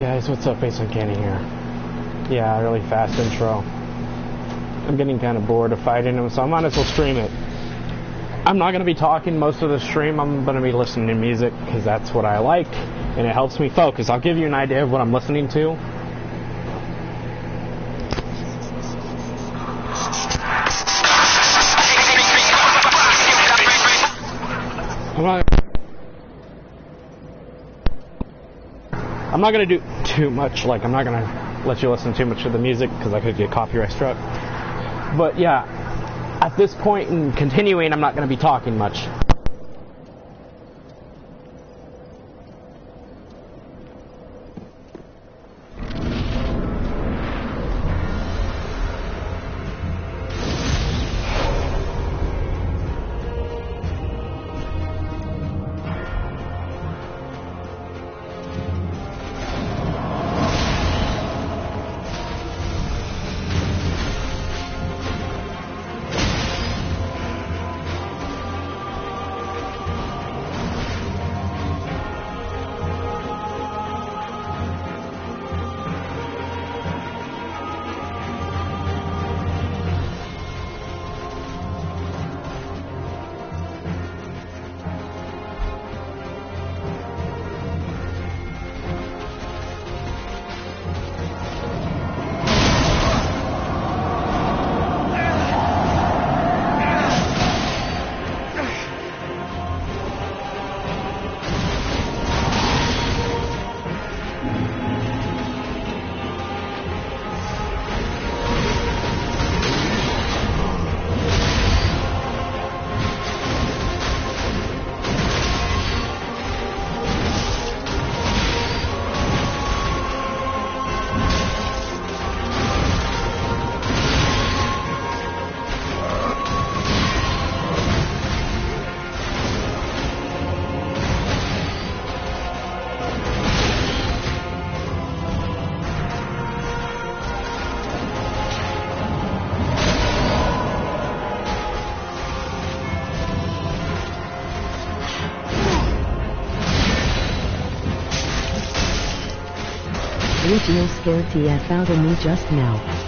Guys, what's up? Ace Uncanny here. Yeah, really fast intro. I'm getting kind of bored of fighting him, so I might as well stream it. I'm not going to be talking most of the stream. I'm going to be listening to music because that's what I like, and it helps me focus. I'll give you an idea of what I'm listening to. I'm not going to do too much, like I'm not going to let you listen too much to the music because I could get copyright struck. But yeah, at this point in continuing, I'm not going to be talking much. Real scared TF out of me just now.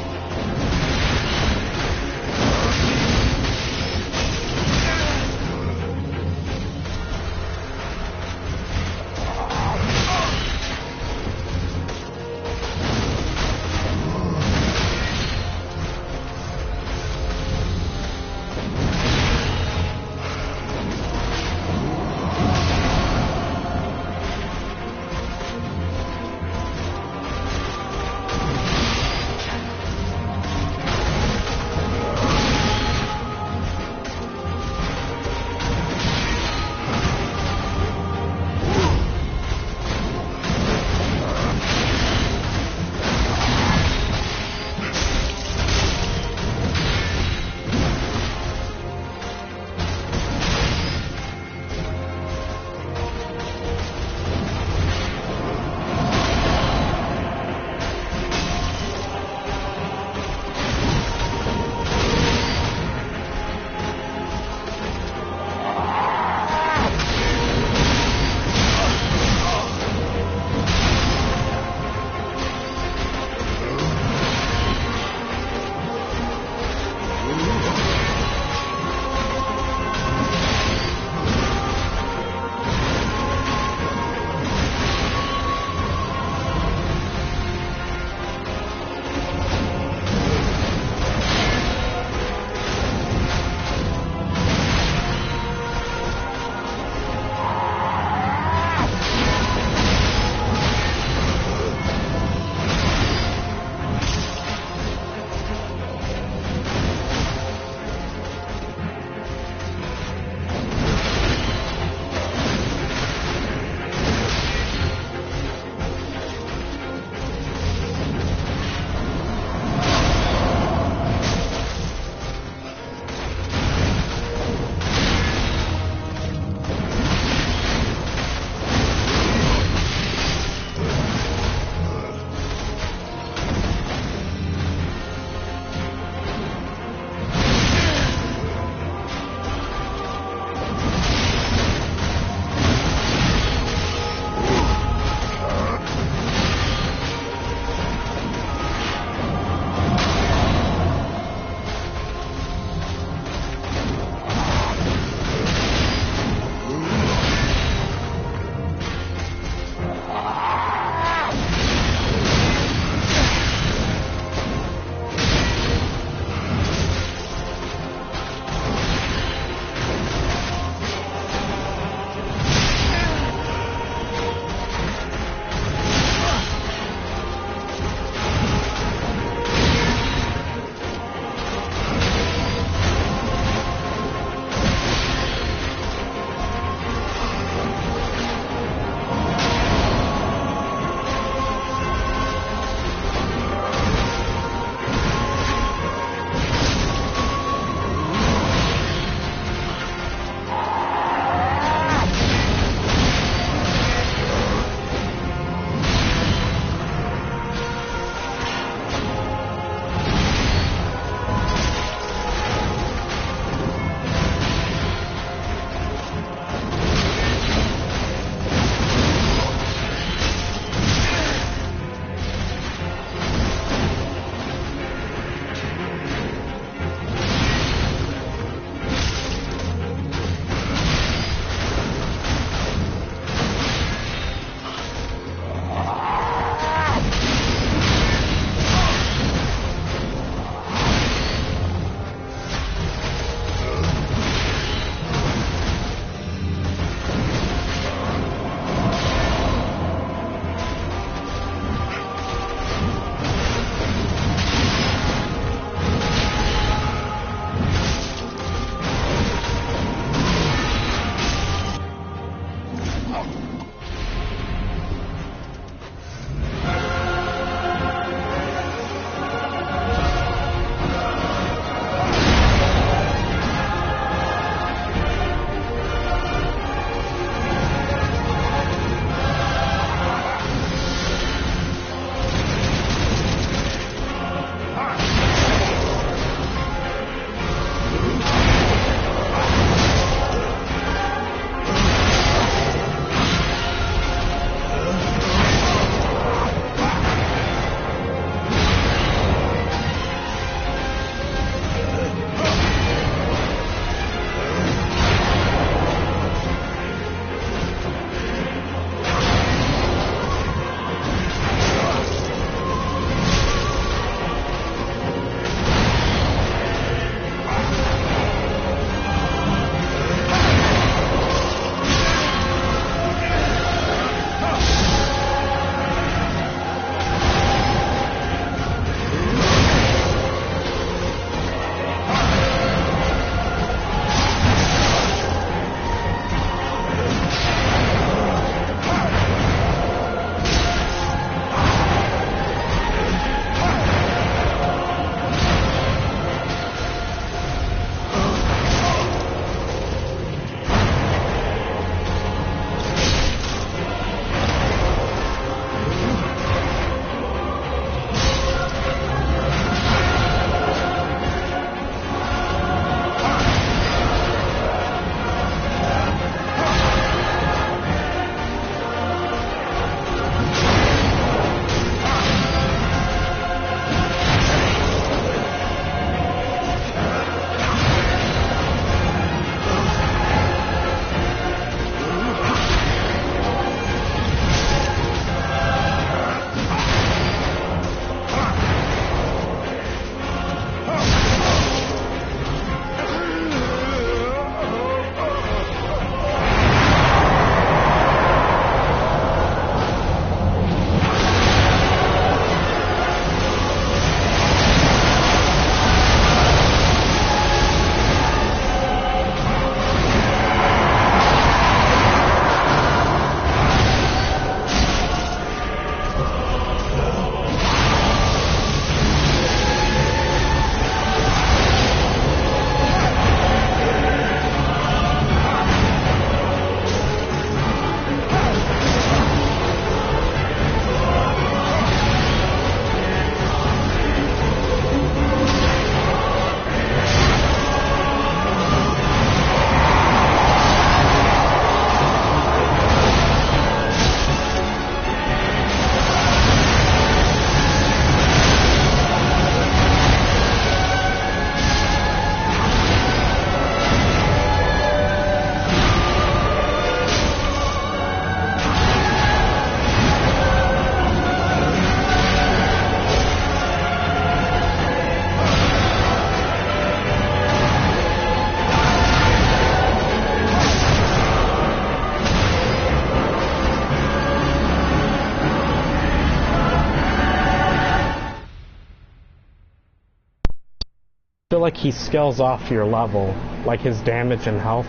I feel like he scales off your level, like his damage and health.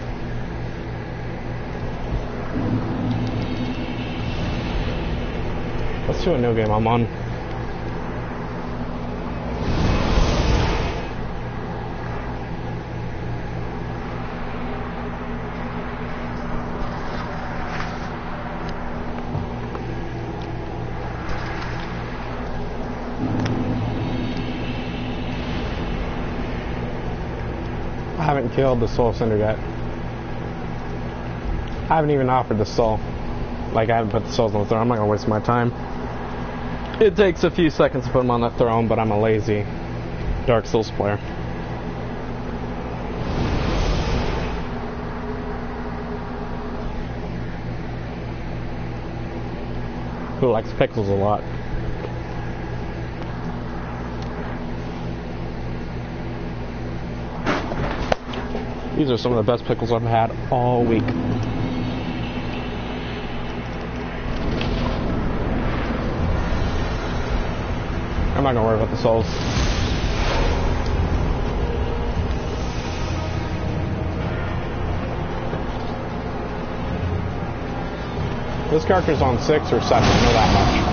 Let's do a new game I'm on. I haven't killed the soul cinder yet. I haven't even offered the soul. Like, I haven't put the souls on the throne. I'm not gonna waste my time. It takes a few seconds to put them on that throne, but I'm a lazy Dark Souls player. Who likes pickles a lot. These are some of the best pickles I've had all week. I'm not gonna worry about the souls. This character's on 6 or 7, I know that much.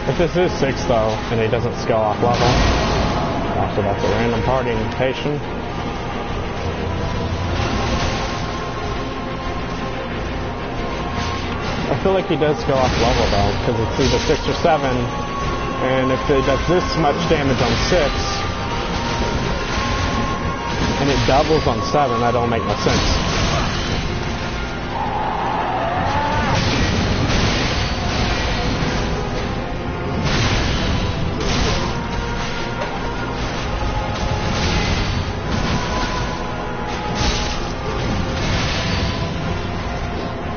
If this is 6 though, and he doesn't scale off level, so that's a random party invitation. I feel like he does scale off level though, because it's either 6 or 7, and if he does this much damage on 6, and it doubles on 7, that don't make no sense.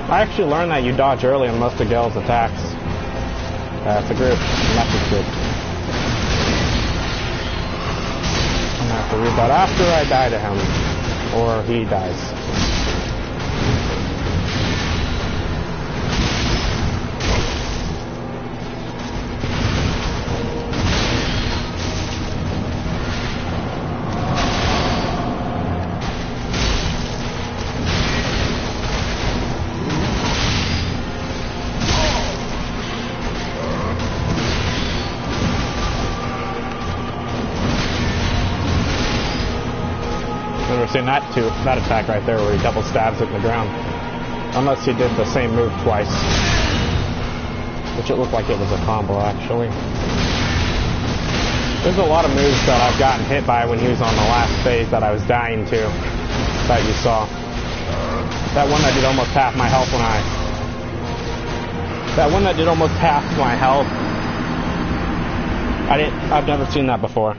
I actually learned that you dodge early on most of Gale's attacks. It's a group, a message group. I'm gonna have to read that after I die to him, or he dies. Seen that attack right there where he double stabs it in the ground. Unless he did the same move twice. Which it looked like it was a combo actually. There's a lot of moves that I've gotten hit by when he was on the last phase that I was dying to. That you saw. That one that did almost half my health when That one that did almost half my health. I've never seen that before.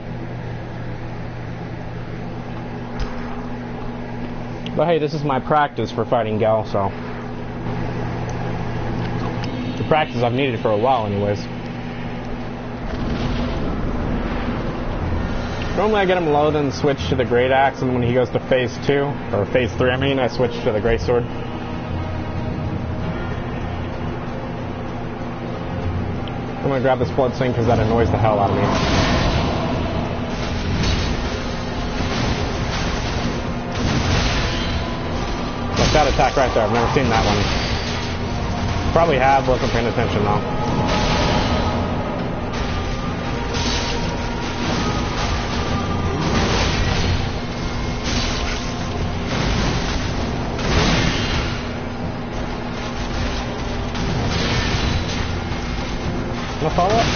But hey, this is my practice for fighting Gale, so... The practice I've needed for a while anyways. Normally I get him low, then switch to the Great Axe, and when he goes to phase 2, or phase 3 I mean, I switch to the Great Sword. I'm gonna grab this Blood Sing because that annoys the hell out of me. That attack right there, I've never seen that one. Probably have, wasn't paying attention though. Wanna follow up?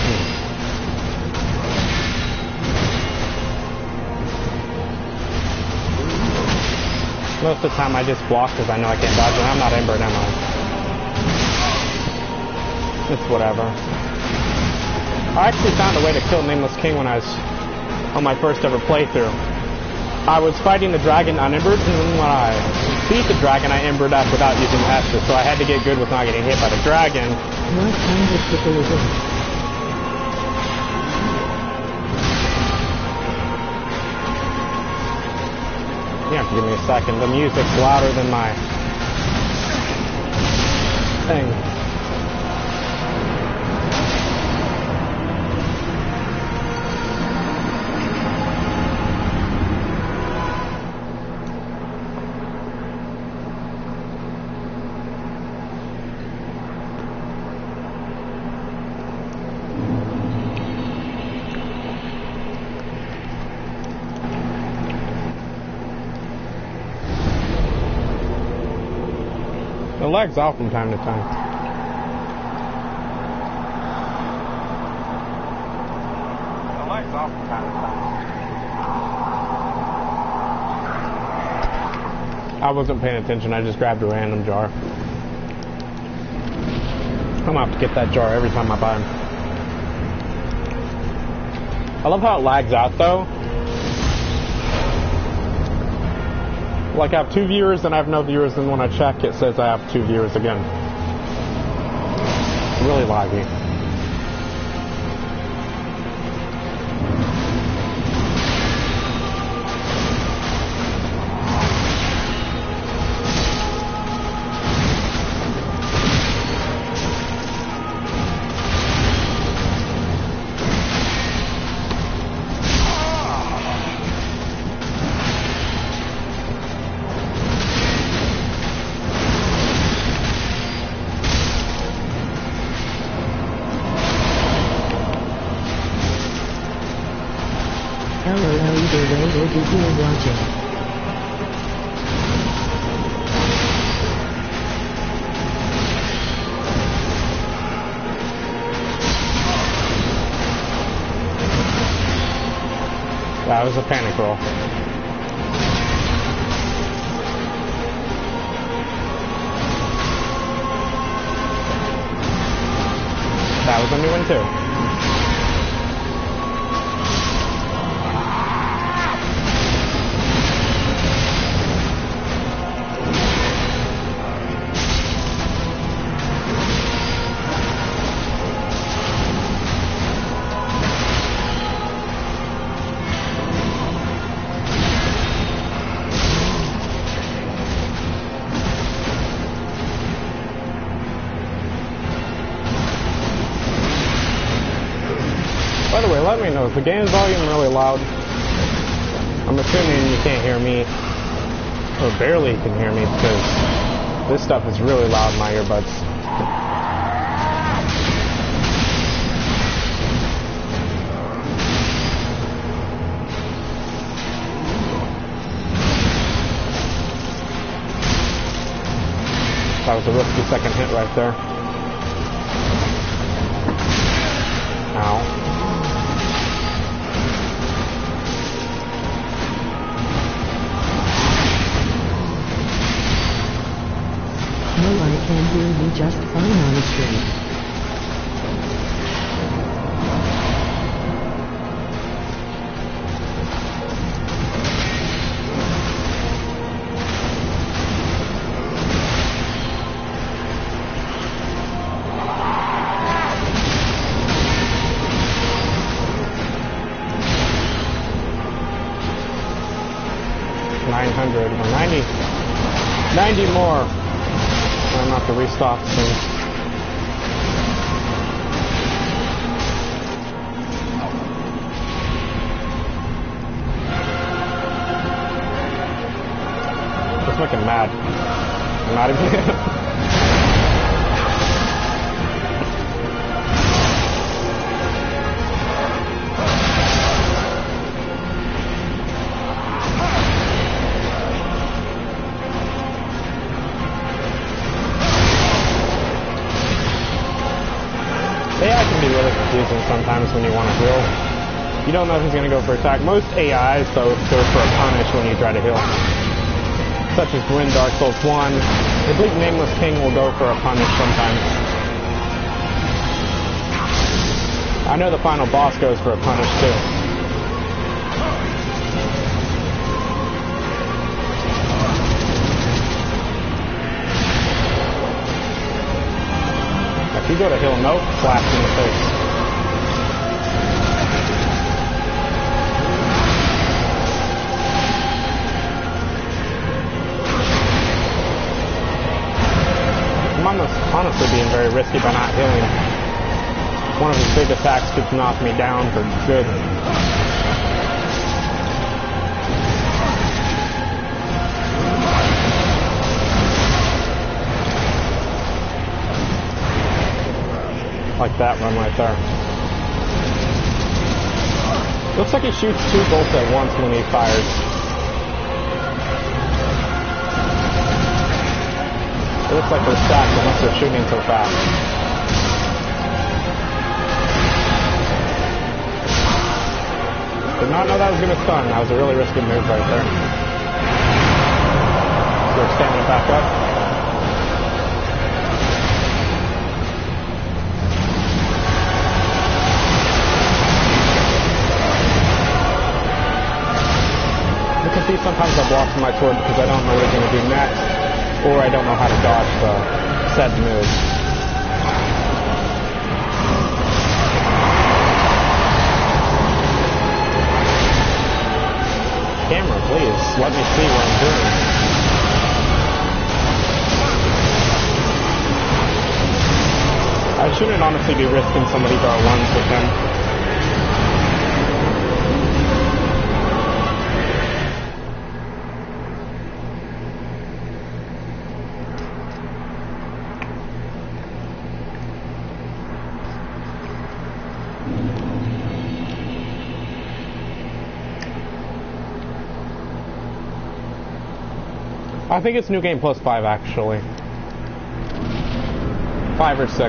Most of the time I just block because I know I can't dodge and I'm not embered, am I? It's whatever. I actually found a way to kill Nameless King when I was on my first ever playthrough. I was fighting the dragon unembered, and then when I beat the dragon, I embered up without using Estus, so I had to get good with not getting hit by the dragon. What kind of pickle is it? You have to give me a second. The music's louder than my thing. It lags off from time to time. It lags off from time to time. I wasn't paying attention, I just grabbed a random jar. I'm gonna have to get that jar every time I buy them. I love how it lags out though. Like I have 2 viewers and I have no viewers, and when I check it says I have 2 viewers again. Really laggy. LOL, either way we'll be here watching. That was a panic roll. That was a new one too. By the way, let me know, is the game volume really loud? I'm assuming you can't hear me, or barely can hear me, because this stuff is really loud in my earbuds. That was a risky second hit right there. Ow. No, I can hear you just fine on the stream. $900 or 90 more. I'm gonna have to restock soon. Just looking mad. I'm not even. AI can be really confusing sometimes when you want to heal. You don't know if he's going to go for attack. Most AIs, though, go for a punish when you try to heal. such as Gwyn, Dark Souls 1. I believe Nameless King will go for a punish sometimes. I know the final boss goes for a punish too. If you go to hill, nope, slaps in the face. I'm honestly being very risky by not healing. One of his big attacks could knock me down for good. Like that run right there. Looks like he shoots 2 bolts at once when he fires. It looks like they're stacked unless they're shooting so fast. Did not know that was going to stun. That was a really risky move right there. So we're standing back up. You can see sometimes I block my sword because I don't know what he's going to do next. Or I don't know how to dodge the said move. Camera, please, let me see what I'm doing. I shouldn't honestly be risking some of these R1s with him. I think it's New Game Plus 5 actually. 5 or 6.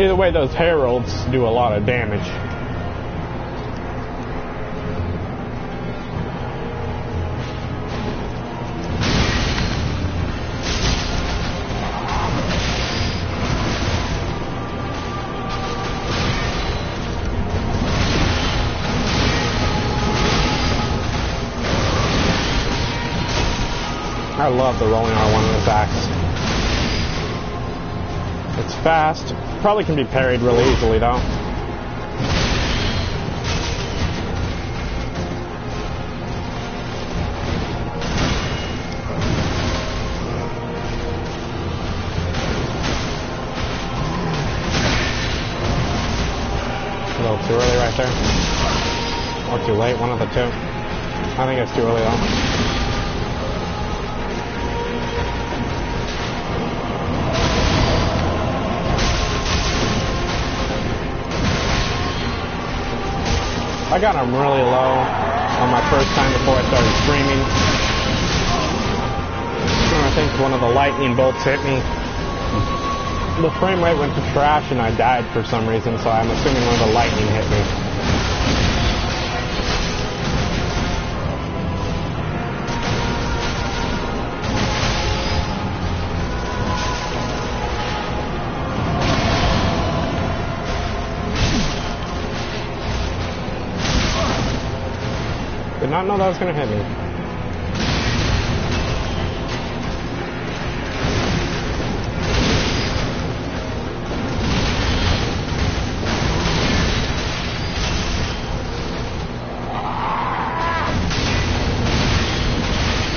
Either way, those heralds do a lot of damage. I love the rolling R1 with attacks. It's fast. Probably can be parried really easily though. A little too early right there. Or too late, one of the two. I think it's too early though. I got him really low on my first time before I started streaming. And I think one of the lightning bolts hit me. The frame rate went to trash and I died for some reason, so I'm assuming one of the lightning hit me. Did not know that was going to hit me.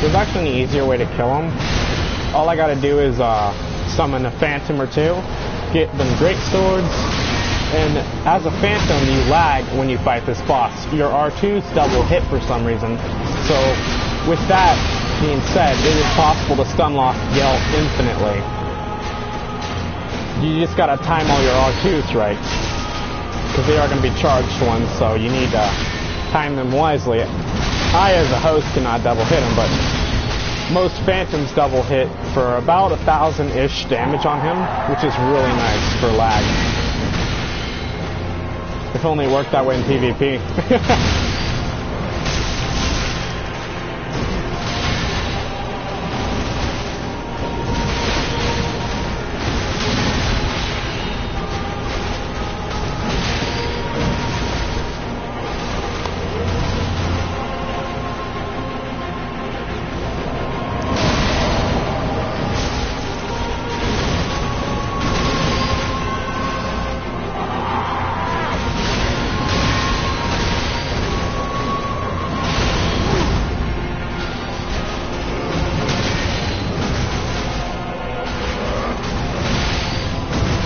There's actually an easier way to kill him. All I gotta do is summon a phantom or two, get them great swords, and as a phantom you lag when you fight this boss. Your R2's double hit for some reason. So with that being said, it is possible to stun lock Yell infinitely. You just gotta time all your R2s right, because they are going to be charged ones, so you need to time them wisely. I as a host cannot double hit them, but most phantoms double hit for about 1,000-ish damage on him, which is really nice for lag. If only it worked that way in PvP.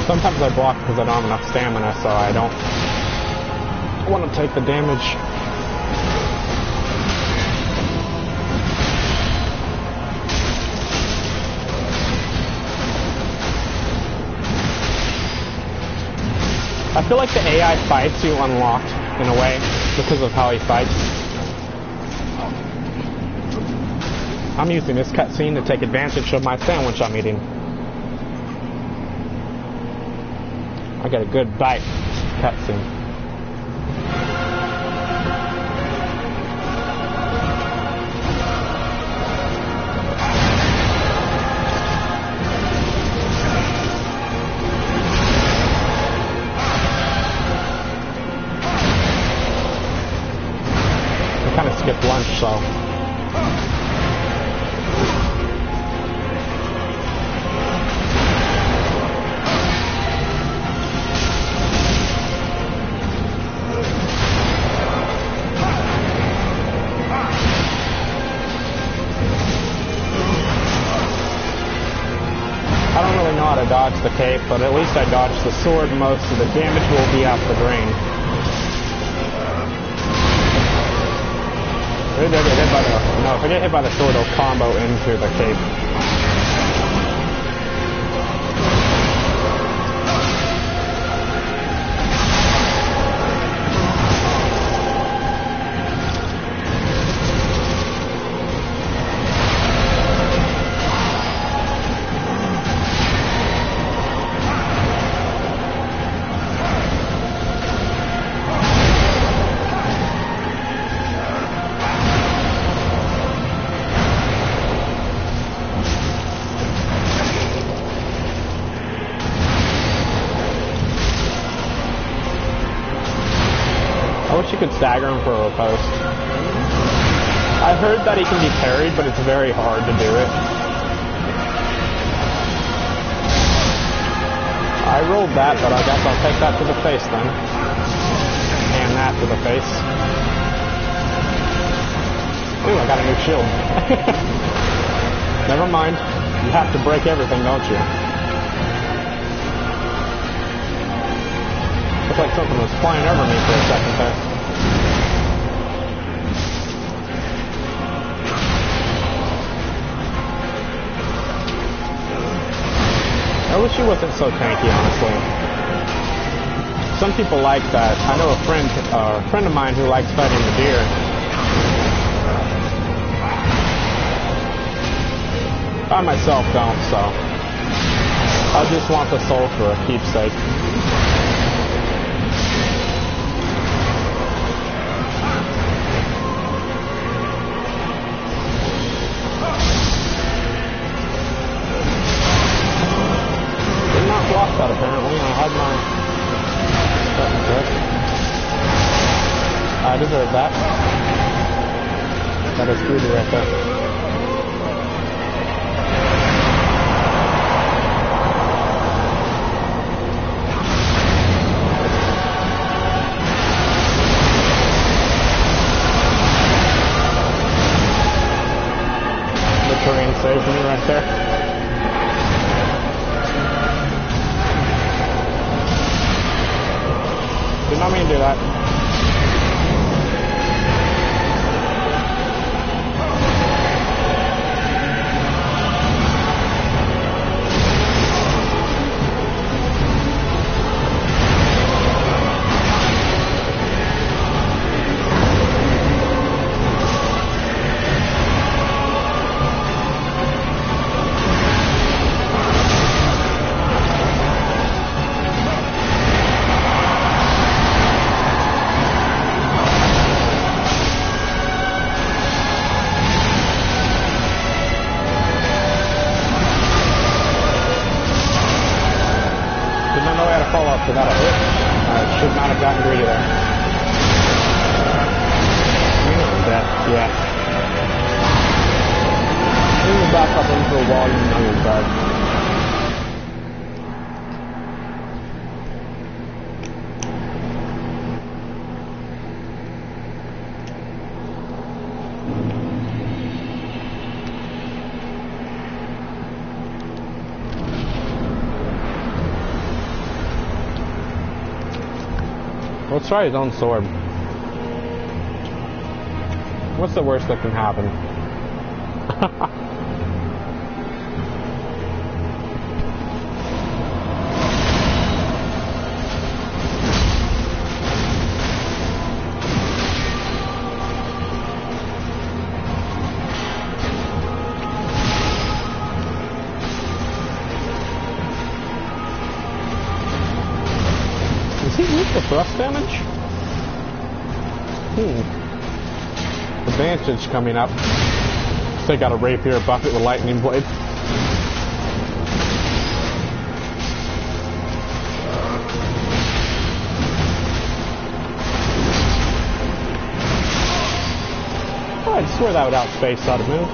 Sometimes I block because I don't have enough stamina, so I don't want to take the damage. I feel like the AI fights you unlocked in a way because of how he fights. I'm using this cutscene to take advantage of my sandwich I'm eating. I got a good bite cutscene. I kind of skipped lunch, so. Dodge the cape, but at least I dodged the sword. Most of the damage will be off the brain. If I get hit by the sword, it'll combo into the cape. I wish you could stagger him for a riposte. I heard that he can be parried, but it's very hard to do it. I rolled that, but I guess I'll take that to the face then. And that to the face. Ooh, I got a new shield. Never mind. You have to break everything, don't you? Looks like something was flying over me for a second there. I wish he wasn't so tanky, honestly. Some people like that. I know a friend of mine who likes fighting the deer. I myself don't, so I just want the soul for a keepsake. That apparently, I had my button pressed. I deserve that. That is screwed right there. The terrain saves me right there. Did not mean to do that. might have gotten greedy there. That, yeah. Bring me back up into the wall, you know you're dead. Let's try his own sword. What's the worst that can happen? Is he weak to thrust damage? Advantage coming up. Take out a rapier, buff it with lightning blade. Oh, I swear that would outspace that move.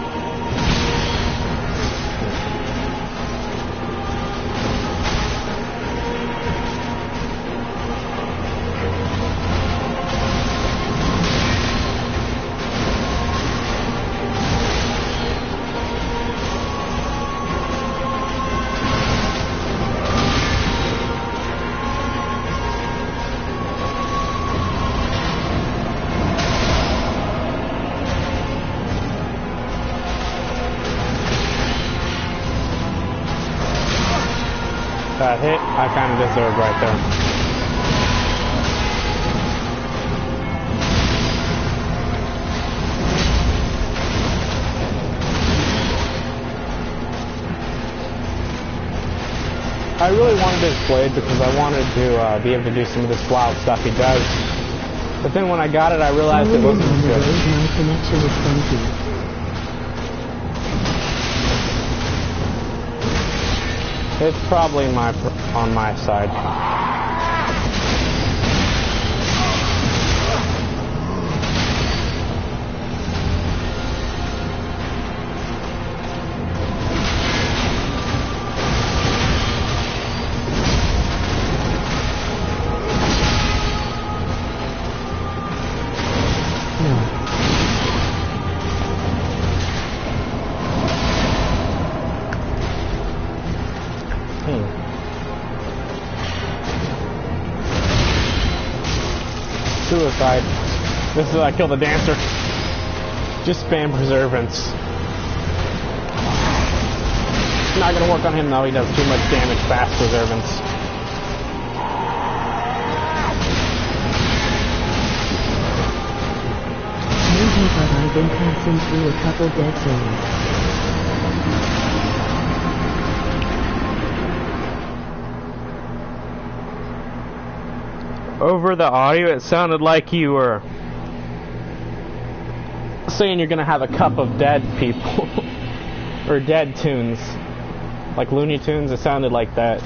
That hit, I kind of deserved right there. I really wanted his blade because I wanted to be able to do some of this wild stuff he does. But then when I got it, I realized it wasn't as good. My connection is funky. It's probably on my side. Suicide. This is I kill the dancer. Just spam preservance. Not gonna work on him though, he does too much damage fast preservance. Maybe, but I've been passing through a couple dead zones. Over the audio, it sounded like you were saying you're gonna have a cup of dead people. Or dead tunes. Like Looney Tunes, it sounded like that.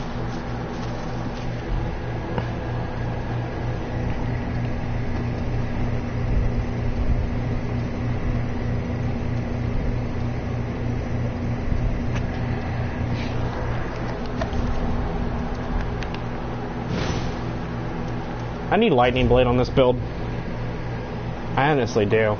I need lightning blade on this build. I honestly do.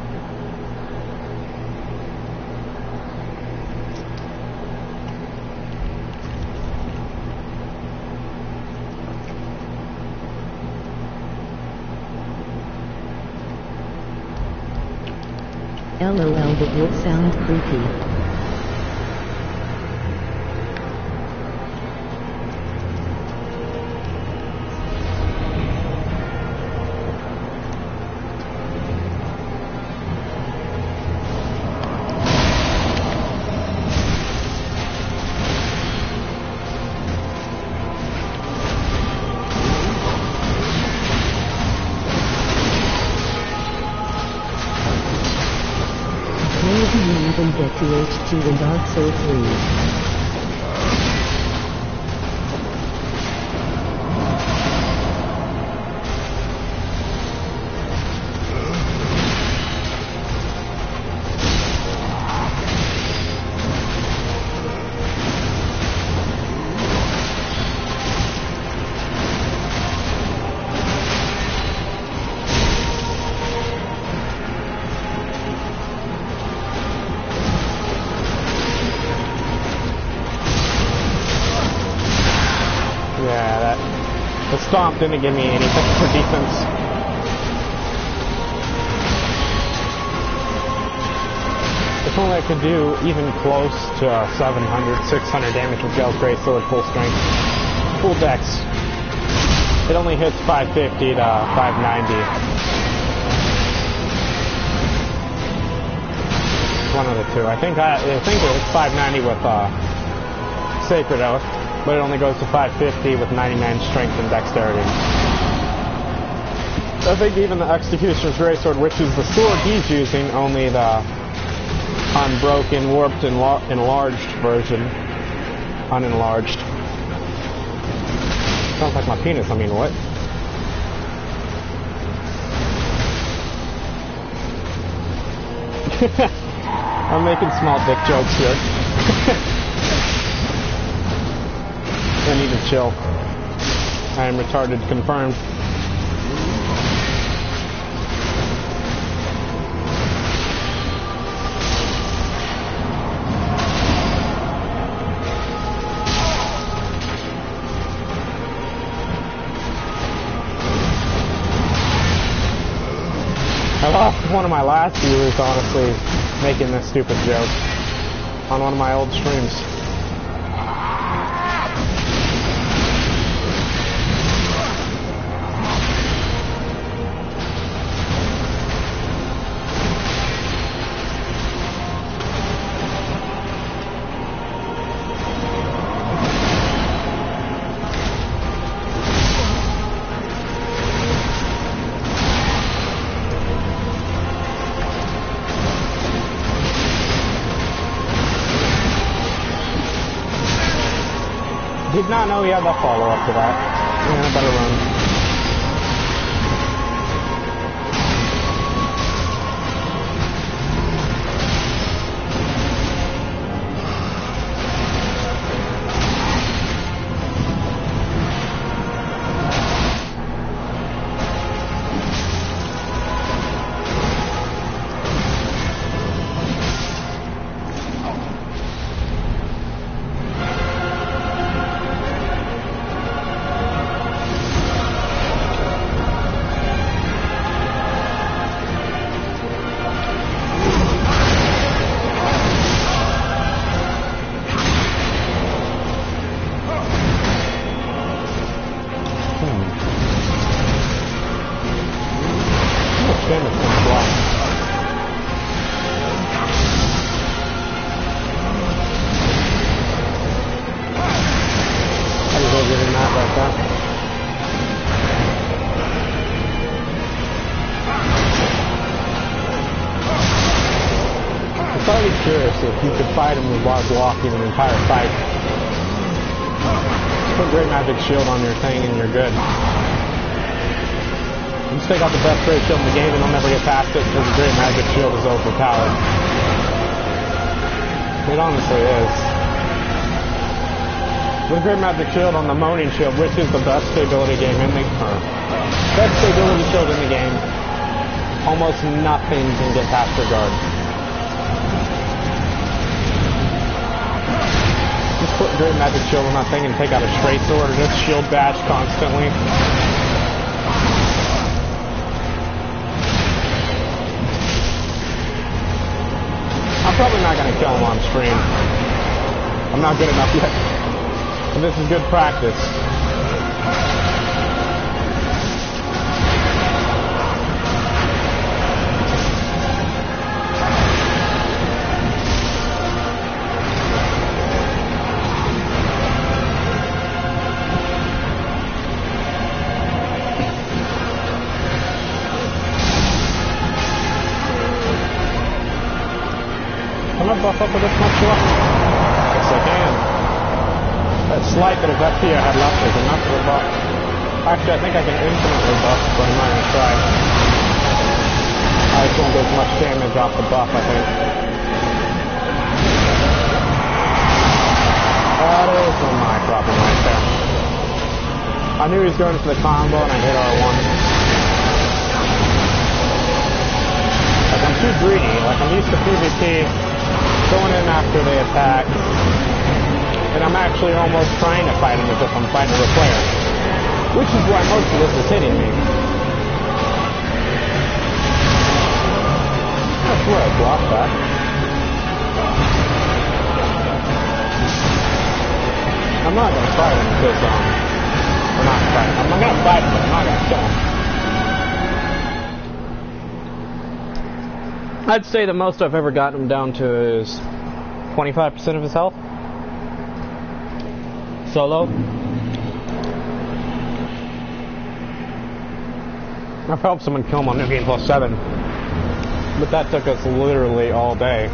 LOL, the would sound creepy. Maybe you even get to H2 in Dark Souls 3. didn't give me anything for defense. If only I could do even close to 700, 600 damage with Gale's Great Sword full strength. Full dex. It only hits 550 to 590. One of the two. I think it was 590 with Sacred Oath, but it only goes to 550 with 99 strength and dexterity. I think even the Executioner's Greatsword, which is the sword he's using, only the unbroken, warped, enlarged version. Unenlarged. Sounds like my penis, I mean, what? I'm making small dick jokes here. I need to chill. I am retarded, confirmed. I lost one of my last viewers, honestly, making this stupid joke on one of my old streams. Did not know he had that follow-up to that. Man, I better run. Curious if you could fight him while blocking an entire fight. Put Great Magic Shield on your thing and you're good. You just take out the best Great Shield in the game and I'll never get past it because the Great Magic Shield is overpowered. It honestly is. With Great Magic Shield on the Moaning Shield, which is the best stability game in the best stability shield in the game, almost nothing can get past your guard. Just put Great Magic Shield on that thing and take out a straight sword or just shield bash constantly. I'm probably not going to kill him on stream. I'm not good enough yet. And this is good practice. Buff up with this much luck? Yes, I can. That slight bit of FP I had left is enough for a buff. Actually, I think I can infinitely buff, but I'm not going to try. I just won't get as much damage off the buff, I think. That is my problem right there. I knew he was going for the combo, and I hit R1. Like, I'm too greedy. Like, I'm used to PvP. Going in after they attack, and I'm actually almost trying to fight him as if I'm fighting a player. Which is why most of this is hitting me. That's where I blocked that. I'm not gonna fight him because, we're not fighting. I'm not gonna fight him, but I'm not gonna kill him. I'd say the most I've ever gotten him down to is 25% of his health. Solo. I've helped someone kill him on New Game Plus 7. But that took us literally all day.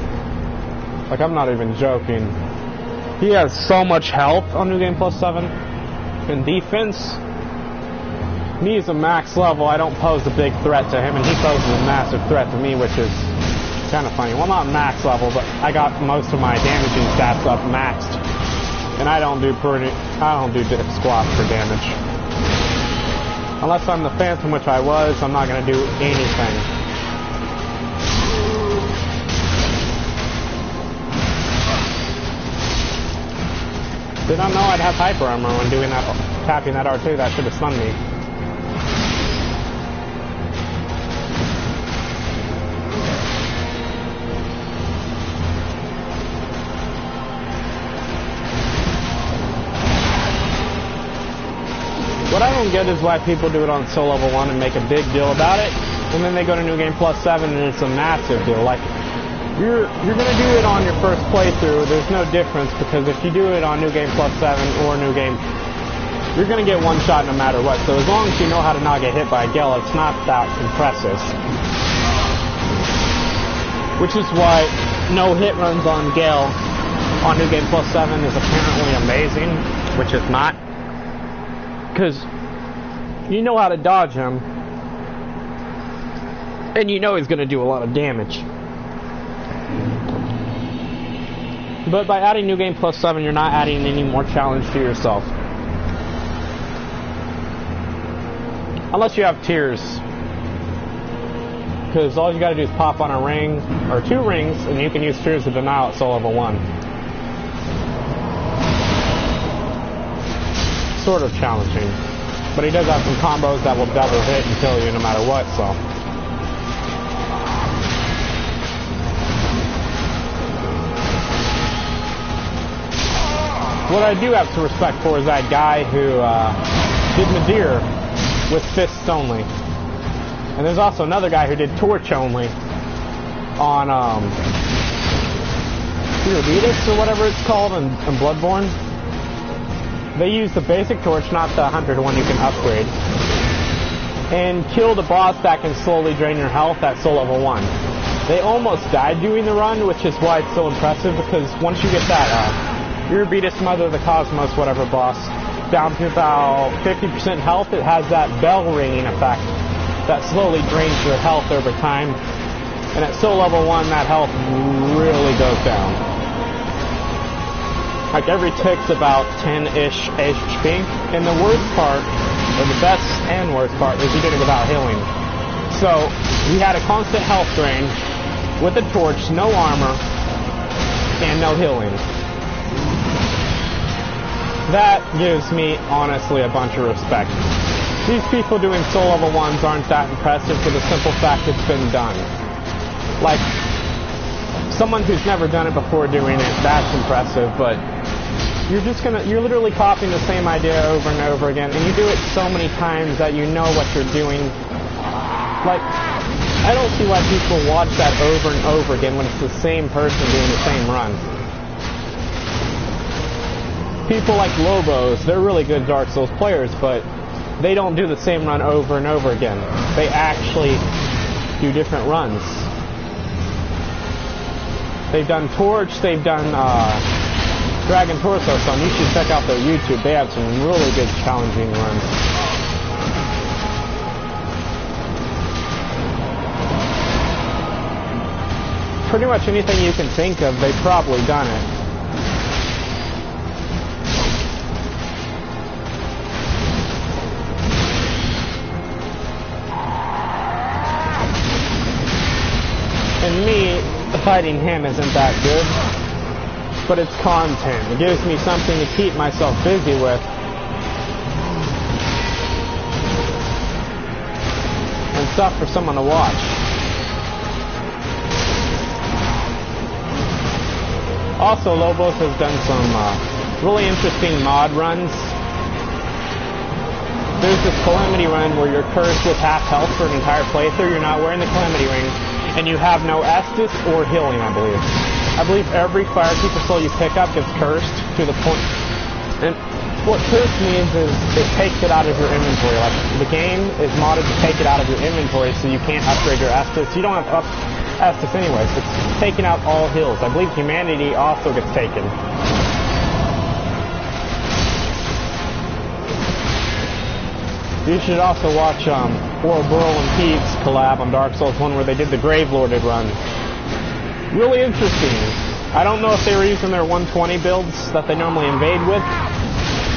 Like, I'm not even joking. He has so much health on New Game Plus 7. In defense, me as a max level, I don't pose a big threat to him, and he poses a massive threat to me, which is kind of funny. Well, not max level, but I got most of my damaging stats up maxed. And I don't do dick squat for damage. Unless I'm the Phantom, which I was, I'm not going to do anything. Did not know I'd have hyper armor when doing that, tapping that R2. That should have stunned me. What I don't get is why people do it on Soul Level 1 and make a big deal about it, and then they go to New Game Plus 7 and it's a massive deal. Like, you're gonna do it on your first playthrough, there's no difference, because if you do it on New Game Plus 7 or New Game, you're gonna get one shot no matter what. So as long as you know how to not get hit by a Gale, it's not that impressive. Which is why no hit runs on Gale on New Game Plus 7 is apparently amazing, which is not. Because you know how to dodge him, and you know he's going to do a lot of damage. But by adding New Game Plus 7, you're not adding any more challenge to yourself. Unless you have tiers. Because all you got to do is pop on a ring, or 2 rings, and you can use Tears of Denial at Soul Level 1. Sort of challenging. But he does have some combos that will double hit and kill you no matter what, so. What I do have some respect for is that guy who did Nadir with fists only. And there's also another guy who did torch only on vids or whatever it's called in Bloodborne. They use the basic torch, not the 100 one you can upgrade, and kill the boss that can slowly drain your health at Soul Level 1. They almost died doing the run, which is why it's so impressive, because once you get that Eurybetus Mother of the Cosmos, whatever boss, down to about 50% health, it has that bell ringing effect that slowly drains your health over time. And at Soul Level 1, that health really goes down. Like every tick's about 10-ish HP, and the worst part, or the best and worst part, is you did it without healing. So, we had a constant health drain, with a torch, no armor, and no healing. That gives me, honestly, a bunch of respect. These people doing Soul Level 1s aren't that impressive for the simple fact it's been done. Like, someone who's never done it before doing it, that's impressive, but you're literally copying the same idea over and over again, and you do it so many times that you know what you're doing. Like, I don't see why people watch that over and over again when it's the same person doing the same run. People like Lobos, they're really good Dark Souls players, but they don't do the same run over and over again. They actually do different runs. They've done Torch, they've done Dragon Torso, so you should check out their YouTube. They have some really good challenging runs. Pretty much anything you can think of, they've probably done it. And me, fighting him isn't that good, but it's content. It gives me something to keep myself busy with. stuff for someone to watch. Also, Lobos has done some really interesting mod runs. There's this Calamity run where you're cursed with half health for an entire playthrough. You're not wearing the Calamity ring, and you have no Estus or healing, I believe. I believe every Firekeeper soul you pick up gets cursed to the point. And what cursed means is it takes it out of your inventory. Like, the game is modded to take it out of your inventory so you can't upgrade your Estus. You don't have Estus anyways. It's taking out all heals. I believe Humanity also gets taken. You should also watch Burl and Pete's collab on Dark Souls 1 where they did the Grave Lorded run. Really interesting. I don't know if they were using their 120 builds that they normally invade with,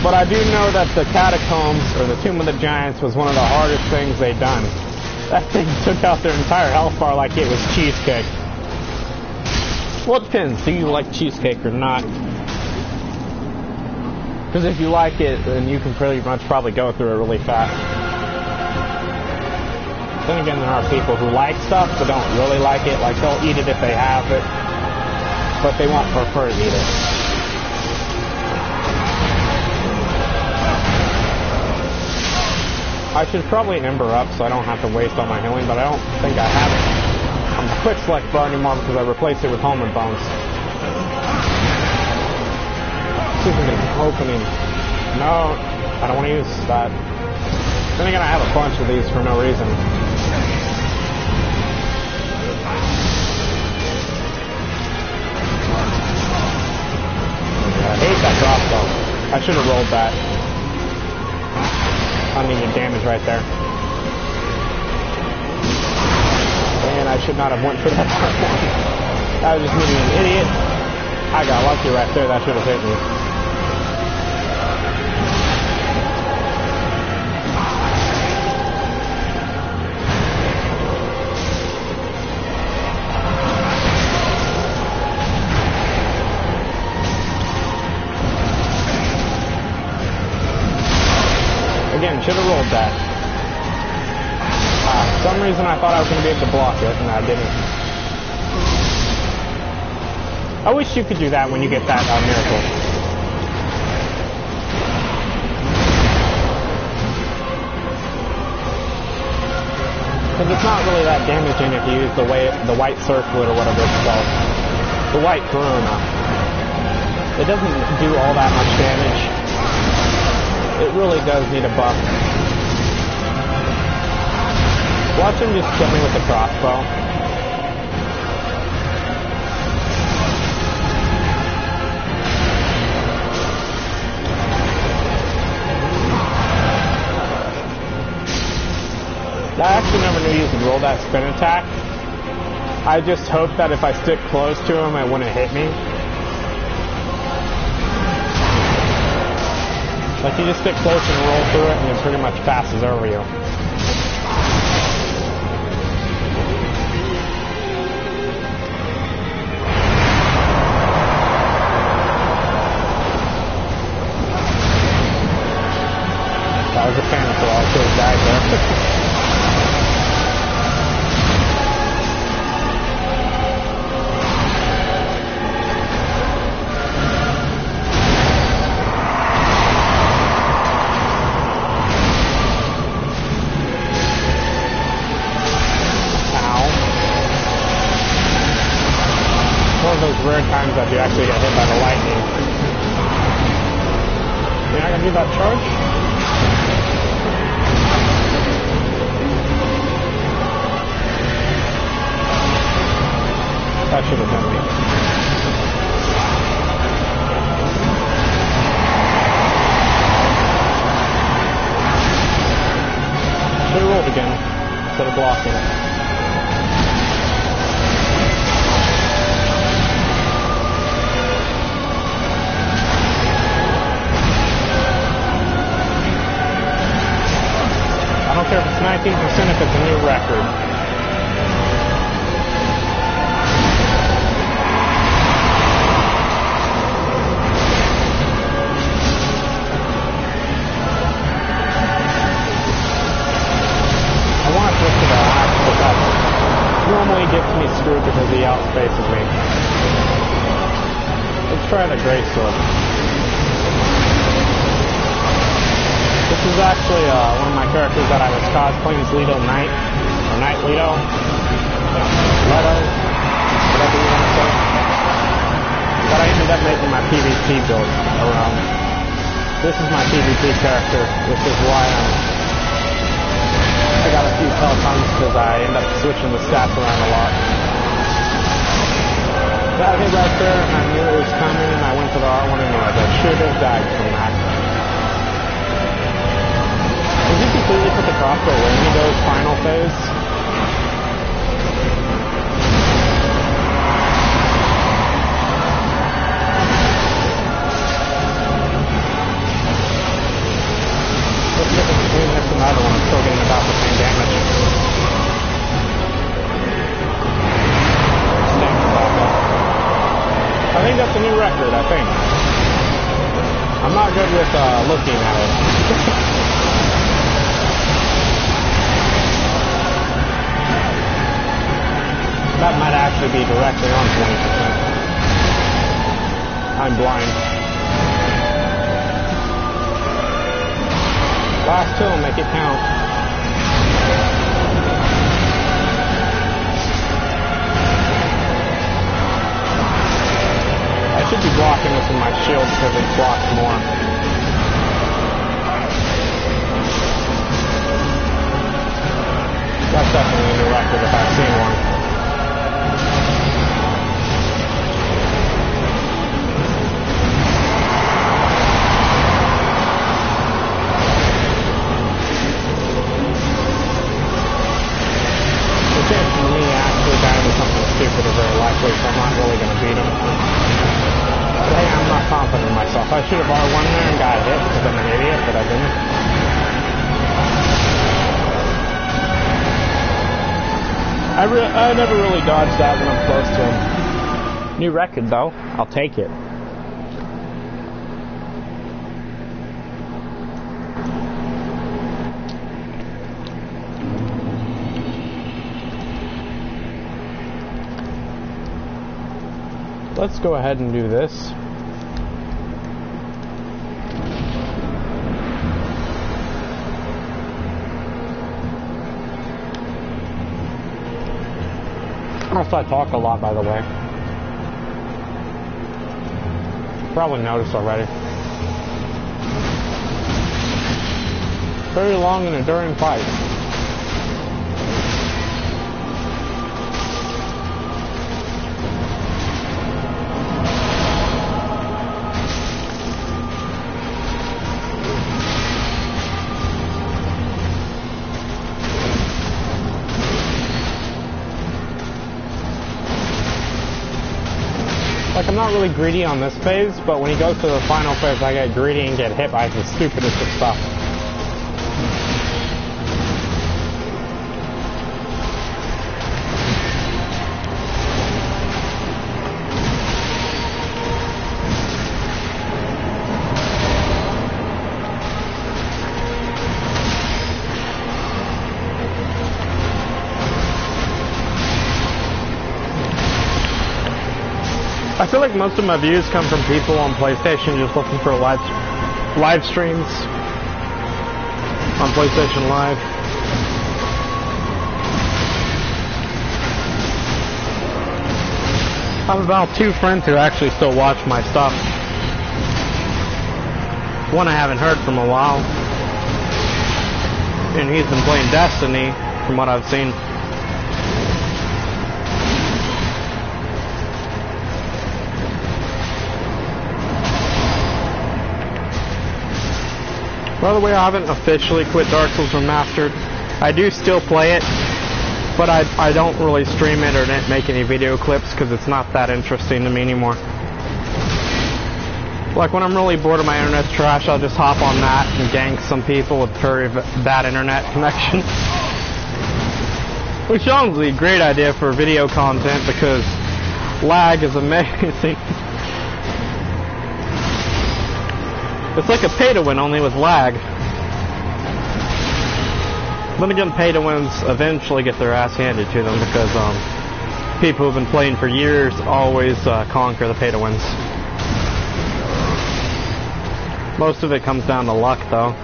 but I do know that the Catacombs, or the Tomb of the Giants, was one of the hardest things they'd done. That thing took out their entire health bar like it was cheesecake. Well, it depends. Do you like cheesecake or not? Because if you like it, then you can pretty much probably go through it really fast. Then again, there are people who like stuff but don't really like it. Like, they'll eat it if they have it, but they won't prefer to eat it. I should probably Ember up so I don't have to waste all my healing, but I don't think I have it on the quick select bar anymore because I replaced it with Homeward Bones. See if we can opening. No, I don't want to use that. Then again, I have a bunch of these for no reason. I hate that crossbow. I should have rolled that. Unneeded damage right there. And I should not have went for that part one. I was just being an idiot. I got lucky right there. That should have hit me. Again, should have rolled that. For some reason I thought I was going to be able to block it, and I didn't. I wish you could do that when you get that miracle. Because it's not really that damaging if you use the white circlet or whatever it's called. The white corona. It doesn't do all that much damage. It really does need a buff. Watch him just kill me with the crossbow. I actually never knew you could roll that spin attack. I just hope that if I stick close to him, it wouldn't hit me. Like, you just stick close and roll through it, and it pretty much passes over you. That was a fan for all those guys there. Rare times that you actually get hit by the lightning. You're not gonna do that charge? That should have been me. Should have rolled again instead of blocking it. I don't care if it's 19% if it's a new record. I want to flip to that really gets me screwed because he outspaces me. Let's try the Grey Sword. This is actually one of my characters that I was cosplaying as Leto Knight, or Knight Leto, Leto, whatever you want to say. But I ended up making my PvP build around. This is my PvP character, which is why I got a few Pelotons because I end up switching the stats around a lot. Got hit right there, and I knew it was coming, and I went to the R1 anyways. I should have died from that. Did you completely put the crossbow away when he goes final phase? What's the difference between this and the other one? I'm still getting about the same damage. I think that's a new record, I think. I'm not good with looking at it. That might actually be directly on 20%. I'm blind. Last two, make it count. I should be blocking this with my shield because it blocks more. That's definitely a new record if I've seen one. The chance for me actually dying to something stupid is very likely, so I'm not really going to beat him. But hey, I'm not confident in myself. I should have R1 there and got hit because I'm an idiot, but I didn't. I never really dodged that when I'm close to him. New record though, I'll take it. Let's go ahead and do this. Also, I talk a lot, by the way. Probably noticed already. Very long and enduring fight. Like, I'm not really greedy on this phase, but when he goes to the final phase, I get greedy and get hit by the stupidest of stuff. I feel like most of my views come from people on PlayStation just looking for live streams on PlayStation Live. I have about 2 friends who actually still watch my stuff. One I haven't heard from a while, and he's been playing Destiny from what I've seen. By the way, I haven't officially quit Dark Souls Remastered. I do still play it, but I don't really stream it or make any video clips because it's not that interesting to me anymore. Like when I'm really bored of my internet's trash, I'll just hop on that and gank some people with very bad internet connection. Which is honestly a great idea for video content because lag is amazing. It's like a pay-to-win, only with lag. Then again, pay-to-wins eventually get their ass handed to them because people who've been playing for years always conquer the pay-to-wins. Most of it comes down to luck, though.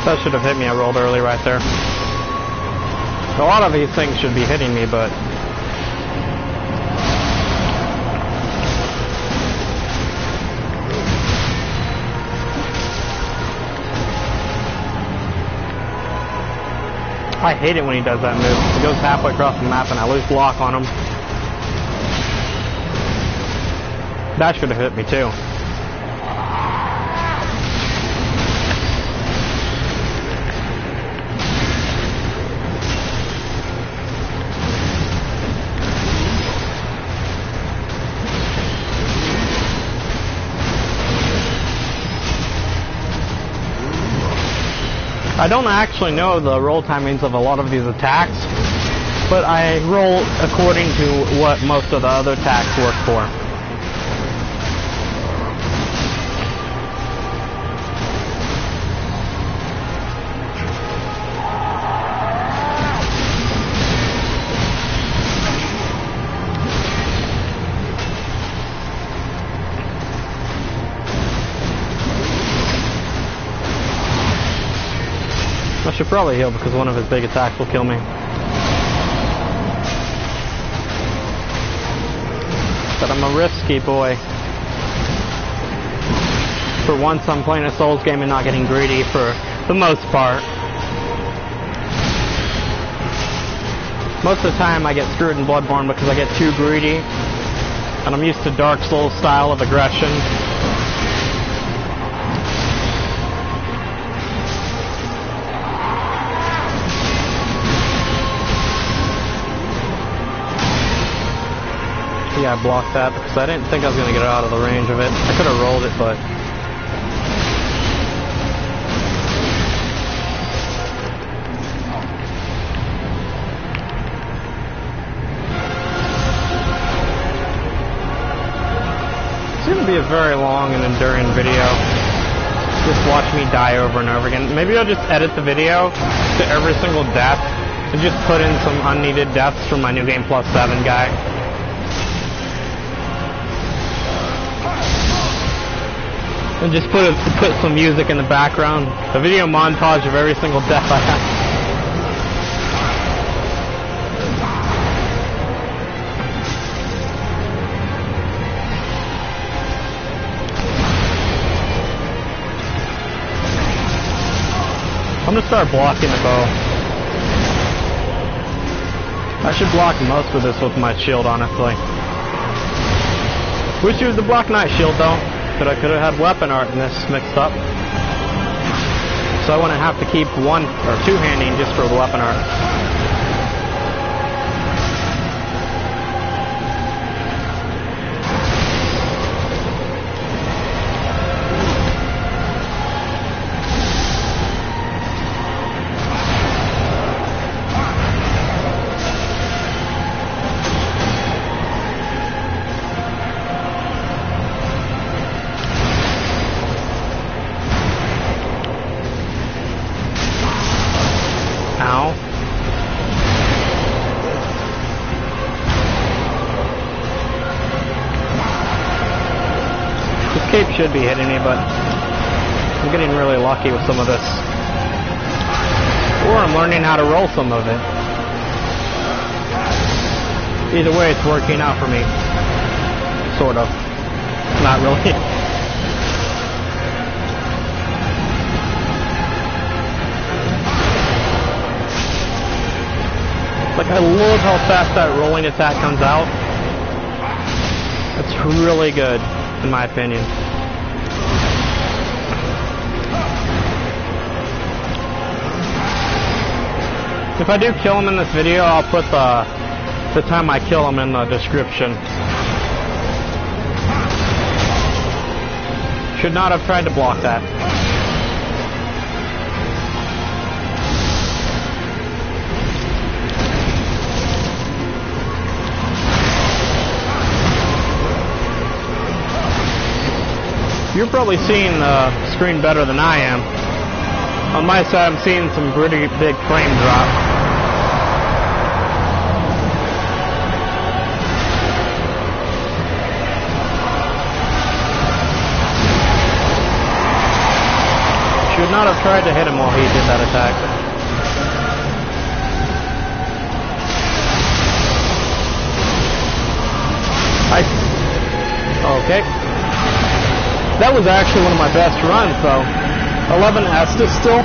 That should have hit me. I rolled early right there. A lot of these things should be hitting me, but I hate it when he does that move. He goes halfway across the map and I lose block on him. That should have hit me too. I don't actually know the roll timings of a lot of these attacks, but I roll according to what most of the other attacks work for. I should probably heal because one of his big attacks will kill me. But I'm a risky boy. For once I'm playing a Souls game and not getting greedy for the most part. Most of the time I get screwed in Bloodborne because I get too greedy. And I'm used to Dark Souls style of aggression. Yeah, I blocked that because I didn't think I was going to get out of the range of it. I could have rolled it, but... It's going to be a very long and enduring video. Just watch me die over and over again. Maybe I'll just edit the video to every single death and just put in some unneeded deaths from my New Game Plus 7 guy. And just put some music in the background. A video montage of every single death I have. I'm gonna start blocking the bow. I should block most of this with my shield, honestly. Wish it was the Black Knight shield though. But I could have had weapon art in this mixed up. So I wouldn't have to keep one or two-handing just for the weapon art. Cape should be hitting me, but I'm getting really lucky with some of this. Or I'm learning how to roll some of it. Either way, it's working out for me. Sort of. Not really. Like, I love how fast that rolling attack comes out. It's really good, in my opinion. If I do kill him in this video, I'll put the time I kill him in the description. Should not have tried to block that. You're probably seeing the screen better than I am. On my side, I'm seeing some pretty big frame drop. Should not have tried to hit him while he did that attack. Okay. That was actually one of my best runs, though. 11 Estes still.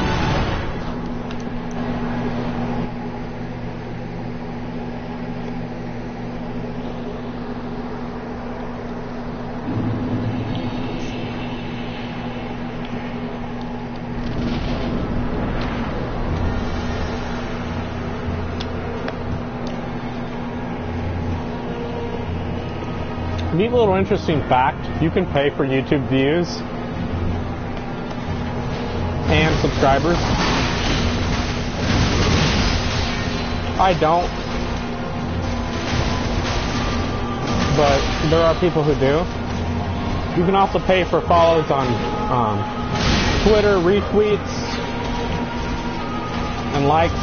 Neat little interesting fact, you can pay for YouTube views and subscribers. I don't, but there are people who do. You can also pay for follows on Twitter, retweets, and likes.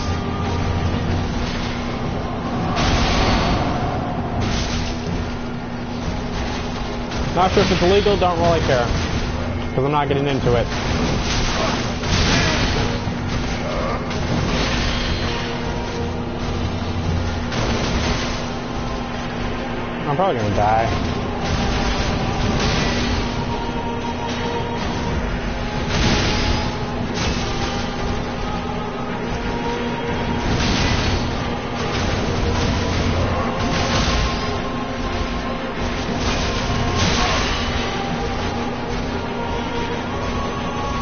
Not sure if it's illegal, don't really care, because I'm not getting into it. I'm probably gonna die.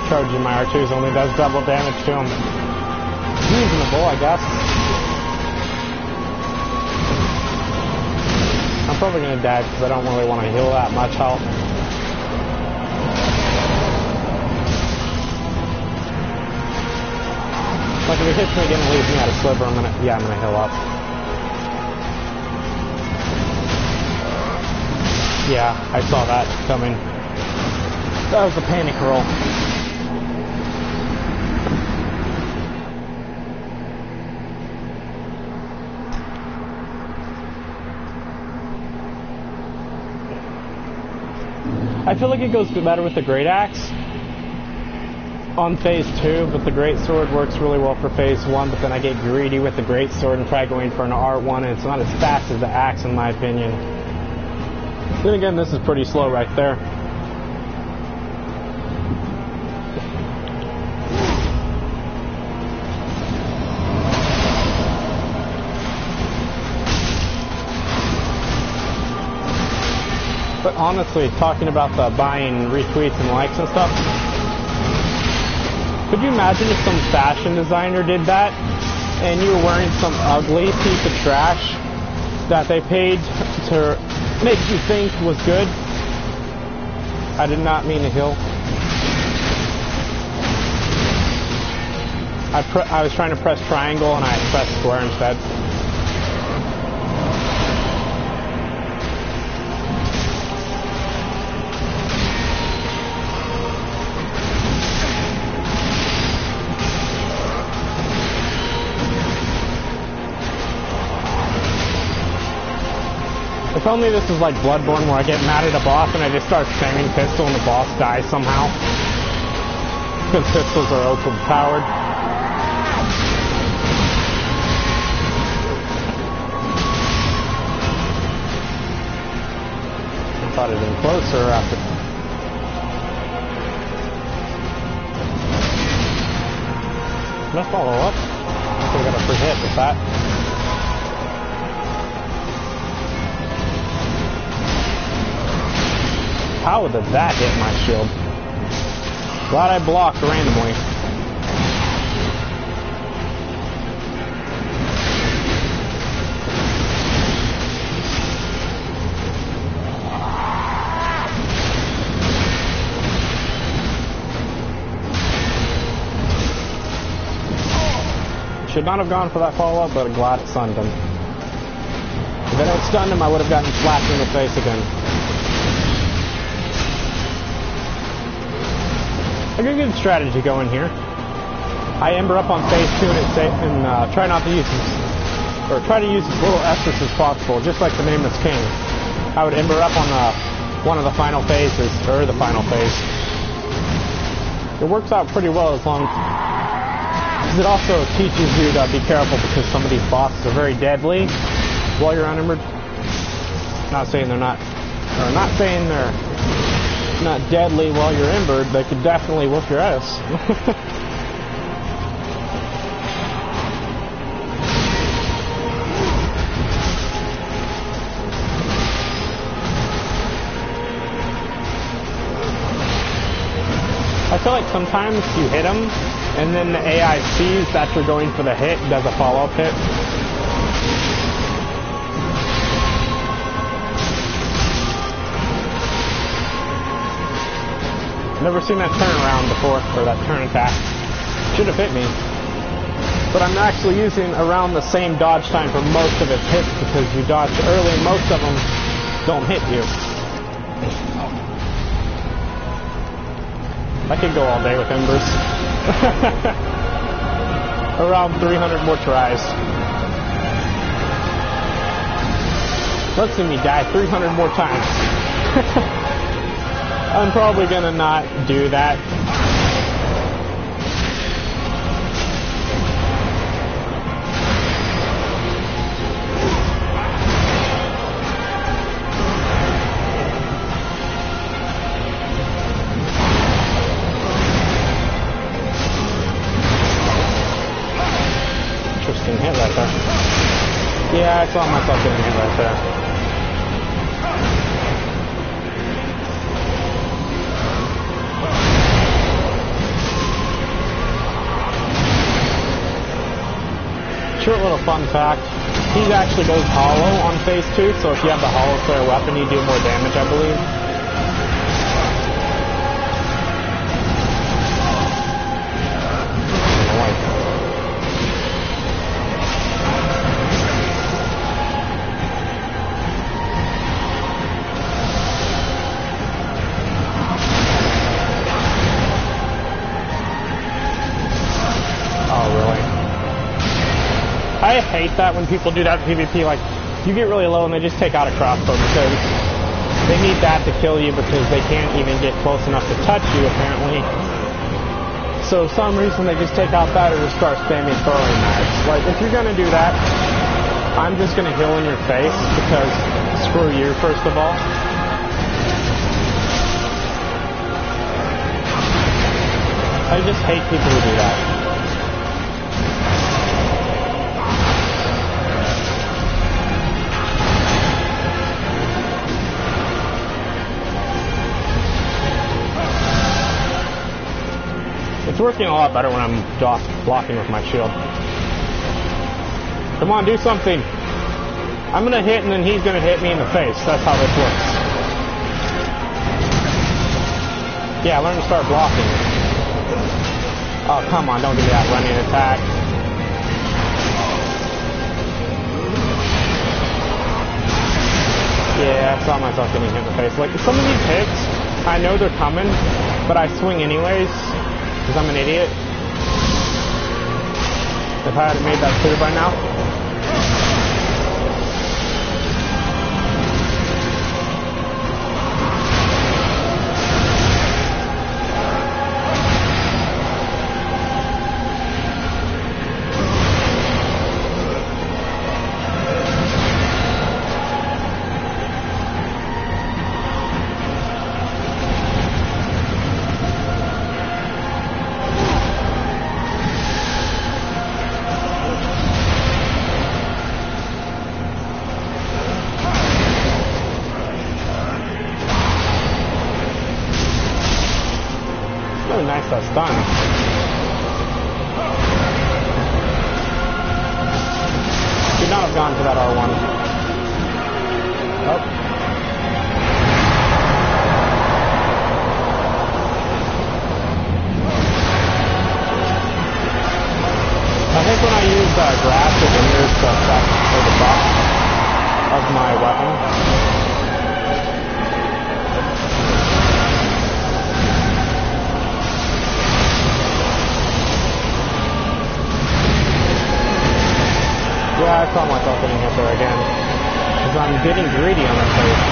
Charging my R2s only does double damage to him. Reasonable, I guess. I'm probably gonna die because I don't really want to heal that much health. Like if he hits me again and leaves me at a sliver, I'm gonna heal up. Yeah, I saw that coming. That was a panic roll. I feel like it goes better with the Great Axe on phase 2, but the Great Sword works really well for phase 1, but then I get greedy with the Great Sword and try going for an R1, and it's not as fast as the Axe in my opinion. Then again, this is pretty slow right there. But honestly, talking about the buying retweets and likes and stuff, could you imagine if some fashion designer did that and you were wearing some ugly piece of trash that they paid to make you think was good? I did not mean to heal. I was trying to press triangle and I pressed square instead. If only this is like Bloodborne, where I get mad at a boss and I just start spamming pistol and the boss dies somehow. Because pistols are overpowered. I thought it'd been closer after. Let's follow up. I think I got a free hit with that. How did that hit my shield? Glad I blocked randomly. Should not have gone for that follow-up, but I'm glad it stunned him. If it had stunned him, I would have gotten slapped in the face again. A good strategy going here. I ember up on phase 2 and try not to use try to use as little Estus as possible, just like the Nameless King. I would ember up on one of the final phases, or the final phase. It works out pretty well as long as it also teaches you to be careful because some of these bosses are very deadly while you're unembered. Not saying they're not, or not saying they're not deadly while you're embered. They could definitely whoop your ass. I feel like sometimes you hit them, and then the AI sees that you're going for the hit and does a follow-up hit. Never seen that turn around before, or that turn attack. Should have hit me. But I'm actually using around the same dodge time for most of its hits because you dodge early and most of them don't hit you. I could go all day with embers. Around 300 more tries. Let's see me die 300 more times. I'm probably gonna not do that. Interesting hit right there. Yeah, I saw myself getting hit right there. Short little fun fact, he actually goes hollow on phase 2, so if you have the hollow flare weapon, you do more damage, I believe. I hate that when people do that in PvP, like, you get really low and they just take out a crossbow because they need that to kill you because they can't even get close enough to touch you, apparently. So for some reason they just take out that or just start spamming throwing knives. Like, if you're gonna do that, I'm just gonna heal in your face because screw you, first of all. I just hate people who do that. It's working a lot better when I'm blocking with my shield. Come on, do something. I'm gonna hit and then he's gonna hit me in the face. That's how this works. Yeah, learn to start blocking. Oh, come on, don't give me that running attack. Yeah, I saw myself getting hit in the face. Like, some of these hits, I know they're coming, but I swing anyways. Because I'm an idiot. If I hadn't made that clear by now. Really nice that stun. Should not have gone for that R1. Oh. I think when I use my weapon. Yeah, I saw myself getting hit there again. Because I'm getting greedy on this place.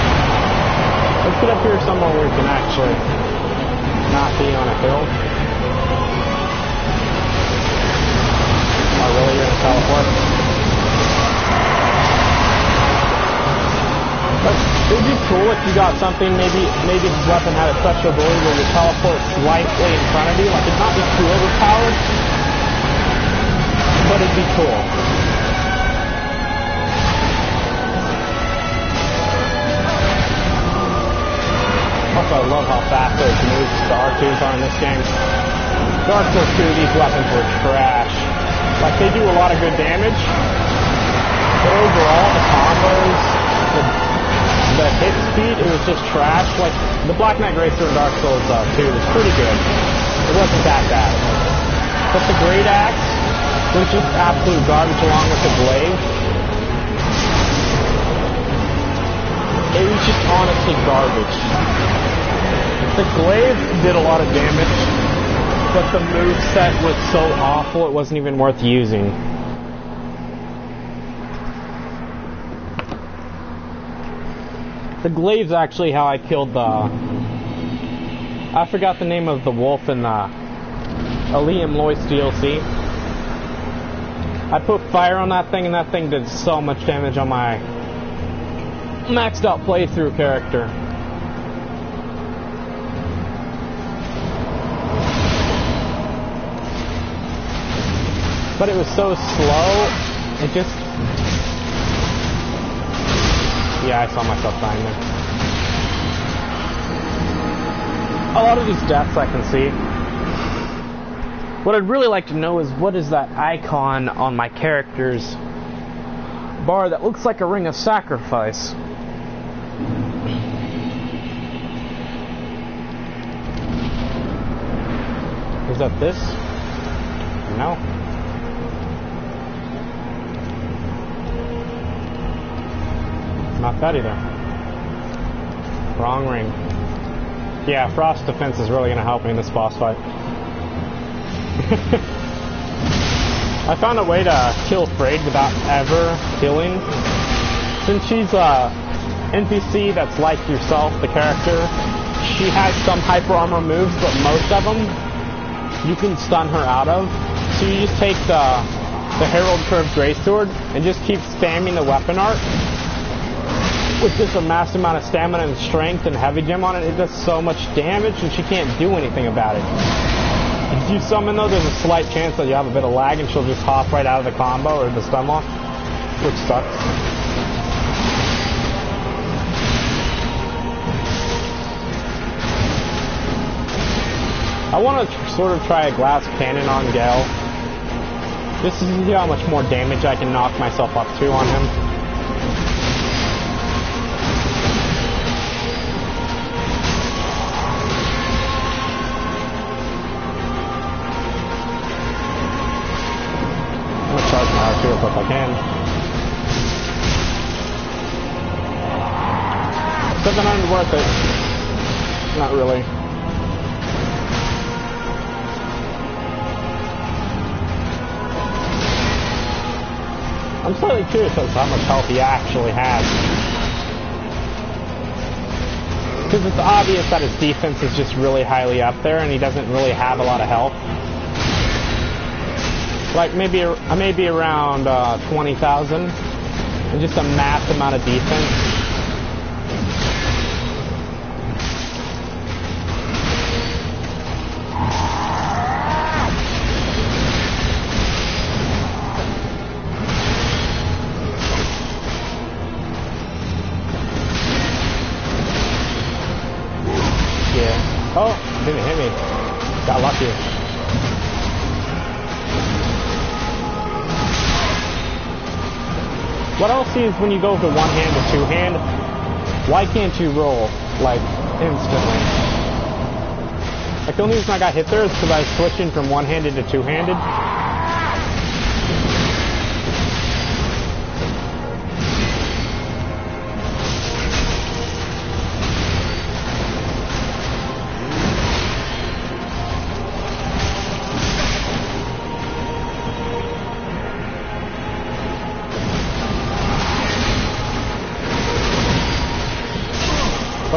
Let's get up here somewhere where we can actually not be on a hill. Oh, really? You're gonna teleport? But it would be cool if you got something, maybe this weapon had a special ability where you teleport slightly in front of you. Like, it'd not be too overpowered, but it'd be cool. Also, I love how fast those moves the R2s are in this game. Dark Souls 2, these weapons were trash. Like, they do a lot of good damage, but overall, the combos, the hit speed, it was just trash. Like, the Black Knight Racer in Dark Souls 2 was pretty good. It wasn't that bad. But the Great Axe was just absolute garbage along with the Glaive. It was just honestly garbage. The Glaive did a lot of damage, but the moveset was so awful it wasn't even worth using. The Glaive's actually how I killed the... I forgot the name of the wolf in the Liam Loyce DLC. I put fire on that thing and that thing did so much damage on my maxed out playthrough character. But it was so slow, it just... Yeah, I saw myself dying there. A lot of these deaths I can see. What I'd really like to know is what is that icon on my character's bar that looks like a ring of sacrifice? Is that this? No. Not that either. Wrong ring. Yeah, Frost Defense is really going to help me in this boss fight. I found a way to kill Freyed without ever killing. Since she's a NPC that's like yourself, the character, she has some hyper armor moves, but most of them you can stun her out of. So you just take the Herald Curved Greysword and just keep spamming the weapon art. With just a massive amount of stamina and strength and heavy gem on it, it does so much damage and she can't do anything about it. If you summon though, there's a slight chance that you have a bit of lag and she'll just hop right out of the combo or the stun lock, which sucks. I want to sort of try a glass cannon on Gale, just to see how much more damage I can knock myself up to on him. Charge my R2 if I can. 700 worth it. Not really. I'm slightly curious as to how much health he actually has. Because it's obvious that his defense is just really highly up there and he doesn't really have a lot of health. Like maybe around 20,000, and just a mass amount of defense. Yeah. Oh, didn't hit me. Got lucky. What I'll see is when you go from one hand to two hand, why can't you roll, like, instantly? Like, the only reason I got hit there is because I was switching from one-handed to two-handed.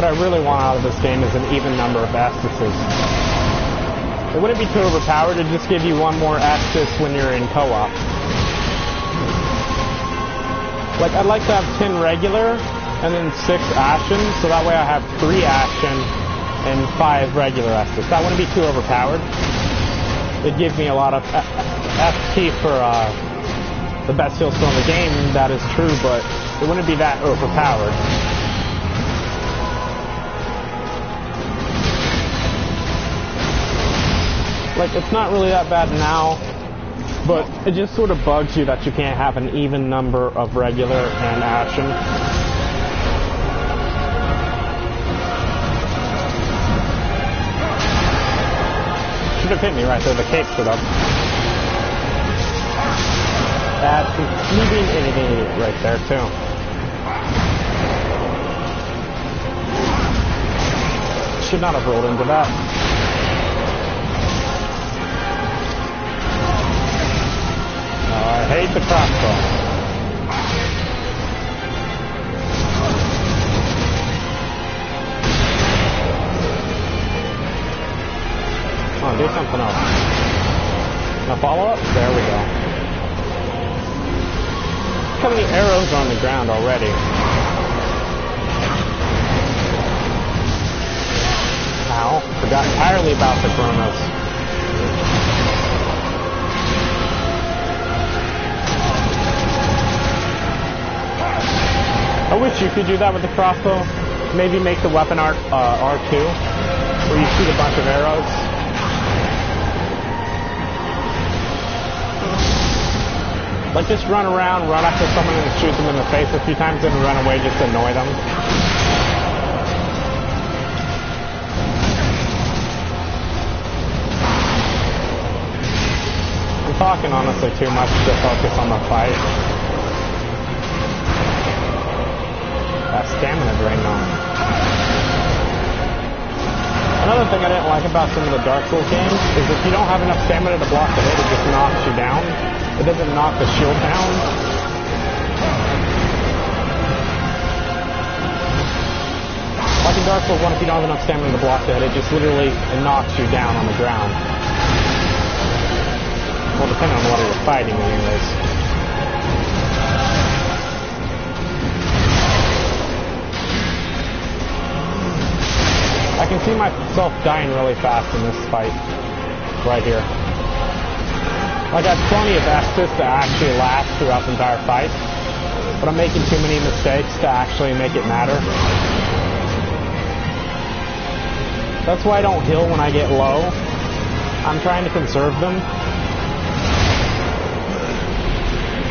I really want out of this game is an even number of Estuses. It wouldn't be too overpowered, it'd just give you one more Estus when you're in co-op. Like, I'd like to have 10 regular, and then 6 Ashen, so that way I have 3 Ashen and 5 regular Estus. That wouldn't be too overpowered. It'd give me a lot of FP for the best heal skill in the game, that is true, but it wouldn't be that overpowered. Like, it's not really that bad now, but it just sort of bugs you that you can't have an even number of regular and Ashen. Should have hit me right there, the cape stood up. That's me being an idiot right there, too. Should not have rolled into that. I hate the crossbow. Oh, do something else. Now follow up? There we go. Look how many arrows are on the ground already. Ow. Forgot entirely about the Chronos. I wish you could do that with the crossbow. Maybe make the weapon art R2, where you shoot a bunch of arrows. Like, just run around, run up to someone and shoot them in the face a few times, and run away just to annoy them. I'm talking honestly too much to focus on the fight. That stamina drain on. Another thing I didn't like about some of the Dark Souls games is if you don't have enough stamina to block the hit, it just knocks you down. It doesn't knock the shield down. Like in Dark Souls 1, if you don't have enough stamina to block the hit, it just literally knocks you down on the ground. Well, depending on what you're fighting anyways. I can see myself dying really fast in this fight, right here. Like, I have plenty of Estus to actually last throughout the entire fight, but I'm making too many mistakes to actually make it matter. That's why I don't heal when I get low. I'm trying to conserve them.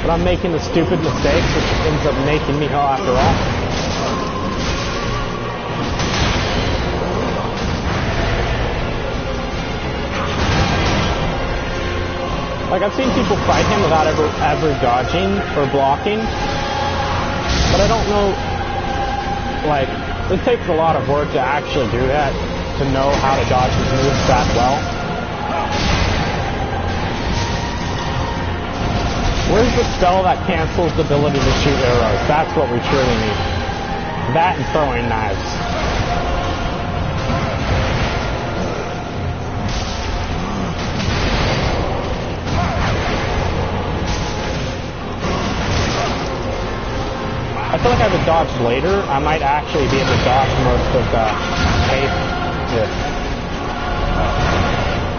But I'm making the stupid mistakes, which ends up making me heal after all. Like, I've seen people fight him without ever dodging or blocking, but I don't know, like, it takes a lot of work to actually do that, to know how to dodge his moves that well. Where's the spell that cancels the ability to shoot arrows? That's what we truly need. That and throwing knives. I feel like if I dodged later, I might actually be able to dodge most of the cape.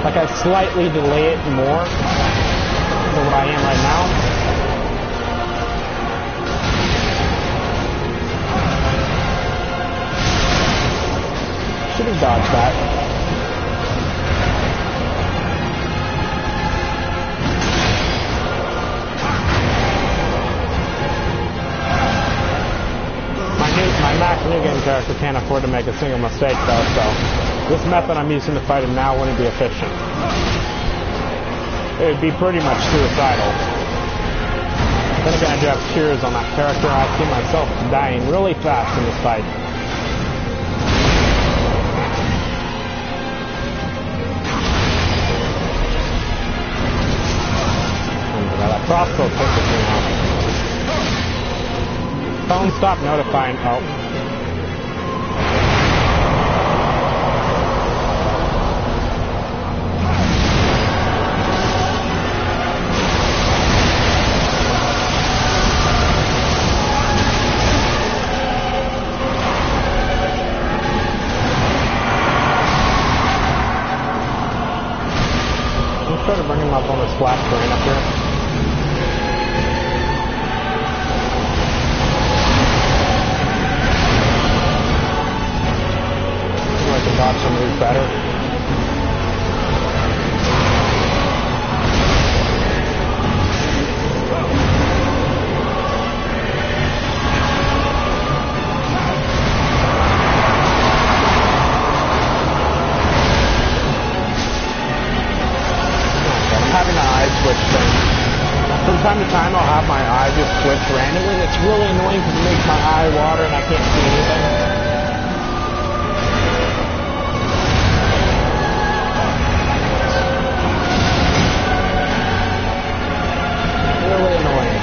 Like, I slightly delay it more than what I am right now. Should have dodged that. My max new game character can't afford to make a single mistake though, so this method I'm using to fight him now wouldn't be efficient. It would be pretty much suicidal. Then again, I do have tears on that character, and I see myself dying really fast in this fight. That crossbow pisses me off. Phone, stop notifying. Oh. try to bring him up on this flat terrain up here. So I can dodge some moves better. From time to time, I'll have my eye just switch randomly, and it's really annoying because it makes my eye water and I can't see anything. Really annoying.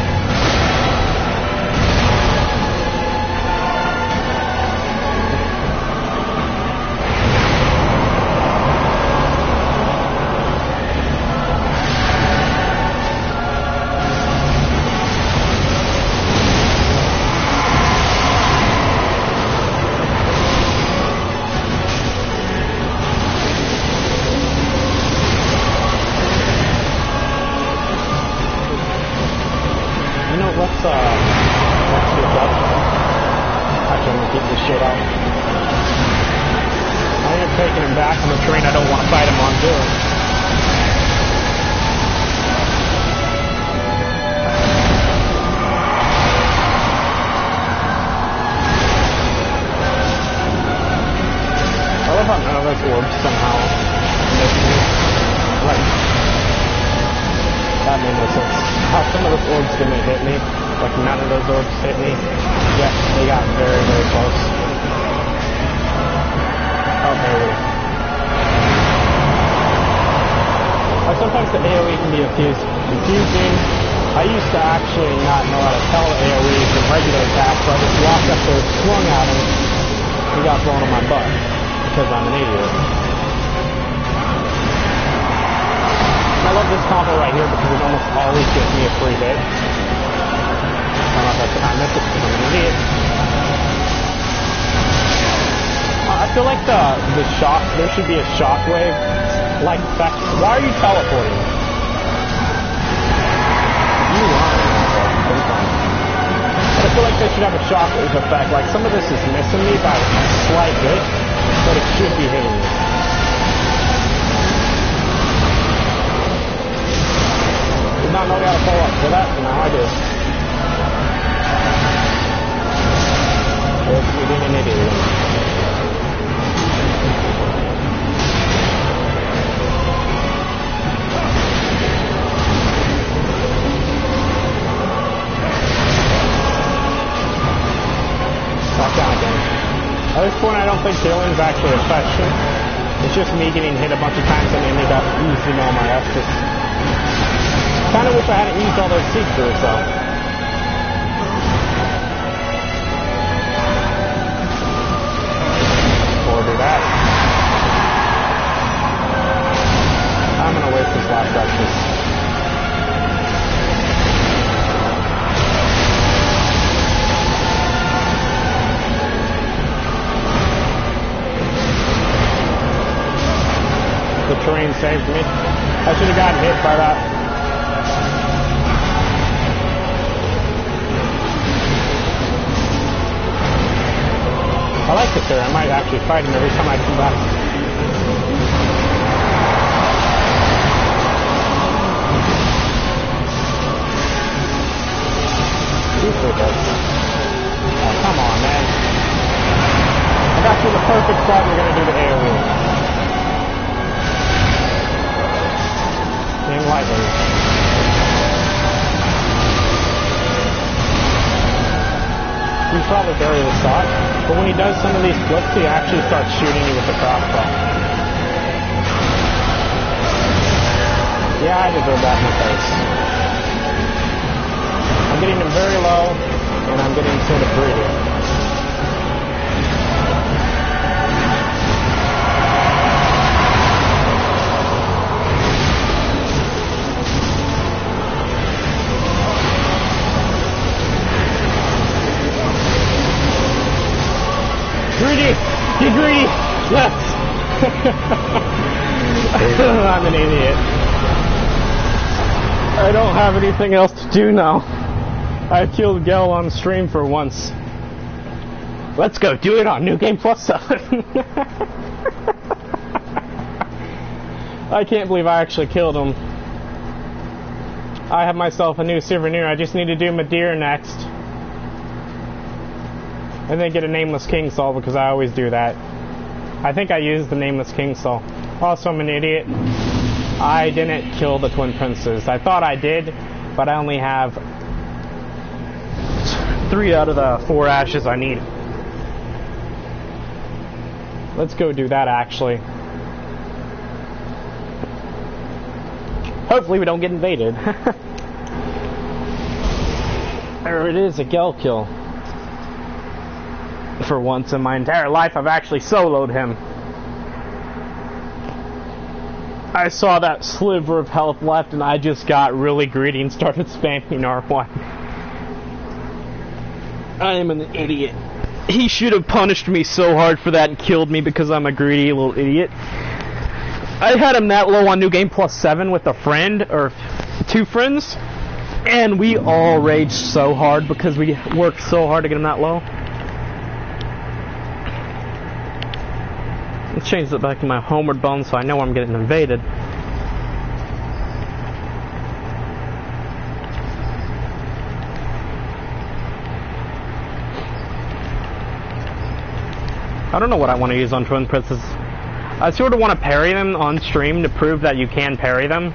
Let's switch up. Actually, I'm gonna keep this shit up. I am taking him back on the train I don't want to fight him on too. I love how none of those orbs somehow missed me. Like, that made no sense. How some of those orbs didn't hit me. Like, none of those orbs hit me. Yet they got very, very close. Oh, barely. Sometimes the AoE can be confusing. I used to actually not know how to tell the AoE from regular attacks, so I just walked up there, swung at him, and got blown on my butt. Because I'm an idiot. I love this combo right here because it almost always gives me a free hit. I don't know if I missed it because I'm an idiot. I feel like the shock, there should be a shockwave like effect. Why are you teleporting? You lying. But I feel like they should have a shockwave effect. Like some of this is missing me by a slight bit, but it should be hitting me. Did not know how to follow up for that, and now I do. If you being an idiot. Back down again. At this point, I don't think killing's actually a question. It's just me getting hit a bunch of times and then they got using all my F's. Kind of wish I hadn't used all those secrets, though. Or do that. I'm gonna waste this last breakfast. The terrain saved me. I should have gotten hit by that. I like this area. I might actually fight him every time I come back. Oh, come on, man. I got you the perfect spot you're going to do the AoE. Lightly. He's probably very the shot, but when he does some of these flips, he actually starts shooting you with the crossbow. Yeah, I deserve that in the face. I'm getting him very low, and I'm getting sort of greedy. Greedy! Get greedy! Yes! I'm an idiot. I don't have anything else to do now. I killed Gel on stream for once. Let's go do it on New Game Plus 7. I can't believe I actually killed him. I have myself a new souvenir. I just need to do Madeira next. And then get a Nameless King Soul because I always do that. I think I used the Nameless King Soul. Also, I'm an idiot. I didn't kill the Twin Princes. I thought I did, but I only have 3 out of the 4 ashes I need. Let's go do that, actually. Hopefully we don't get invaded. There it is, a Gel kill. For once in my entire life, I've actually soloed him. I saw that sliver of health left and I just got really greedy and started spamming R1. I am an idiot. He should have punished me so hard for that and killed me because I'm a greedy little idiot. I had him that low on New Game Plus 7 with a friend, or 2 friends, and we all raged so hard because we worked so hard to get him that low. Let's change it back to my homeward bound so I know I'm getting invaded. I don't know what I want to use on Twin Princes. I sort of want to parry them on stream to prove that you can parry them,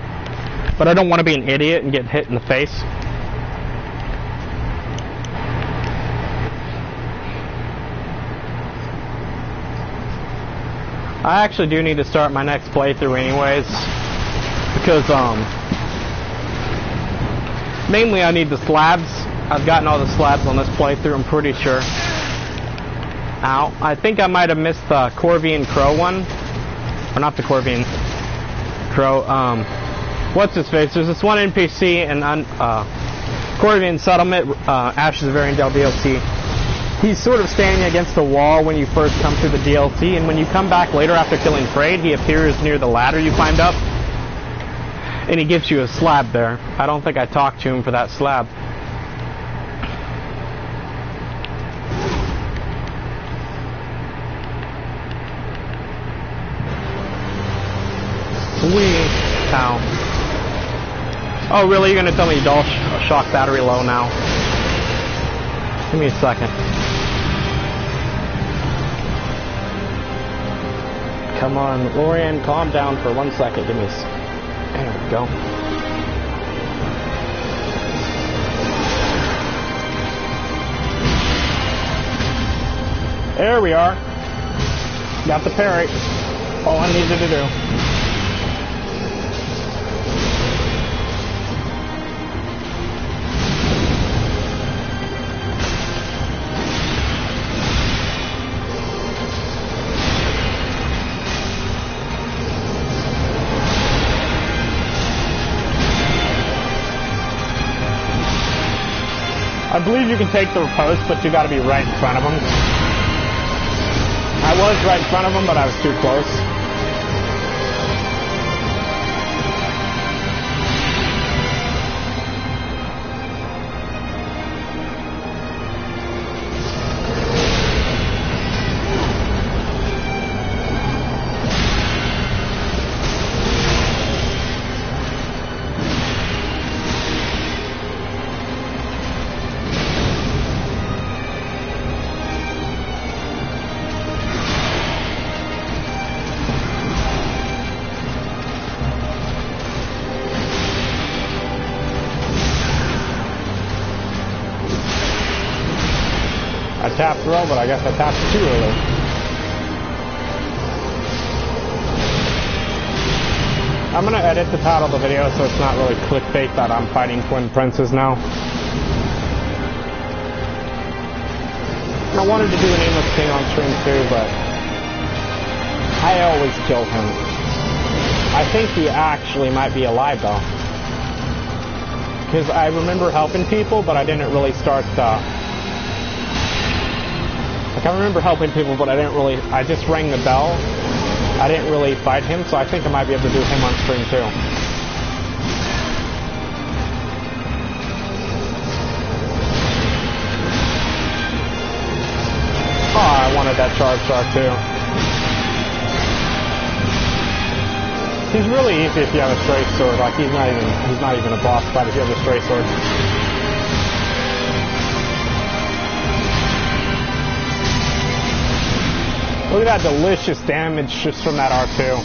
but I don't want to be an idiot and get hit in the face. I actually do need to start my next playthrough anyways, because mainly I need the slabs. I've gotten all the slabs on this playthrough, I'm pretty sure. Ow. I think I might have missed the Corvian Crow one. Or not the Corvian Crow, what's his face? There's this one NPC in Corvian Settlement, Ashes of Ariandel DLC. He's sort of standing against the wall when you first come through the DLC, and when you come back later after killing Frayed, he appears near the ladder you climbed up, and he gives you a slab there. I don't think I talked to him for that slab. Ow. Oh, really? You're gonna tell me Dual Shock battery low now? Give me a second. Come on, Lorian, calm down for 1 second. Give me a There we go. There we are. Got the parry. All I needed to do. I believe you can take the riposte, but you gotta be right in front of him. I was right in front of him, but I was too close. I tapped throw, but I guess I tapped too early. I'm gonna edit the title of the video so it's not really clickbait that I'm fighting Twin Princes now. I wanted to do an Nameless King on stream too, but I always kill him. I think he actually might be alive though. Because I remember helping people, but I didn't really start I remember helping people, but I just rang the bell. I didn't really fight him, so I think I might be able to do him on stream too. that charge shark too. He's really easy if you have a straight sword. Like he's not even a boss fight if you have a straight sword. Look at that delicious damage just from that R2.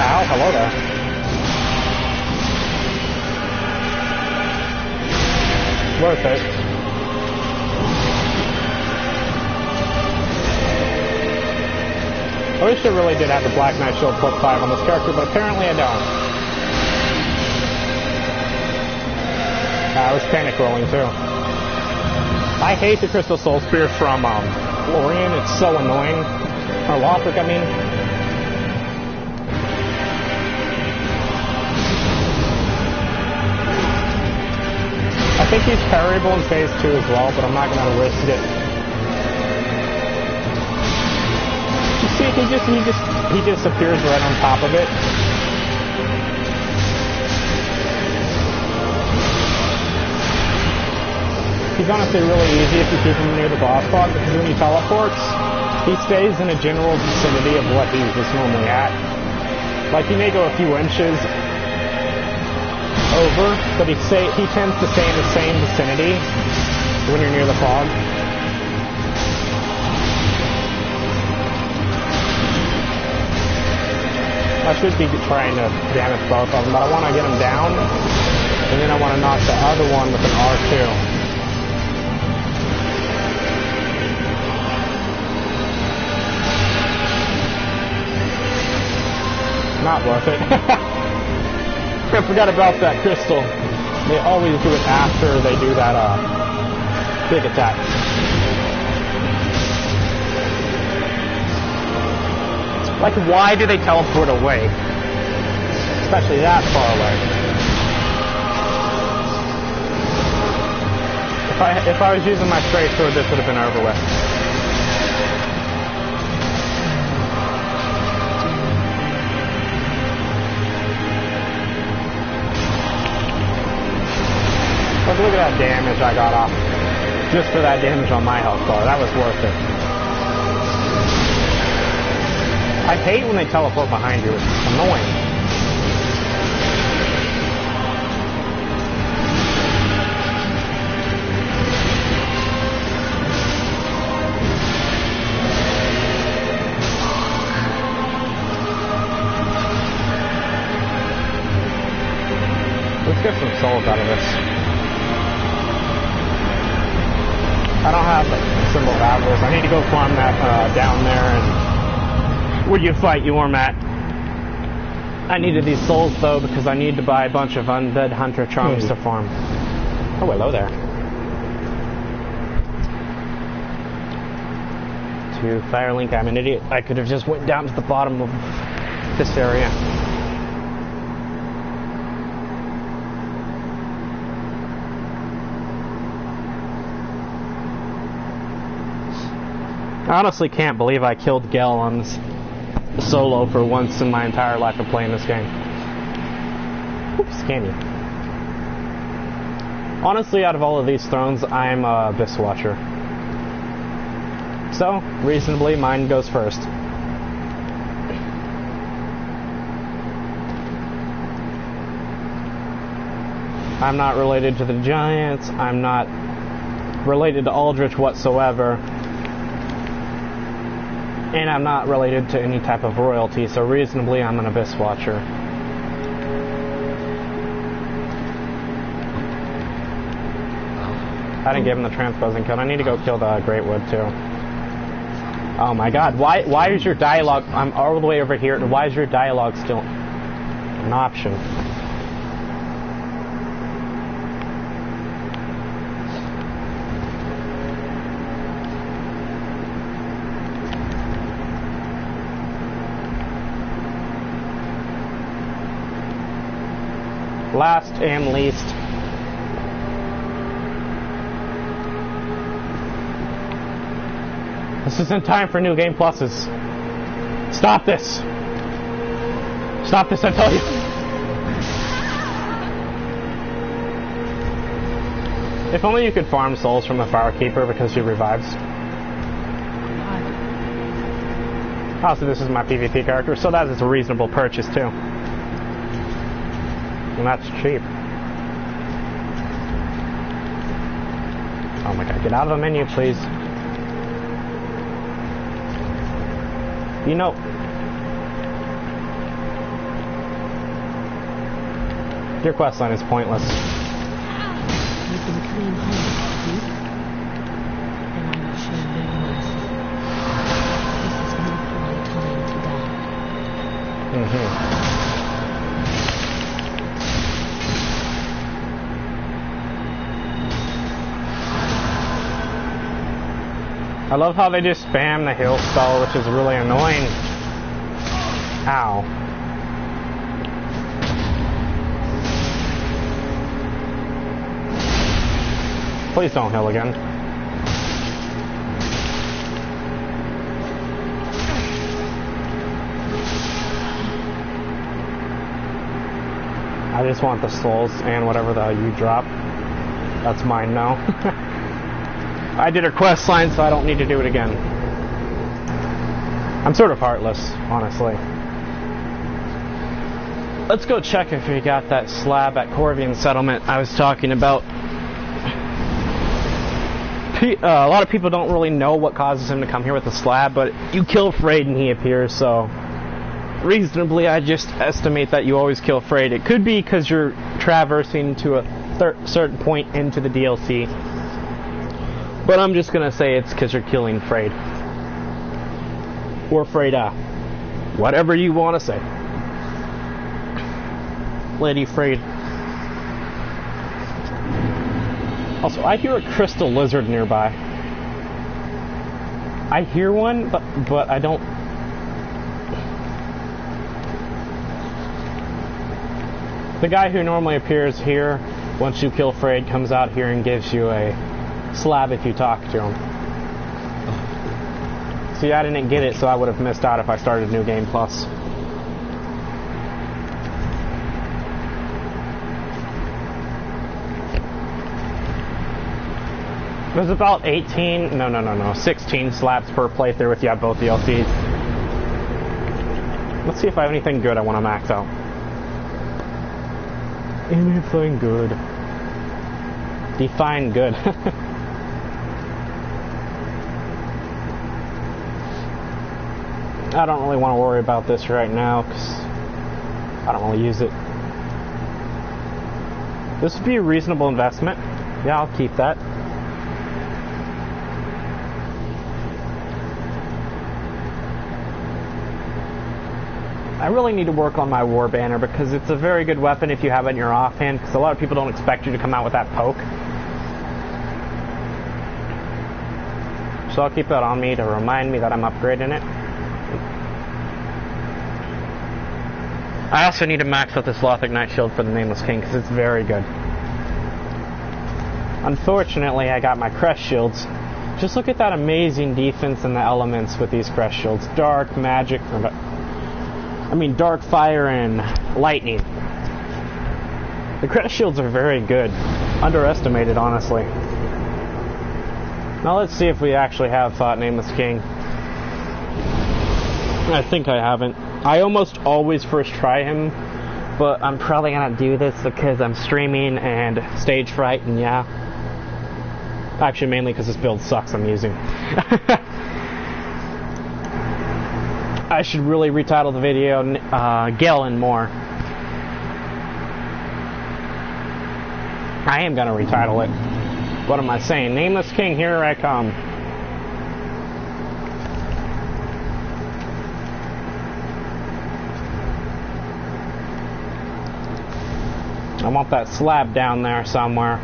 Ow, hello there. Worth it. I wish I really did have the Black Knight Shield +5 on this character, but apparently I don't. I was panic rolling too. I hate the Crystal Soul Spear from Florian. It's so annoying. Or Lothric, I mean. I think he's parryable in phase 2 as well, but I'm not going to risk it. You see, he just appears right on top of it. He's honestly really easy if you keep him near the boss pod, because when he teleports, he stays in a general vicinity of what he's just normally at. Like, he may go a few inches over, but he tends to stay in the same vicinity when you're near the fog. I should be trying to damage both of them, but I want to get him down, and then I want to knock the other one with an R2. Not worth it. I forgot about that crystal. They always do it after they do that big attack. Like, why do they teleport away? Especially that far away. If I was using my straight sword, this would have been over with. Look at that damage I got off. Just for that damage on my health bar. That was worth it. I hate when they teleport behind you. It's annoying. Let's get some souls out of this. I don't have a symbol of Avarice. I need to go farm that down there and where you fight Yormat. I needed these souls though because I need to buy a bunch of undead hunter charms to farm. Oh, hello there. To Firelink, I'm an idiot. I could have just went down to the bottom of this area. I honestly can't believe I killed Gel on solo for once in my entire life of playing this game. Oops, candy. Honestly, out of all of these thrones, I'm a Abyss Watcher. So, reasonably, mine goes first. I'm not related to the Giants. I'm not related to Aldrich whatsoever. And I'm not related to any type of royalty, so reasonably I'm an Abyss Watcher. I didn't give him the transposing code. I need to go kill the Greatwood too. Oh my god, why is your dialogue... I'm all the way over here, and why is your dialogue still an option? Last and least, this isn't time for new game pluses. Stop this! Stop this, I tell you! If only you could farm souls from the Firekeeper because she revives. Oh, so this is my PvP character, so that is a reasonable purchase too. And that's cheap. Oh my god, get out of the menu, please. You know... Your questline is pointless. You can clean home, Pete. And I will show you mercy. This is not my time to die. I love how they just spam the heal spell, which is really annoying. Ow. Please don't heal again. I just want the souls and whatever the you drop. That's mine now. I did a quest line, so I don't need to do it again. I'm sort of heartless, honestly. Let's go check if we got that slab at Corvian Settlement I was talking about. A lot of people don't really know what causes him to come here with a slab, but you kill Frayed and he appears, so reasonably I just estimate that you always kill Frayed. It could be because you're traversing to a certain point into the DLC, but I'm just gonna say it's because you're killing Frayed. Or Freyda. Whatever you want to say. Lady Frayed. Also, I hear a crystal lizard nearby. I hear one, but I don't... The guy who normally appears here, once you kill Frayed, comes out here and gives you a slab if you talk to him. See, I didn't get it, so I would have missed out if I started New Game Plus. There's about 16 slabs per playthrough if you have both DLCs. Let's see if I have anything good I want to max out. Anything good. Define good. I don't really want to worry about this right now because I don't really use it. This would be a reasonable investment. Yeah, I'll keep that. I really need to work on my war banner because it's a very good weapon if you have it in your offhand, because a lot of people don't expect you to come out with that poke. So I'll keep that on me to remind me that I'm upgrading it. I also need to max out this Lothric Knight Shield for the Nameless King because it's very good. Unfortunately, I got my Crest Shields. Just look at that amazing defense in the elements with these Crest Shields. Dark, magic, dark fire and lightning. The Crest Shields are very good. Underestimated, honestly. Now let's see if we actually have Nameless King. I think I haven't. I almost always first try him, but I'm probably gonna do this because I'm streaming and stage fright, and yeah. Actually, mainly because this build sucks I'm using. I should really retitle the video Galen more. I am gonna retitle it. What am I saying? Nameless King, here I come. I want that slab down there somewhere.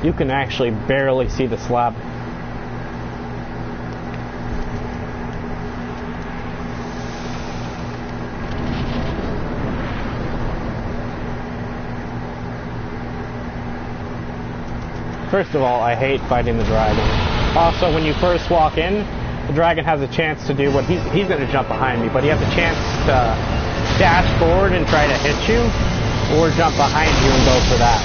You can actually barely see the slab. First of all, I hate fighting the dragon. Also, when you first walk in, the dragon has a chance to do what he's going to jump behind me, but he has a chance to dash forward and try to hit you, or jump behind you and go for that.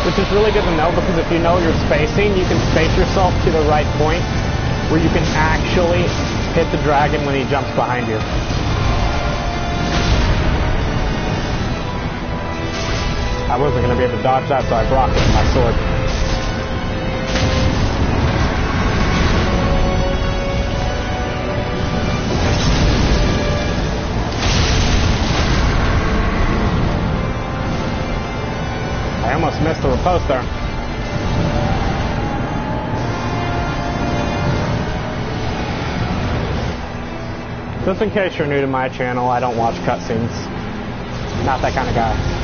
which is really good to know because if you know your spacing, you can space yourself to the right point where you can actually hit the dragon when he jumps behind you. I wasn't going to be able to dodge that, so I blocked it with my sword. I almost missed the riposte there. Just in case you're new to my channel, I don't watch cutscenes. Not that kind of guy.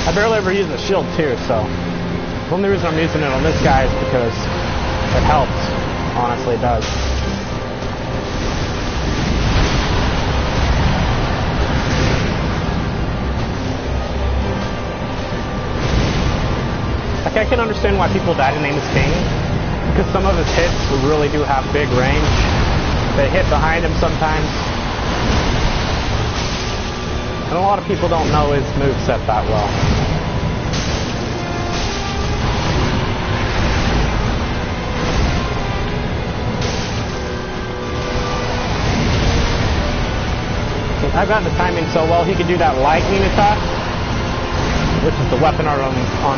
I barely ever use the shield too, so the only reason I'm using it on this guy is because it helps. Honestly, it does. Like, I can understand why people died in Name is King, because some of his hits really do have big range. They hit behind him sometimes. And a lot of people don't know his moveset that well. I've gotten the timing so well, he could do that lightning attack, which is the weapon art on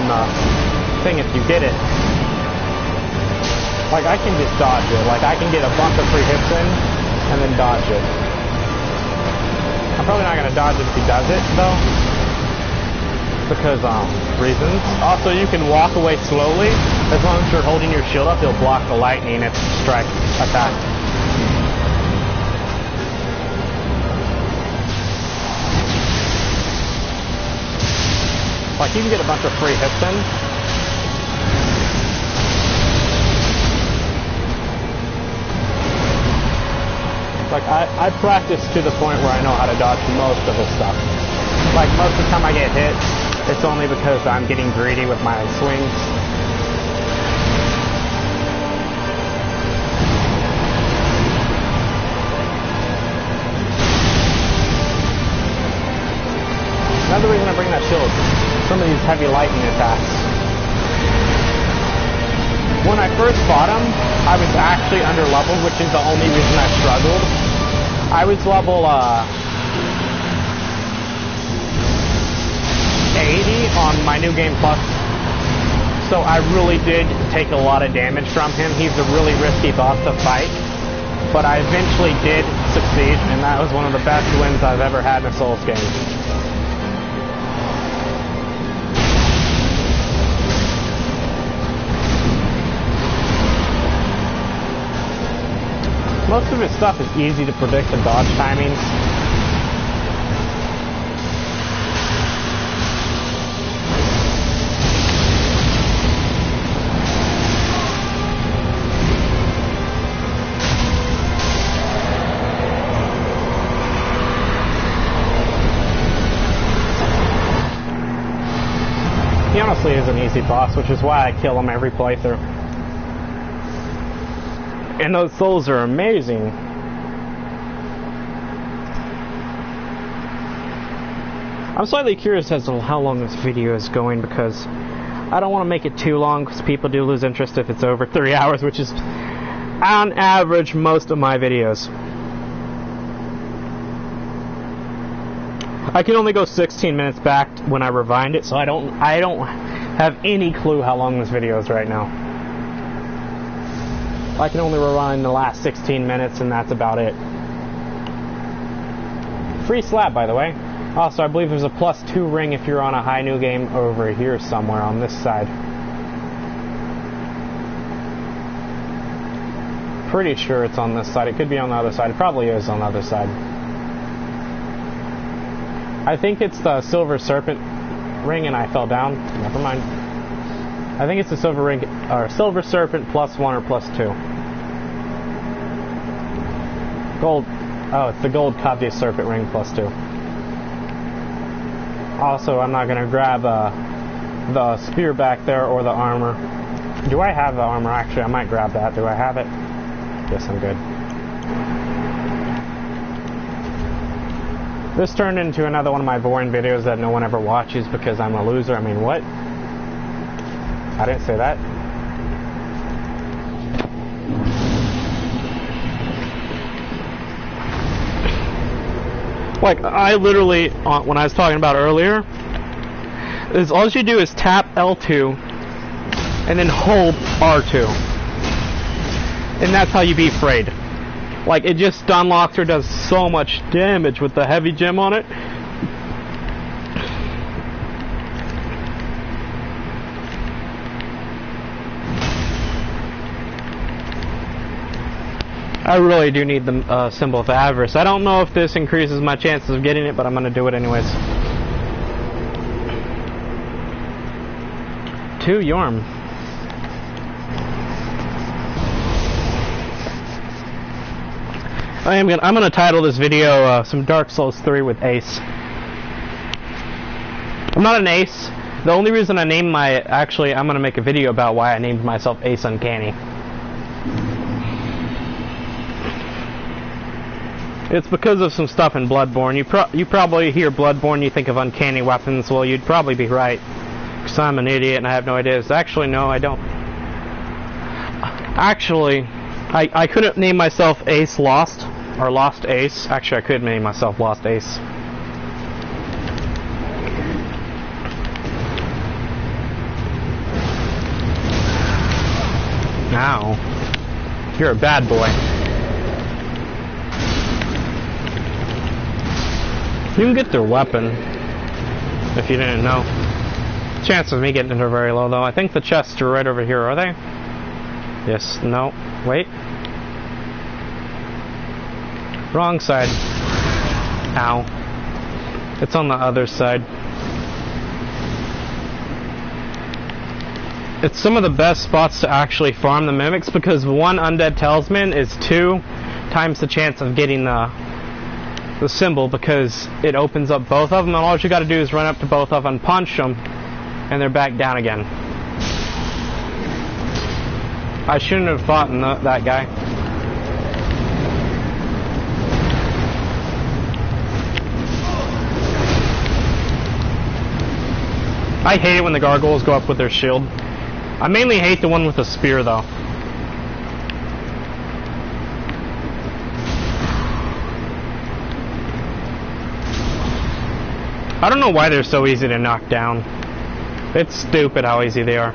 the thing if you get it. Like, I can just dodge it. Like, I can get a bunch of free hits in and then dodge it. I'm probably not going to dodge it if he does it, though, because reasons. Also, you can walk away slowly. As long as you're holding your shield up, he'll block the lightning if strike attack. Like, you can get a bunch of free hits in. Like, I practice to the point where I know how to dodge most of his stuff. Like, most of the time I get hit, it's only because I'm getting greedy with my swings. Another reason I bring that shield, some of these heavy lightning attacks. When I first fought him, I was actually under leveled, which is the only reason I struggled. I was level 80 on my New Game Plus, so I really did take a lot of damage from him. He's a really risky boss to fight, but I eventually did succeed, and that was one of the best wins I've ever had in a Souls game. Most of his stuff is easy to predict the dodge timings. He honestly is an easy boss, which is why I kill him every playthrough. And those souls are amazing. I'm slightly curious as to how long this video is going, because I don't want to make it too long, because people do lose interest if it's over 3 hours, which is on average most of my videos. I can only go 16 minutes back when I rewind it, so I don't have any clue how long this video is right now. I can only rewind the last 16 minutes, and that's about it. Free slab, by the way. Also, I believe there's a +2 ring if you're on a high new game over here somewhere on this side. Pretty sure it's on this side. It could be on the other side. It probably is on the other side. I think it's the silver serpent ring, and I fell down. Never mind. I think it's the silver ring, or silver serpent +1 or +2. Gold. Oh, it's the gold Kavya serpent ring +2. Also, I'm not gonna grab the spear back there or the armor. Do I have the armor? Actually, I might grab that. Do I have it? Yes, I'm good. This turned into another one of my boring videos that no one ever watches because I'm a loser. I mean, what? I didn't say that. Like, I literally, when I was talking about earlier, is all you do is tap L2 and then hold R2. And that's how you beat Frayed. Like, it just unlocks her, does so much damage with the heavy gem on it. I really do need the symbol of avarice. I don't know if this increases my chances of getting it, but I'm going to do it anyways. 2 Yorm. I'm gonna title this video some Dark Souls 3 with Ace. I'm not an ace. The only reason I named actually, I'm gonna make a video about why I named myself Ace Uncanny. It's because of some stuff in Bloodborne. You probably hear Bloodborne, you think of uncanny weapons. Well, you'd probably be right, because I'm an idiot and I have no ideas. Actually, no, I don't. Actually, I couldn't name myself Ace Lost, or Lost Ace. Actually, I could name myself Lost Ace. Now, you're a bad boy. You can get their weapon, if you didn't know. Chances of me getting it are very low, though. I think the chests are right over here, are they? Yes, no, wait. Wrong side. Ow. It's on the other side. It's some of the best spots to actually farm the mimics, because 1 undead talisman is 2 times the chance of getting the symbol, because it opens up both of them, and all you gotta do is run up to both of them, punch them, and they're back down again. I shouldn't have fought that guy. I hate it when the gargoyles go up with their shield. I mainly hate the one with the spear, though. I don't know why they're so easy to knock down. It's stupid how easy they are.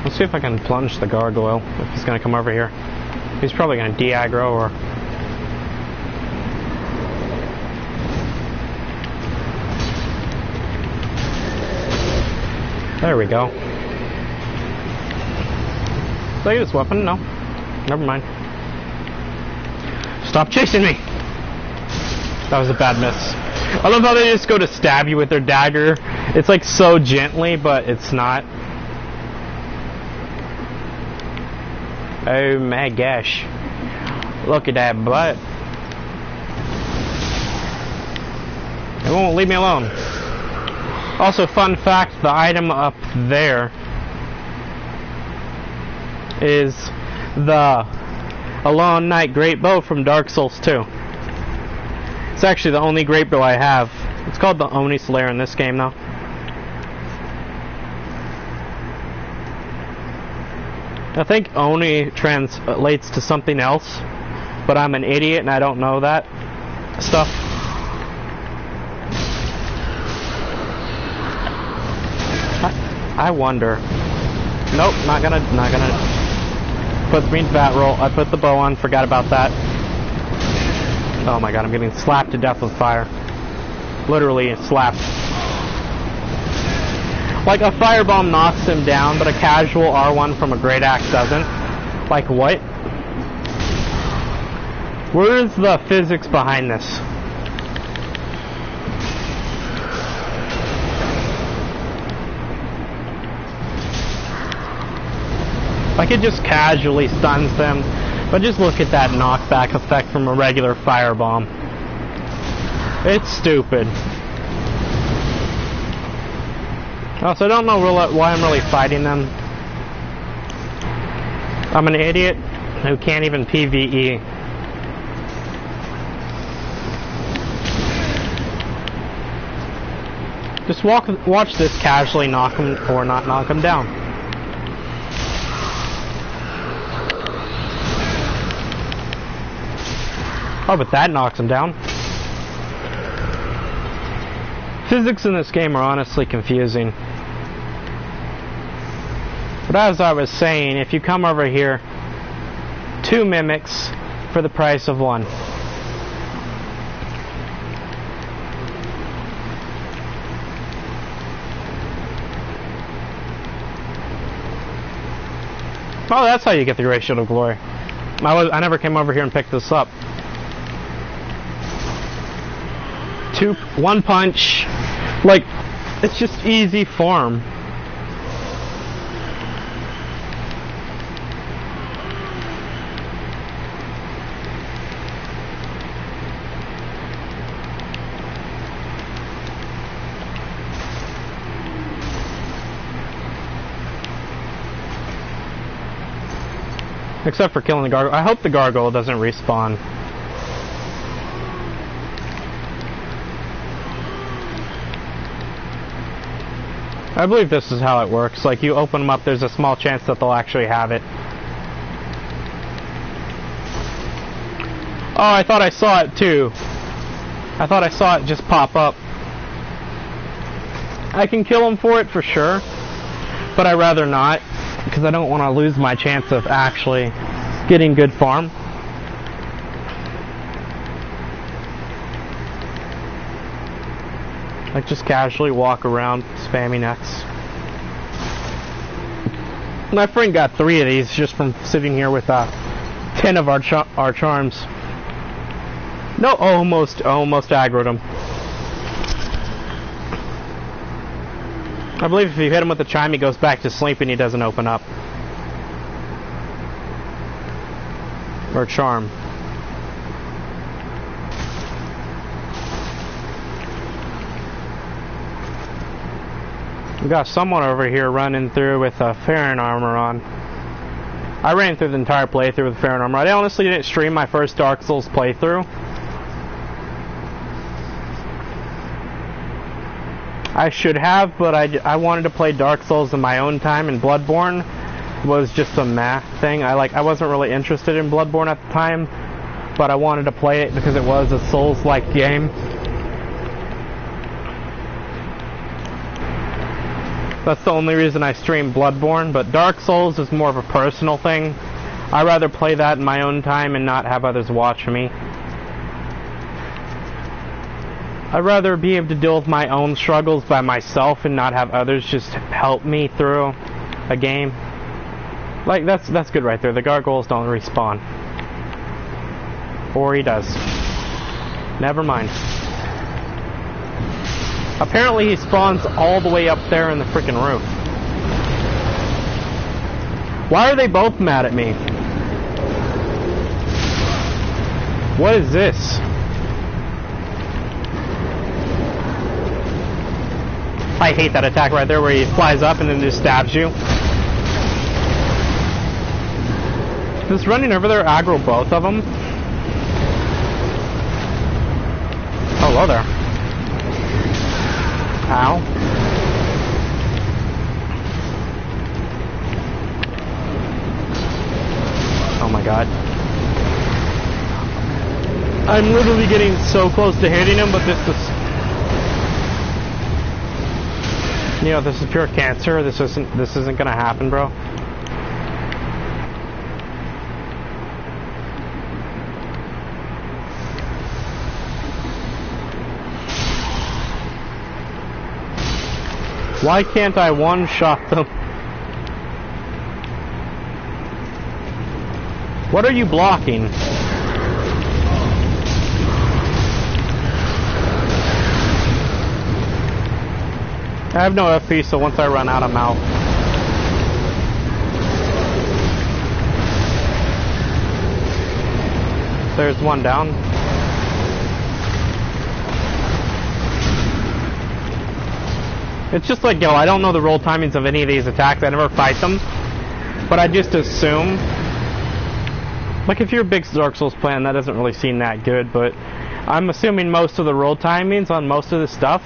Let's see if I can plunge the gargoyle, if he's going to come over here. He's probably going to de-aggro or... There we go. Did I get his weapon? No. Never mind. Stop chasing me! That was a bad miss. I love how they just go to stab you with their dagger. It's like so gently, but it's not. Oh my gosh. Look at that butt. It won't leave me alone. Also, fun fact, the item up there is the Alone Knight Great Bow from Dark Souls 2. It's actually the only great bow I have. It's called the Oni Slayer in this game, though. I think Oni translates to something else, but I'm an idiot and I don't know that stuff. I wonder. Nope, not gonna put the green fat roll. I put the bow on, forgot about that. Oh my god, I'm getting slapped to death with fire. Literally slapped. Like, a firebomb knocks him down, but a casual R1 from a great axe doesn't. Like, what? Where is the physics behind this? Like, it just casually stuns them, but just look at that knockback effect from a regular firebomb. It's stupid. Also, I don't know why I'm really fighting them. I'm an idiot who can't even PvE. Just watch this casually knock him or not knock him down. Oh, but that knocks him down. Physics in this game are honestly confusing. But as I was saying, if you come over here, 2 mimics for the price of 1. Oh, that's how you get the Great Shield of Glory. I never came over here and picked this up. 1 punch. Like, it's just easy farm. Except for killing the gargoyle. I hope the gargoyle doesn't respawn. I believe this is how it works. Like, you open them up, there's a small chance that they'll actually have it. Oh, I thought I saw it too. I thought I saw it just pop up. I can kill them for it for sure, but I'd rather not, because I don't want to lose my chance of actually getting good farm. Like, just casually walk around spamming X. My friend got 3 of these just from sitting here with 10 of our charms. No, almost aggroed him. I believe if you hit him with the chime, he goes back to sleep and he doesn't open up. Or charm. We got someone over here running through with a Farron armor on. I ran through the entire playthrough with Farron armor. I honestly didn't stream my first Dark Souls playthrough. I should have, but I wanted to play Dark Souls in my own time, and Bloodborne was just a meh thing. I wasn't really interested in Bloodborne at the time, but I wanted to play it because it was a Souls-like game. That's the only reason I stream Bloodborne, but Dark Souls is more of a personal thing. I'd rather play that in my own time and not have others watch me. I'd rather be able to deal with my own struggles by myself and not have others just help me through a game. Like, that's good right there. The gargoyles don't respawn. Or he does. Never mind. Apparently he spawns all the way up there in the freaking roof. Why are they both mad at me? What is this? I hate that attack right there where he flies up and then just stabs you. Just running over there aggro both of them. Oh, hello there. Ow. Oh my god. I'm literally getting so close to hitting him, but this is... You know, this is pure cancer. This isn't gonna happen, bro. Why can't I one-shot them? What are you blocking? I have no FP, so once I run out, I'm out. There's one down. It's just like, yo, I don't know the roll timings of any of these attacks. I never fight them. But I just assume Like, if you're a big Dark Souls fan, that doesn't really seem that good, but I'm assuming most of the roll timings on most of the stuff.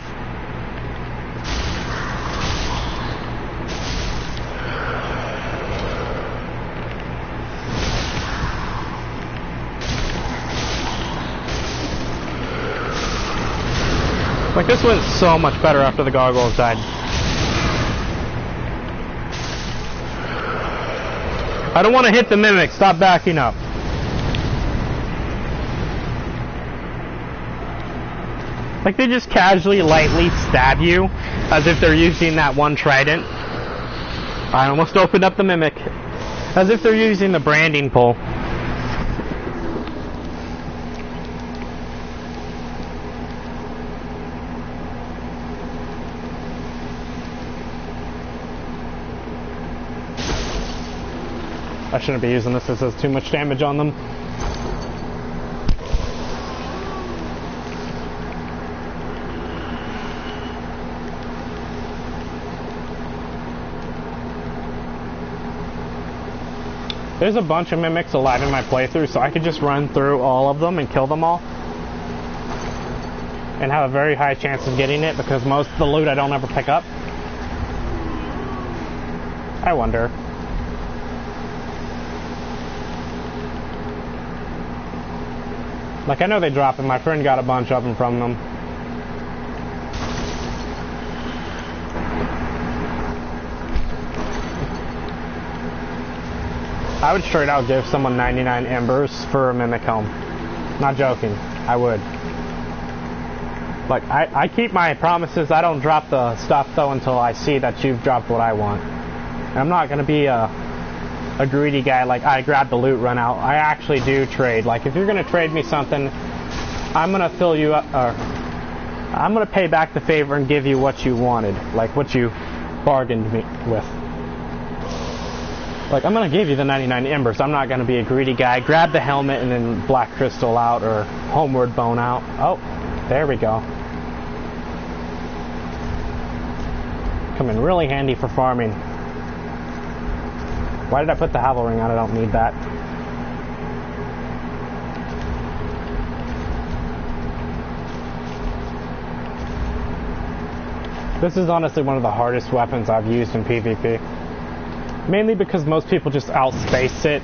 Like, this went so much better after the gargoyles died. I don't want to hit the mimic. Stop backing up. Like, they just casually, lightly stab you as if they're using that one trident. I almost opened up the mimic. As if they're using the branding pole. I shouldn't be using this. This has too much damage on them. There's a bunch of mimics alive in my playthrough, so I could just run through all of them and kill them all. And have a very high chance of getting it, because most of the loot I don't ever pick up. I wonder. Like, I know they drop them. My friend got a bunch of them from them. I would straight out give someone 99 embers for a mimic helm. Not joking. I would. Like, I keep my promises. I don't drop the stuff, though, until I see that you've dropped what I want. And I'm not going to be a greedy guy, like, I grab the loot, run out. I actually do trade. Like, if you're going to trade me something, I'm going to fill you up, or I'm going to pay back the favor and give you what you wanted, like what you bargained me with. Like, I'm going to give you the 99 embers. I'm not going to be a greedy guy. Grab the helmet and then black crystal out, or homeward bone out. Oh, there we go. Come in really handy for farming. Why did I put the Havel ring on? I don't need that. This is honestly one of the hardest weapons I've used in PvP. Mainly because most people just outspace it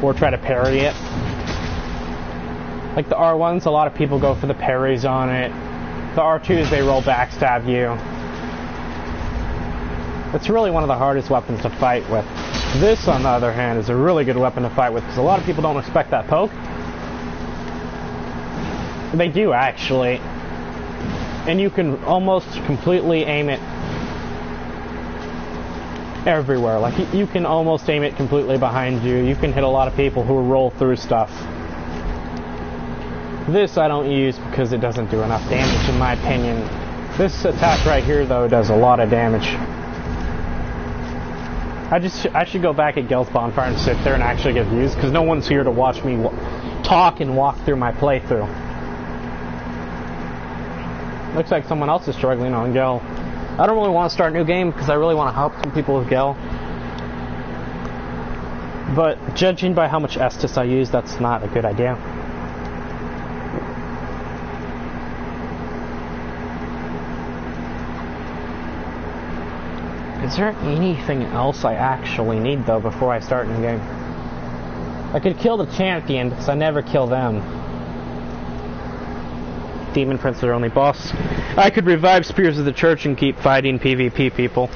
or try to parry it. Like the R1s, a lot of people go for the parries on it. The R2s, they roll backstab you. It's really one of the hardest weapons to fight with. This, on the other hand, is a really good weapon to fight with, because a lot of people don't expect that poke. They do, actually. And you can almost completely aim it everywhere. Like, you can almost aim it completely behind you. You can hit a lot of people who roll through stuff. This I don't use because it doesn't do enough damage, in my opinion. This attack right here, though, does a lot of damage. I should go back at Gel's Bonfire and sit there and actually get views, because no one's here to watch me talk and walk through my playthrough. Looks like someone else is struggling on Gel. I don't really want to start a new game because I really want to help some people with Gel. But judging by how much Estus I use, that's not a good idea. Is there anything else I actually need, though, before I start a new game? I could kill the champion, because I never kill them. Demon Prince is their only boss. I could revive Spears of the Church and keep fighting PvP people.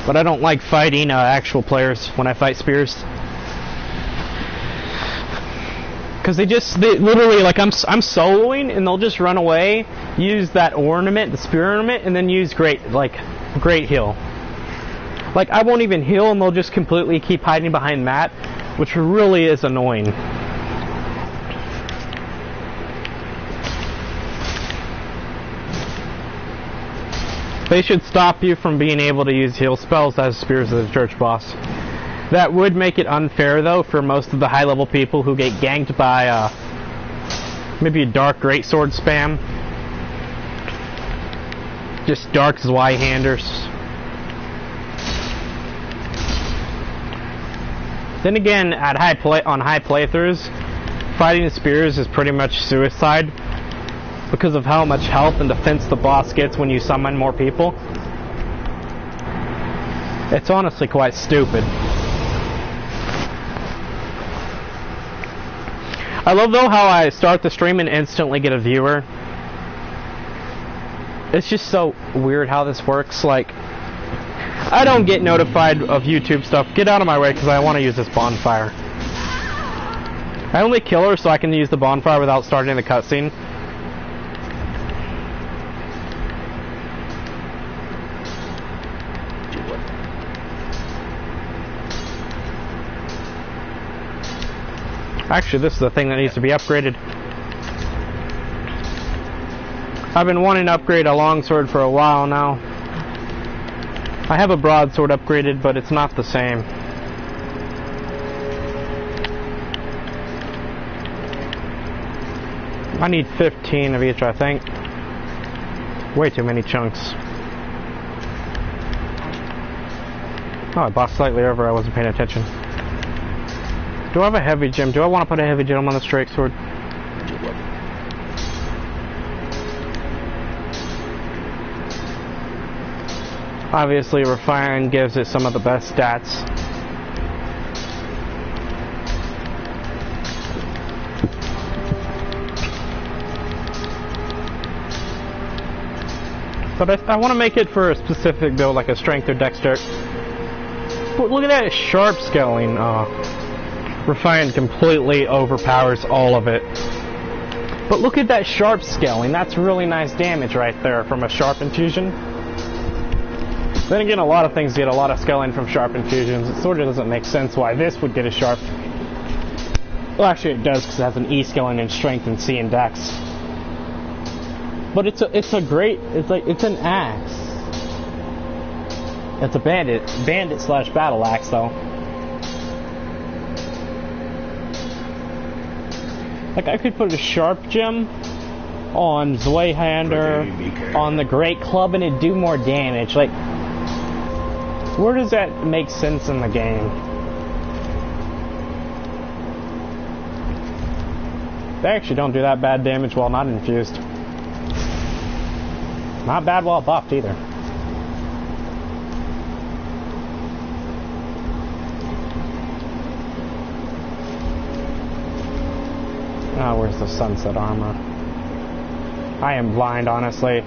But I don't like fighting actual players when I fight Spears. Because they literally, like, I'm soloing, and they'll just run away, use that ornament, the spear ornament, and then use great heal. Like, I won't even heal, and they'll just completely keep hiding behind that, which really is annoying. They should stop you from being able to use heal spells as Spears of the Church boss. That would make it unfair, though, for most of the high-level people who get ganked by maybe a Dark Greatsword spam. Just Dark Zweihanders. Then again, at on high playthroughs, fighting spears is pretty much suicide because of how much health and defense the boss gets when you summon more people. It's honestly quite stupid. I love though how I start the stream and instantly get a viewer. It's just so weird how this works. Like, I don't get notified of YouTube stuff. Get out of my way because I want to use this bonfire. I only kill her so I can use the bonfire without starting the cutscene. Actually, this is the thing that needs to be upgraded. I've been wanting to upgrade a longsword for a while now. I have a broadsword upgraded, but it's not the same. I need 15 of each, I think. Way too many chunks. Oh, I bossed slightly over. I wasn't paying attention. Do I have a heavy gem? Do I want to put a heavy gem on the straight sword? Obviously, Refine gives it some of the best stats. But I want to make it for a specific build, like a strength or dexterity. But look at that sharp scaling. Refine completely overpowers all of it. But look at that sharp scaling. That's really nice damage right there from a sharp infusion. Then again, a lot of things get a lot of scaling from sharp infusions. It sort of doesn't make sense why this would get a sharp. Well, actually it does because it has an E scaling in strength and C in dex. But it's a great, it's an axe. It's a bandit slash battle axe though. Like, I could put a sharp gem on Zweihander, on the Great Club, and it'd do more damage. Like, where does that make sense in the game? They actually don't do that bad damage while not infused. Not bad while buffed either. Oh, where's the sunset armor? I am blind, honestly.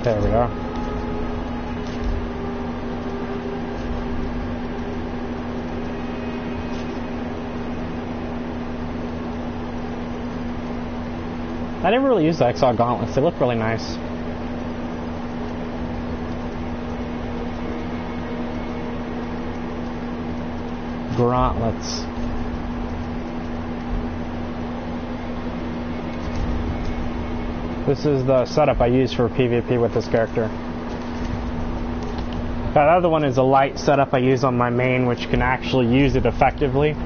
There we are. I never really used the Exile gauntlets. They look really nice. Gauntlets. This is the setup I use for PvP with this character. That other one is a light setup I use on my main, which can actually use it effectively.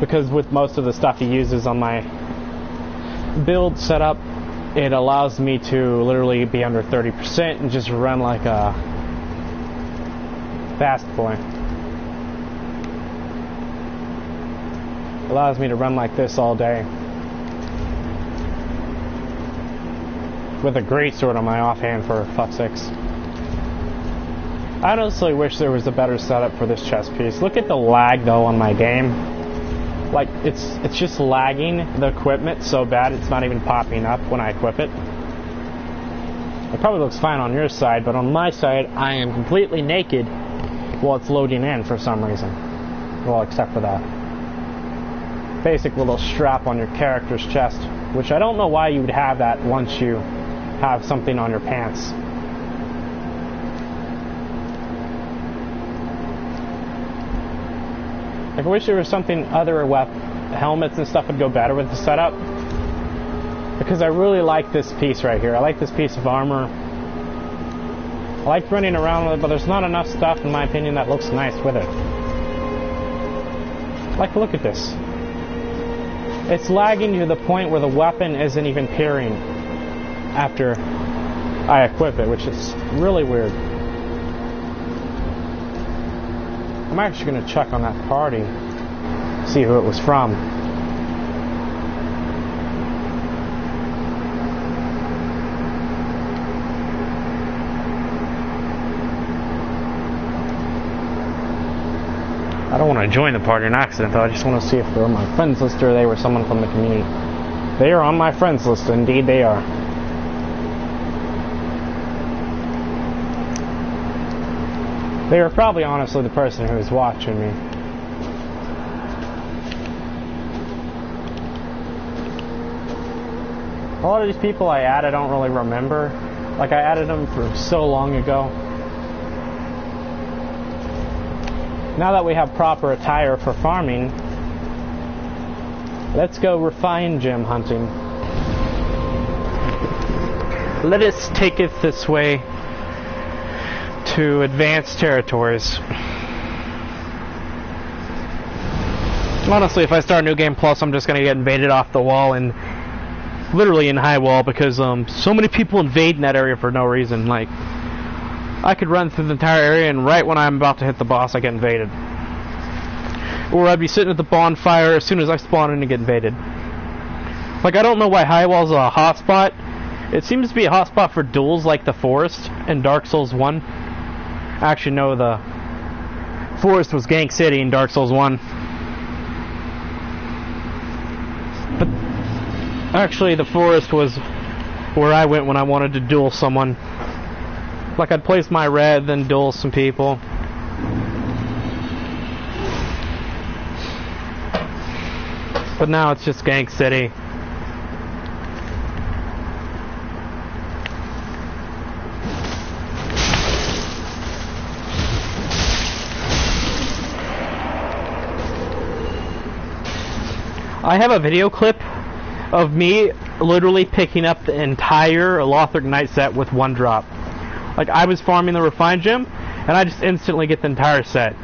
Because with most of the stuff he uses on my build setup, it allows me to literally be under 30% and just run like a fast boy. Allows me to run like this all day. With a great sword on my offhand for fuck's sakes. I honestly wish there was a better setup for this chest piece. Look at the lag though on my game. Like, it's just lagging the equipment so bad it's not even popping up when I equip it. It probably looks fine on your side, but on my side I am completely naked while it's loading in for some reason. Well, except for that basic little strap on your character's chest, which I don't know why you would have that once you have something on your pants. Like, I wish there was something other helmets and stuff would go better with the setup, because I really like this piece right here. I like this piece of armor. I like running around with it, but there's not enough stuff in my opinion that looks nice with it. Like, look at this. It's lagging to the point where the weapon isn't even appearing after I equip it, which is really weird. I'm actually going to check on that party, see who it was from. I don't want to join the party in accident, though. I just want to see if they're on my friends list or they were someone from the community. They are on my friends list. Indeed, they are. They were probably honestly the person who was watching me. A lot of these people I add, I don't really remember. Like, I added them for so long ago. Now that we have proper attire for farming, let's go refine gem hunting. Let us take it this way to advanced territories. Honestly, if I start a new game plus, I'm just going to get invaded off the wall and literally in high wall because so many people invade in that area for no reason. Like, I could run through the entire area and right when I'm about to hit the boss, I get invaded. Or I'd be sitting at the bonfire as soon as I spawn in and get invaded. Like, I don't know why high wall's a hotspot. It seems to be a hotspot for duels like the Forest in Dark Souls 1. Actually, no, the Forest was Gank City in Dark Souls 1. But actually, the Forest was where I went when I wanted to duel someone. Like, I'd place my red, then duel some people. But now it's just Gank City. I have a video clip of me literally picking up the entire Lothric Knight set with one drop. Like, I was farming the refined gem, and I just instantly get the entire set.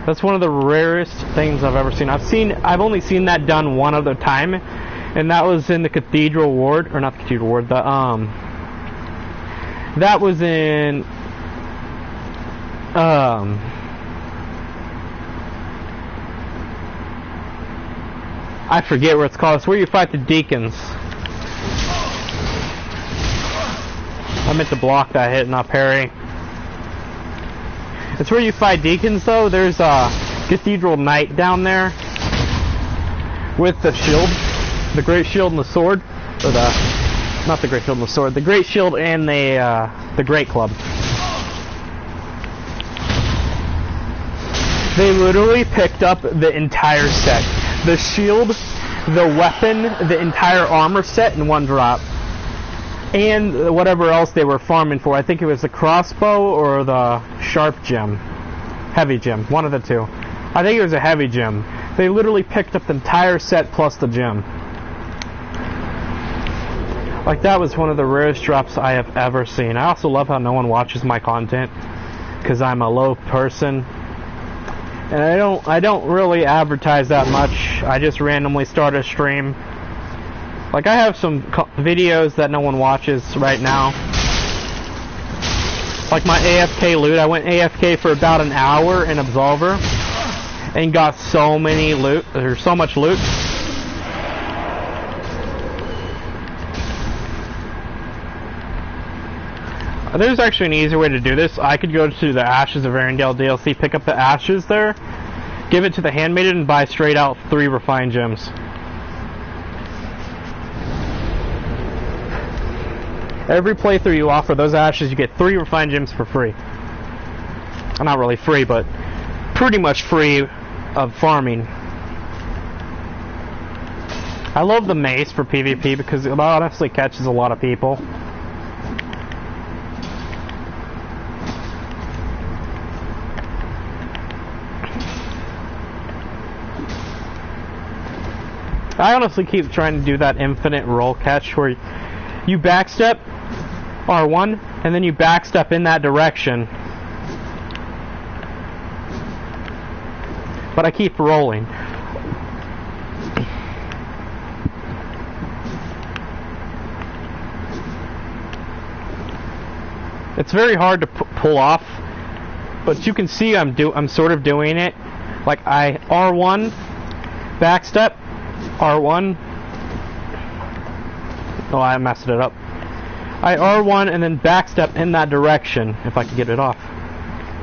That's one of the rarest things I've ever seen. I've only seen that done one other time, and that was in the Cathedral Ward, or not the Cathedral Ward, that was in, I forget where it's called. It's where you fight the deacons. I meant to block that hit, not parry. It's where you fight deacons, though. There's a Cathedral Knight down there with the shield, the Great Shield and the sword, or not the Great Shield and the sword, the Great Shield and the Great Club. They literally picked up the entire set. The shield, the weapon, the entire armor set in one drop. And whatever else they were farming for. I think it was the crossbow or the sharp gem. Heavy gem, one of the two. I think it was a heavy gem. They literally picked up the entire set plus the gem. Like, that was one of the rarest drops I have ever seen. I also love how no one watches my content, because I'm a low person. And I don't really advertise that much. I just randomly start a stream. Like, I have some videos that no one watches right now. Like my AFK loot. I went AFK for about an hour in Absolver and got so many loot, or so much loot. There's actually an easier way to do this. I could go to the Ashes of Arendelle DLC, pick up the ashes there, give it to the handmaiden, and buy straight out 3 refined gems. Every playthrough you offer those ashes, you get 3 refined gems for free. Well, not really free, but pretty much free of farming. I love the mace for PvP because it honestly catches a lot of people. I honestly keep trying to do that infinite roll catch where you backstep R1 and then you backstep in that direction. But I keep rolling. It's very hard to pull off But you can see I'm sort of doing it. Like I R1, backstep, R1. Oh, I messed it up. I R1 and then backstep in that direction, if I can get it off.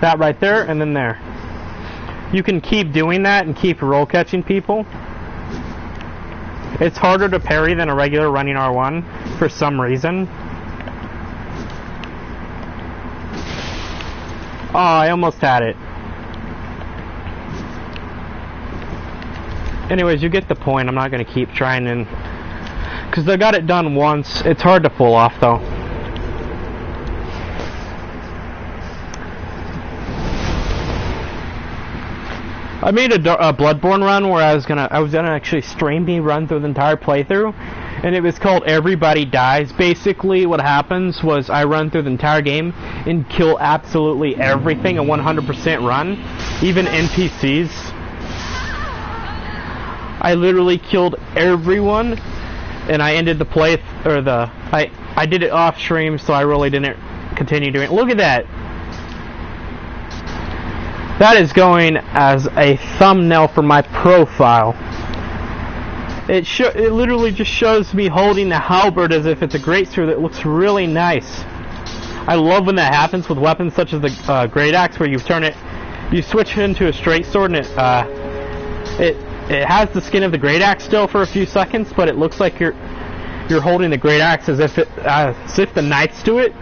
That right there, and then there. You can keep doing that and keep roll catching people. It's harder to parry than a regular running R1 for some reason. Oh, I almost had it. Anyways, you get the point. I'm not going to keep trying and... because I got it done once. It's hard to pull off, though. I made a Bloodborne run where I was gonna actually stream me run through the entire playthrough, and it was called Everybody Dies. Basically, what happens was I run through the entire game and kill absolutely everything, a 100% run, even NPCs. I literally killed everyone, and I ended the I did it off stream, so I really didn't continue doing it. Look at that. That is going as a thumbnail for my profile. It literally just shows me holding the halberd as if it's a great sword that looks really nice. I love when that happens with weapons such as the great axe, where you switch it into a straight sword, and it has the skin of the great axe still for a few seconds, but it looks like you're holding the great axe as if the knight's to it,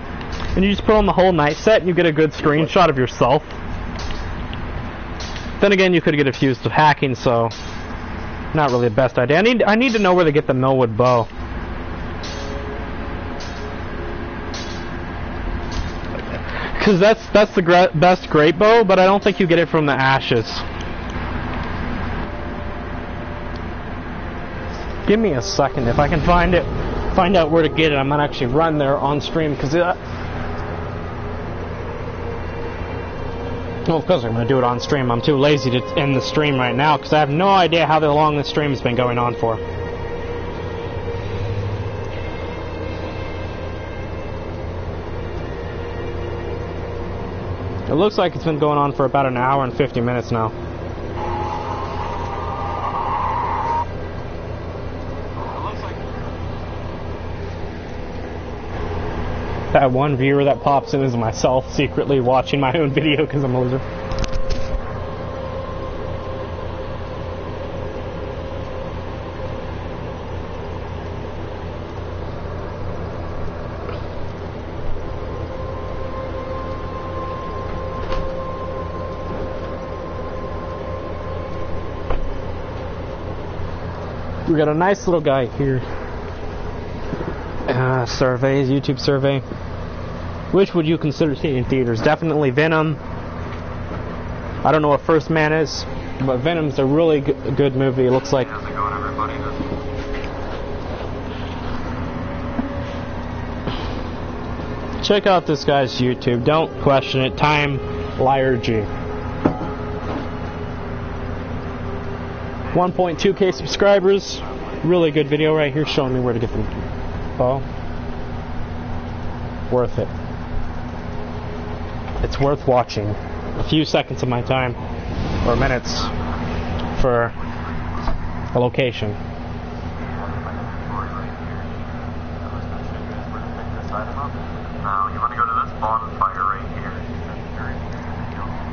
and you just put on the whole knight set, and you get a good screenshot of yourself. Then again, you could get accused of hacking, so not really the best idea. I need to know where to get the Millwood bow. Because that's the best great bow, but I don't think you get it from the ashes. Give me a second. If I can find out where to get it, I'm gonna actually run there on stream, because well, of course I'm going to do it on stream. I'm too lazy to end the stream right now because I have no idea how long this stream has been going on for. It looks like it's been going on for about an hour and 50 minutes now. That one viewer that pops in is myself secretly watching my own video because I'm a loser. We got a nice little guy here. Surveys, YouTube survey. Which would you consider seeing in theaters? Definitely Venom. I don't know what First Man is, but Venom's a really good movie. It looks like. How's it going, everybody? Check out this guy's YouTube. Don't question it. Time Liar G. 1.2k subscribers. Really good video right here showing me where to get the bow. Worth it. It's worth watching. A few seconds of my time, or minutes, for a location. Now you want to go to this bonfire right here.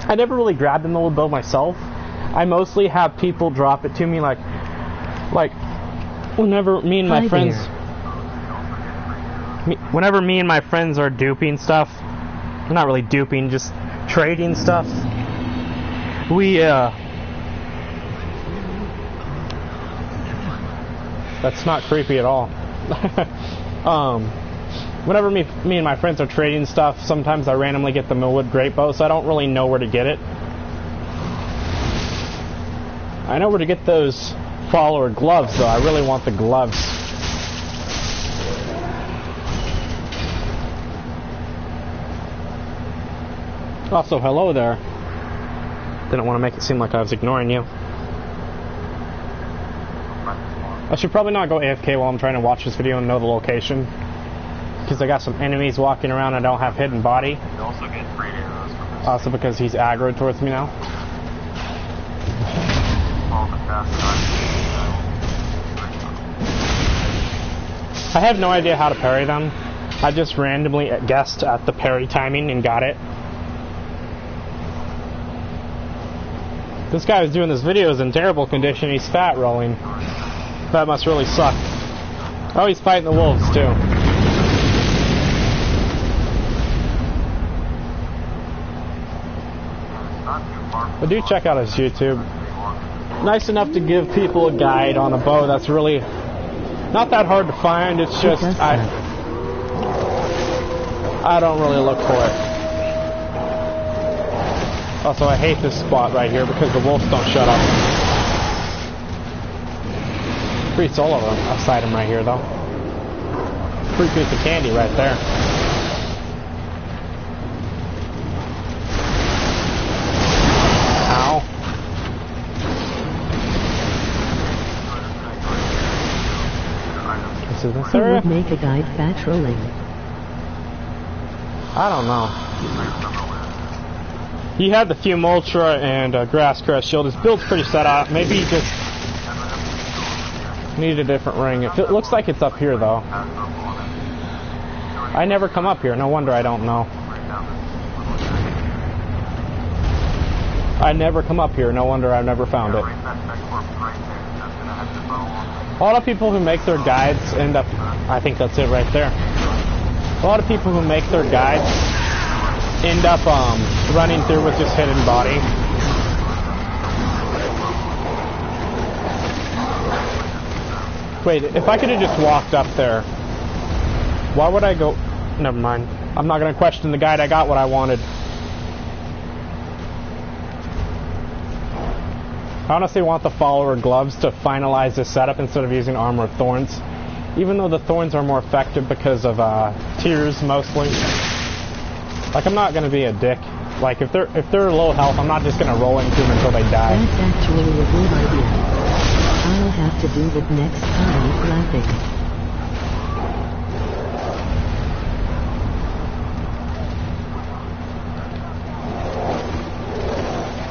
I never really grabbed the Millwood bow myself. I mostly have people drop it to me, like whenever me and my friends. Whenever me and my friends are duping stuff, not really duping, just trading stuff, that's not creepy at all. Whenever me and my friends are trading stuff, sometimes I randomly get the Millwood great bow, so I don't really know where to get it. I know where to get those follower gloves, though. I really want the gloves. Also, hello there. Didn't want to make it seem like I was ignoring you. I should probably not go AFK while I'm trying to watch this video and know the location, because I got some enemies walking around. I don't have hidden body. You also get 3 arrows from this Also because he's aggro towards me now. I have no idea how to parry them. I just randomly guessed at the parry timing and got it. This guy who's doing this video is in terrible condition. He's fat rolling. That must really suck. Oh, he's fighting the wolves too. But do check out his YouTube. Nice enough to give people a guide on a bow that's really not that hard to find. It's just I don't really look for it. Also, I hate this spot right here because the wolves don't shut up. Free solo outside him right here though. Free piece of candy right there. Ow. This is this Who area? would make a guide fat trolling? I don't know. He had the Fume Ultra and Grass Crest Shield. His build's pretty set up. Maybe he just needed a different ring. It looks like it's up here though. I never come up here. No wonder I don't know. I never come up here. No wonder I've never found it. A lot of people who make their guides end up... I think that's it right there. A lot of people who make their guides end up running through with just hidden body. Wait, if I could have just walked up there, why would I go... Never mind. I'm not going to question the guide. I got what I wanted. I honestly want the follower gloves to finalize this setup instead of using armor with thorns. Even though the thorns are more effective because of tears mostly. Like, I'm not going to be a dick. Like, if they're low health, I'm not just going to roll into them until they die. That's actually a good idea. I'll have to do it next time, laughing.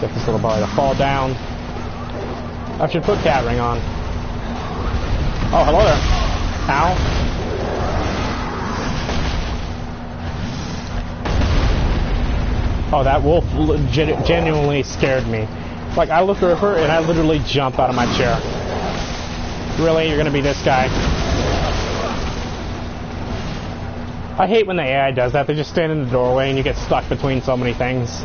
Get this little boy to fall down. I should put cat ring on. Oh, hello there. Ow. Oh, that wolf genuinely scared me. Like, I look over and I literally jump out of my chair. Really? You're gonna be this guy? I hate when the AI does that. They just stand in the doorway and you get stuck between so many things.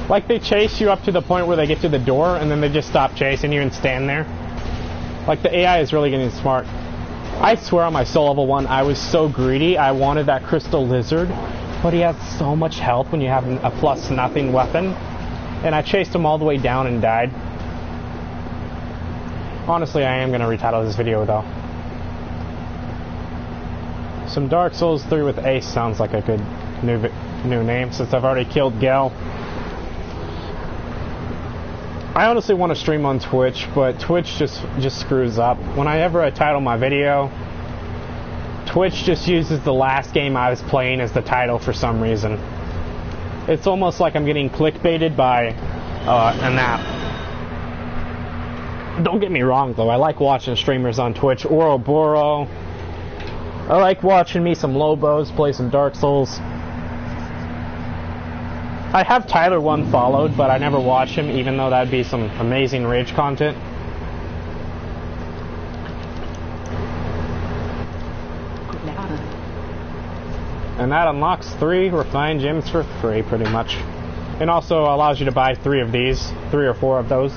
Like, they chase you up to the point where they get to the door and then they just stop chasing you and stand there. Like, the AI is really getting smart. I swear on my soul level 1, I was so greedy. I wanted that crystal lizard, but he has so much health when you have a plus nothing weapon. And I chased him all the way down and died. Honestly, I am going to retitle this video, though. Some Dark Souls 3 with Ace sounds like a good new name, since I've already killed Gel. I honestly want to stream on Twitch, but Twitch just screws up. Whenever I title my video, Twitch just uses the last game I was playing as the title for some reason. It's almost like I'm getting clickbaited by an app. Don't get me wrong, though. I like watching streamers on Twitch. Ouroboros. I like watching me some Lobos play some Dark Souls. I have Tyler 1 followed, but I never watch him, even though that'd be some amazing rage content. And that unlocks 3 refined gems for free, pretty much. And also allows you to buy 3 of these, 3 or 4 of those.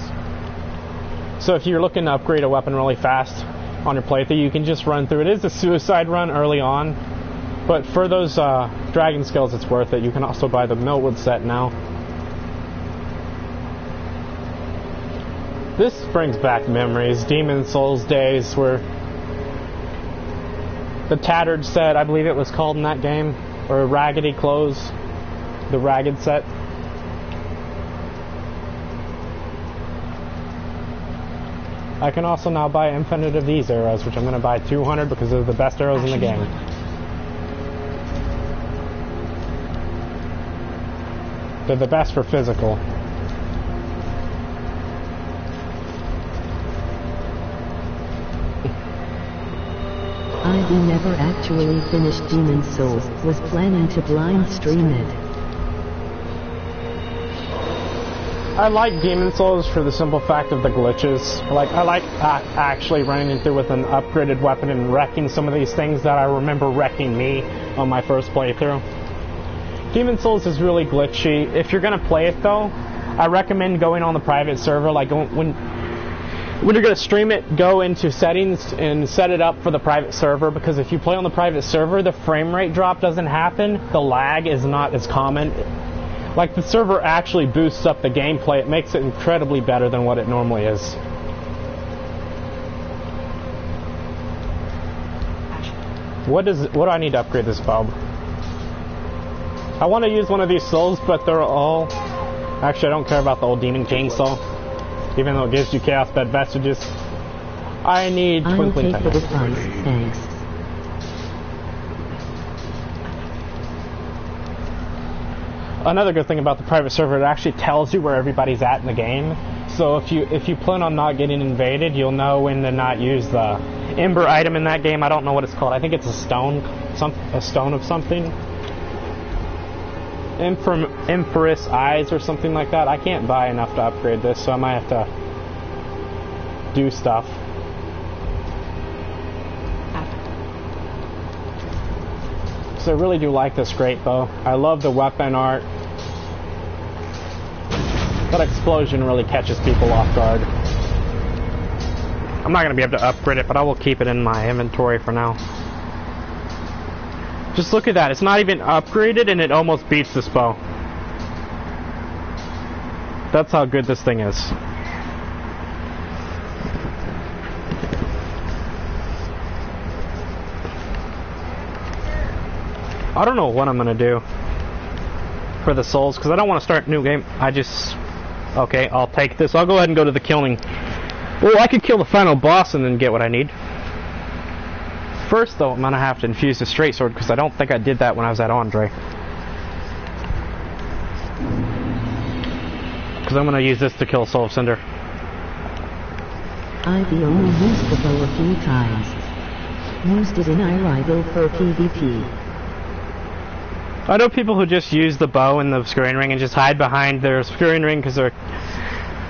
So if you're looking to upgrade a weapon really fast on your playthrough, you can just run through. It is a suicide run early on, but for those dragon skills, it's worth it. You can also buy the Millwood set now. This brings back memories. Demon Souls days where the Tattered set, I believe it was called in that game, or Raggedy Clothes, the Ragged set. I can also now buy infinite of these arrows, which I'm going to buy 200 because they're the best arrows in the game. They're the best for physical. Ivy never actually finished Demon's Souls, was planning to blind stream it. I like Demon's Souls for the simple fact of the glitches. I like actually running through with an upgraded weapon and wrecking some of these things that I remember wrecking me on my first playthrough. Demon's Souls is really glitchy. If you're gonna play it though, I recommend going on the private server. Like when you're gonna stream it, go into settings and set it up for the private server, because if you play on the private server, the frame rate drop doesn't happen. The lag is not as common. Like, the server actually boosts up the gameplay. It makes it incredibly better than what it normally is. What do I need to upgrade this bulb? I want to use one of these souls, but they're all... Actually, I don't care about the old Demon King soul, even though it gives you Chaos Bed Vestiges. I need Twinkling I'll take the funds, thanks. Another good thing about the private server, it actually tells you where everybody's at in the game. So if you plan on not getting invaded, you'll know when to not use the Ember item in that game. I don't know what it's called. I think it's a stone of something. Empress Eyes or something like that. I can't buy enough to upgrade this, so I might have to do stuff. So I really do like this great bow. I love the weapon art. That explosion really catches people off guard. I'm not going to be able to upgrade it, but I will keep it in my inventory for now. Just look at that. It's not even upgraded and it almost beats this bow. That's how good this thing is. I don't know what I'm gonna do for the souls, because I don't want to start a new game. Okay, I'll take this. I'll go ahead and go to the killing. Well, I could kill the final boss and then get what I need. First, though, I'm gonna have to infuse the straight sword, because I don't think I did that when I was at Andre. Because I'm gonna use this to kill Soul of Cinder. I've only used the bow a few times. Used it in Irival for PvP. I know people who just use the bow and the obscuring ring and just hide behind their obscuring ring because they're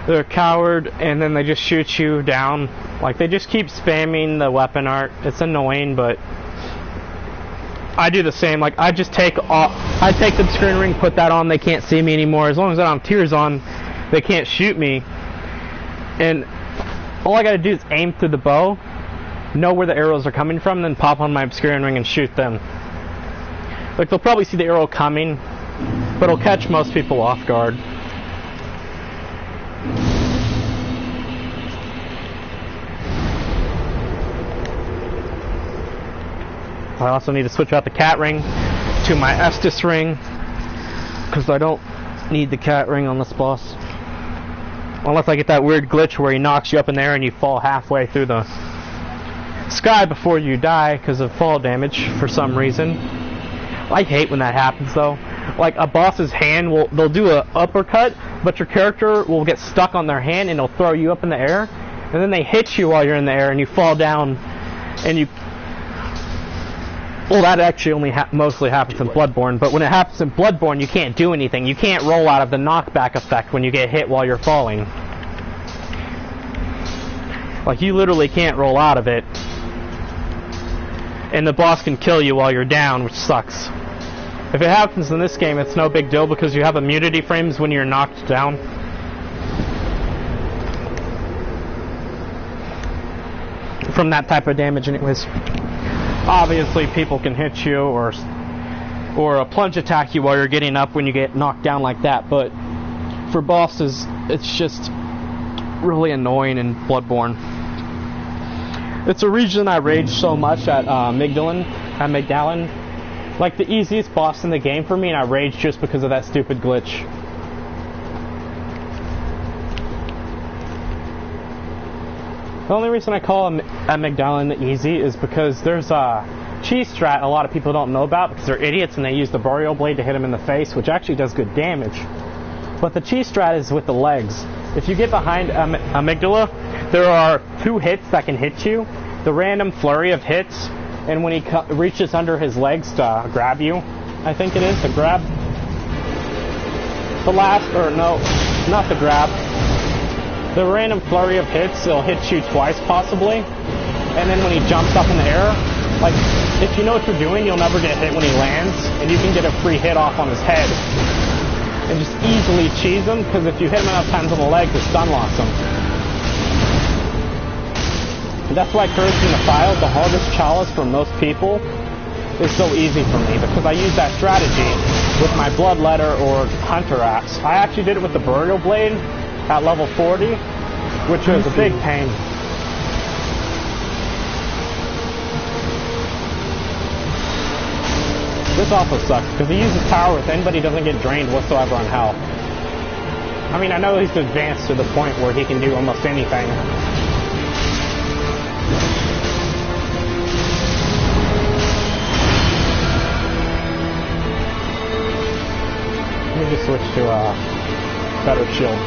a coward, and then they just shoot you down. Like, they just keep spamming the weapon art. It's annoying, but I do the same. Like, I just take the obscuring ring, put that on, they can't see me anymore. As long as I don't have tears on, they can't shoot me. And all I gotta do is aim through the bow, know where the arrows are coming from, then pop on my obscuring ring and shoot them. Like, they'll probably see the arrow coming, but it'll catch most people off guard. I also need to switch out the cat ring to my Estus ring, because I don't need the cat ring on this boss. Unless I get that weird glitch where he knocks you up in the air and you fall halfway through the sky before you die because of fall damage for some reason. I hate when that happens, though. Like, a boss's hand they'll do an uppercut, but your character will get stuck on their hand and it'll throw you up in the air, and then they hit you while you're in the air and you fall down, and you... Well, that actually only mostly happens in Bloodborne, but when it happens in Bloodborne, you can't do anything. You can't roll out of the knockback effect when you get hit while you're falling. Like, you literally can't roll out of it. And the boss can kill you while you're down, which sucks. If it happens in this game, it's no big deal because you have immunity frames when you're knocked down. From that type of damage, anyways. Obviously, people can hit you or a plunge attack you while you're getting up when you get knocked down like that, but for bosses, it's just really annoying in Bloodborne. It's a reason I rage so much at Migdalin. Like, the easiest boss in the game for me, and I rage just because of that stupid glitch. The only reason I call Migdalin easy is because there's a cheese strat a lot of people don't know about because they're idiots and they use the Boreal Blade to hit him in the face, which actually does good damage. But the cheese strat is with the legs. If you get behind amygdala, there are 2 hits that can hit you. The random flurry of hits, and when he reaches under his legs to grab you, I think it is, the grab. The last, or no, not the grab. The random flurry of hits, it'll hit you twice possibly. And then when he jumps up in the air, like, if you know what you're doing, you'll never get hit when he lands, and you can get a free hit off on his head. And just easily cheese him, because if you hit him enough times on the legs, it stun locks him. And that's why Cursing the File, the hardest chalice for most people, is so easy for me, because I use that strategy with my Bloodletter or Hunter Axe. I actually did it with the Burial Blade at level 40, which was a big pain. This also sucks, because he uses power within, but he doesn't get drained whatsoever on health. I mean, I know he's advanced to the point where he can do almost anything. Let me just switch to a better shield.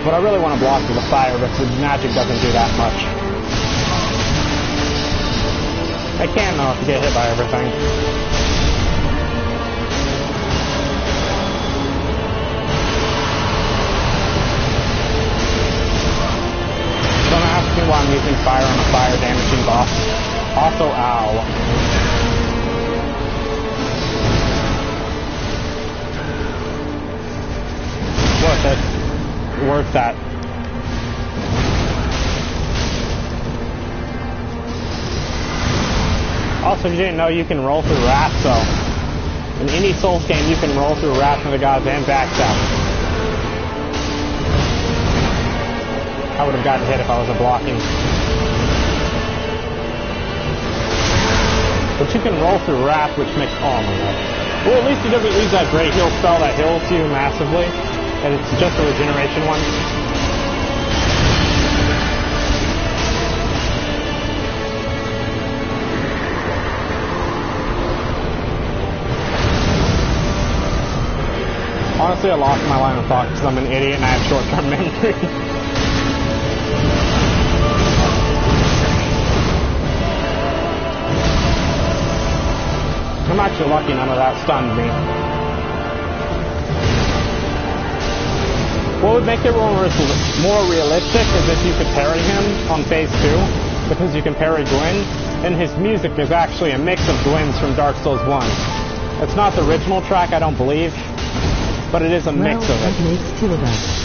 What I really want to block is the fire, but the magic doesn't do that much. I can though if you get hit by everything. Don't ask me why I'm using fire on a fire damaging boss. Also, ow. Worth it. Worth that. Also, if you didn't know, you can roll through Wrath, so in any Souls game, you can roll through Wrath of the Gods and backstab. I would have gotten hit if I wasn't blocking. But you can roll through Wrath, which makes... Oh my god. Well, at least he doesn't use that great heal spell that heals you massively, and it's just a regeneration one. Honestly, I lost my line of thought because I'm an idiot and I have short-term memory. I'm actually lucky none of that stunned me. What would make it more realistic is if you could parry him on phase 2, because you can parry Gwyn, and his music is actually a mix of Gwyn's from Dark Souls 1. It's not the original track, I don't believe. But it is a mix of it. That makes 2 of us.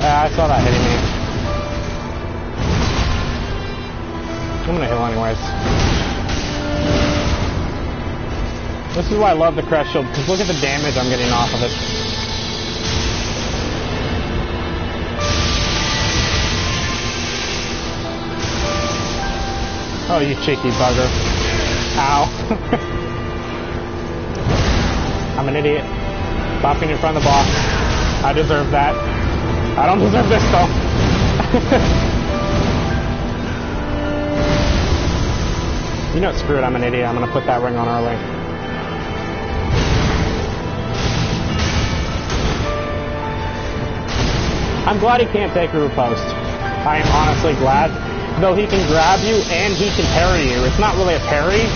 I saw that hitting me. I'm gonna heal anyways. This is why I love the Crest Shield, because look at the damage I'm getting off of it. Oh, you cheeky bugger. Ow. I'm an idiot. Stopping in front of the boss. I deserve that. I don't deserve this, though. You know, screw it, I'm an idiot. I'm gonna put that ring on early. I'm glad he can't take a riposte. I am honestly glad. Though he can grab you and he can parry you. It's not really a parry.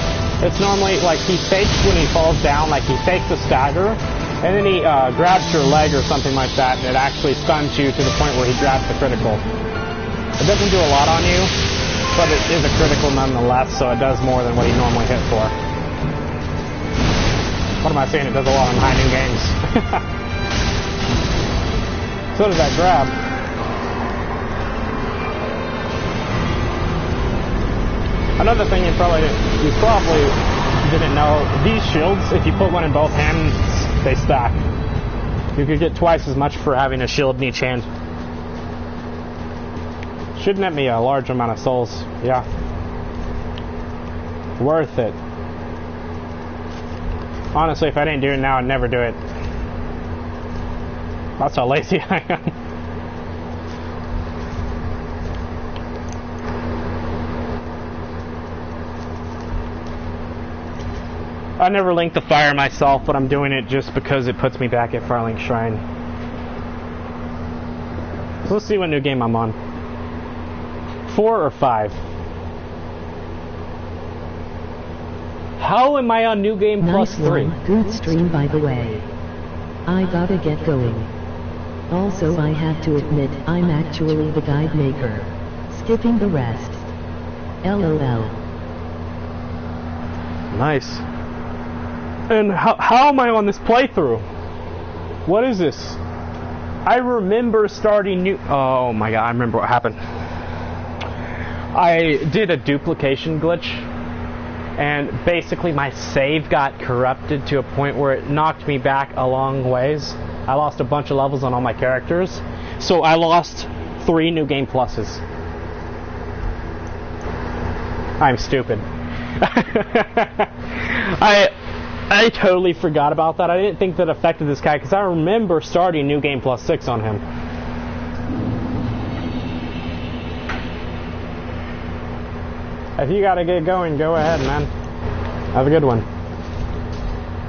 It's normally like he fakes when he falls down, like he fakes a stagger, and then he grabs your leg or something like that, and it actually stuns you to the point where he grabs the critical. It doesn't do a lot on you, but it is a critical nonetheless, so it does more than what he normally hit for. What am I saying? It does a lot on high-end games. So does that grab. Another thing you probably didn't know, these shields, if you put one in both hands, they stack. You could get twice as much for having a shield in each hand. Should net me a large amount of souls. Yeah. Worth it. Honestly, if I didn't do it now, I'd never do it. That's how lazy I am. I never link the fire myself, but I'm doing it just because it puts me back at Firelink Shrine. So let's see what new game I'm on. 4 or 5? How am I on new game plus Nice 3? one. Good stream, by the way. I gotta get going. Also, I have to admit, I'm actually the guide maker. Skipping the rest. LOL. Nice. And how am I on this playthrough? What is this? I remember starting new... Oh my god, I remember what happened. I did a duplication glitch, and basically my save got corrupted to a point where it knocked me back a long ways. I lost a bunch of levels on all my characters, so I lost 3 new game pluses. I'm stupid. I totally forgot about that. I didn't think that affected this guy because I remember starting new game plus 6 on him. If you gotta get going, go ahead, man. Have a good one.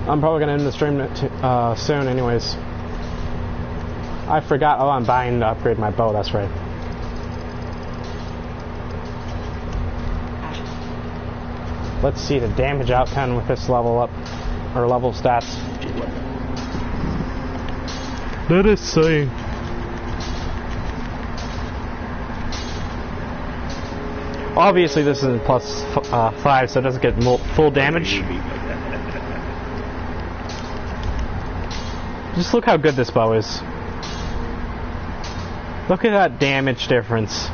I'm probably gonna end the stream soon anyways. I forgot. Oh, I'm buying to upgrade my bow. That's right. Let's see the damage outcome with this level up, or level stats. Let us see. Obviously this is plus 5, so it doesn't get full damage. Just look how good this bow is. Look at that damage difference.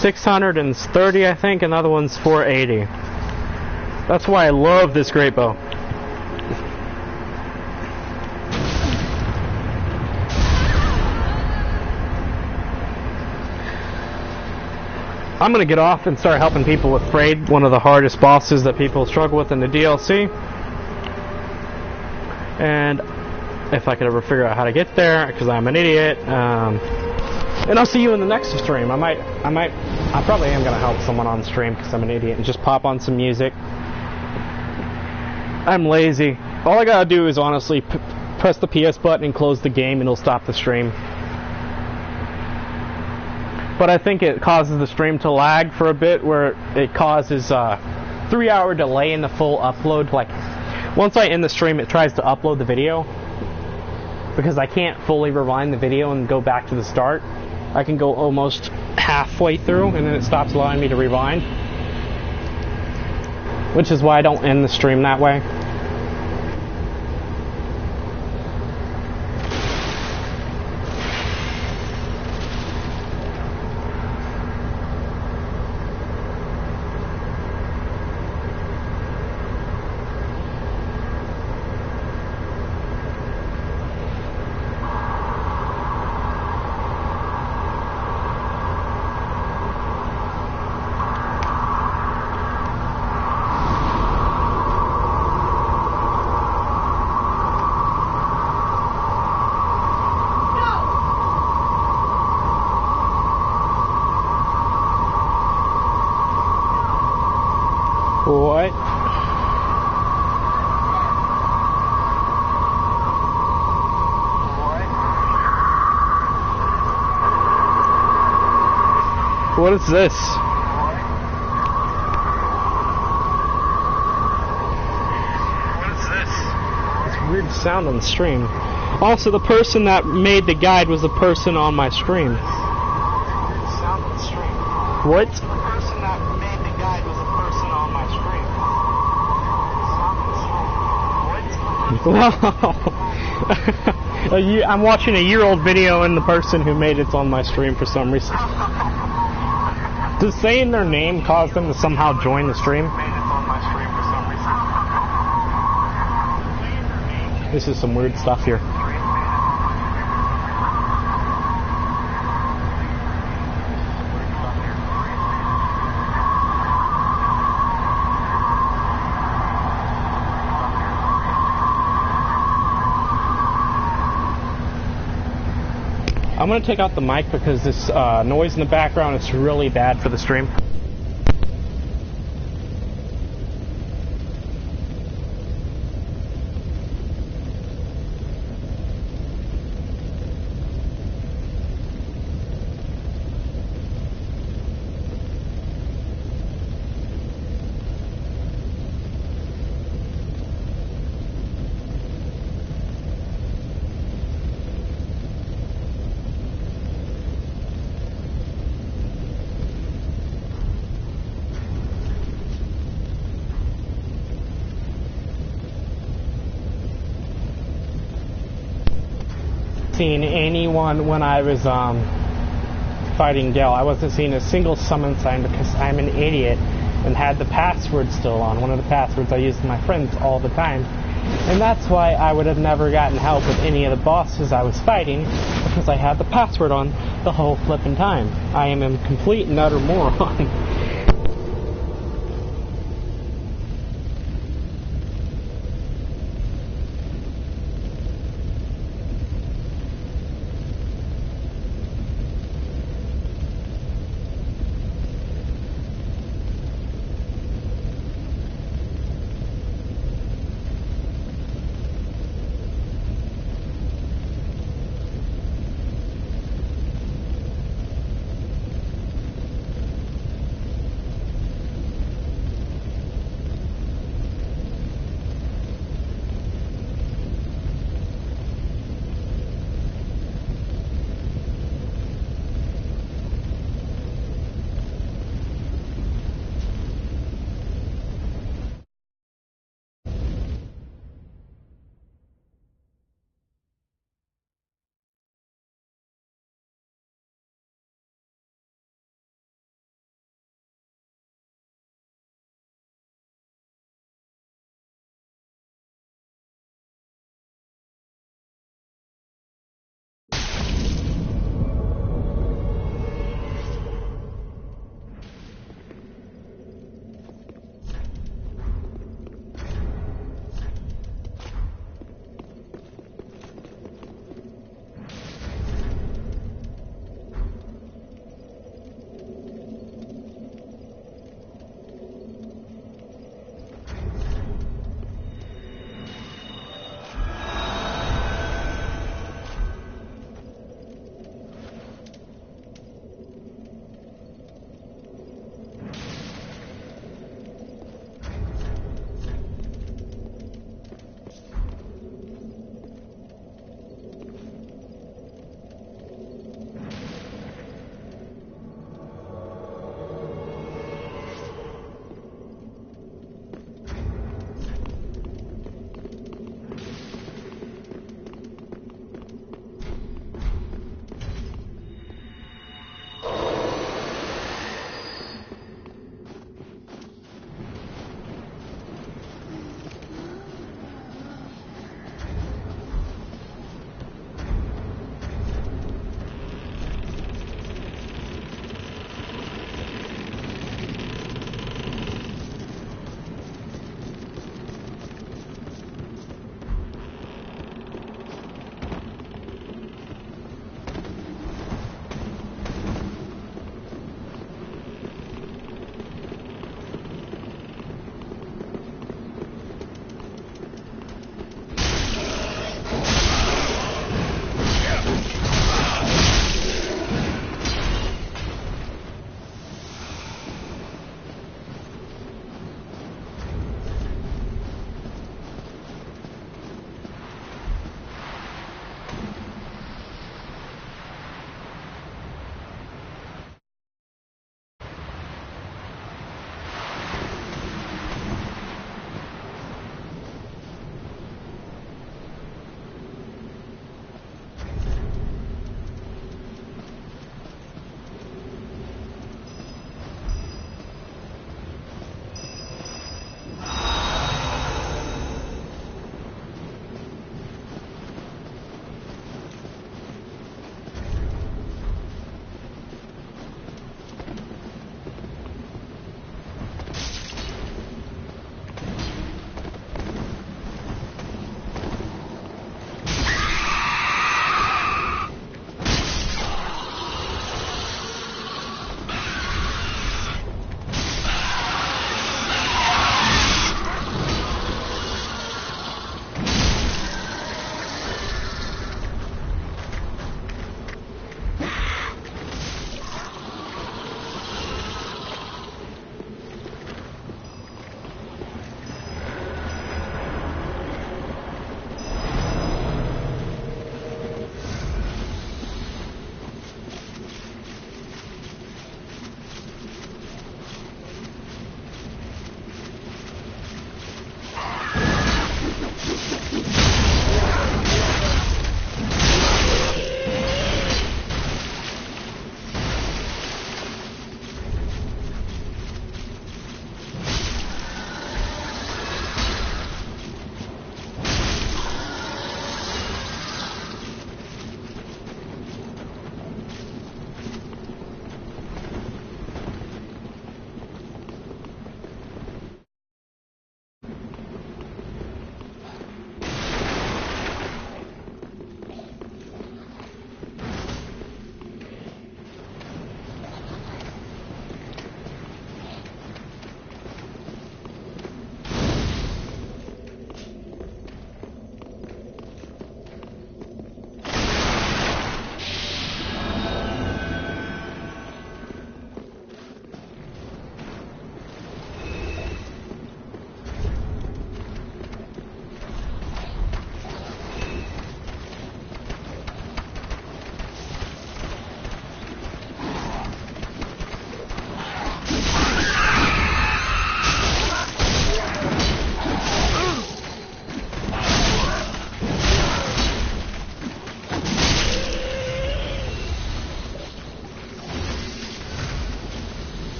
630, I think, and the other one's 480. That's why I love this great bow. I'm gonna get off and start helping people with Frayed, one of the hardest bosses that people struggle with in the DLC. And if I could ever figure out how to get there, because I'm an idiot. And I'll see you in the next stream. I probably am gonna help someone on stream because I'm an idiot and just pop on some music. I'm lazy. All I gotta do is honestly press the PS button and close the game, and it'll stop the stream. But I think it causes the stream to lag for a bit, where it causes a 3-hour delay in the full upload. Like, once I end the stream, it tries to upload the video, because I can't fully rewind the video and go back to the start. I can go almost halfway through, and then it stops allowing me to rewind. Which is why I don't end the stream that way. What? What is this? What is this? It's weird sound on the stream. Also, the person that made the guide was the person on my stream. Sound on the stream. What? The person that made the guide was the person on my stream. Sound on the stream. What? I'm watching a year-old video, and the person who made it's on my stream for some reason. Does saying their name cause them to somehow join the stream? This is some weird stuff here. I'm going to take out the mic because this noise in the background is really bad for the stream. Seen anyone when I was fighting Gale. I wasn't seeing a single summon sign because I'm an idiot and had the password still on. One of the passwords I use with my friends all the time. And that's why I would have never gotten help with any of the bosses I was fighting, because I had the password on the whole flippin' time. I am a complete and utter moron.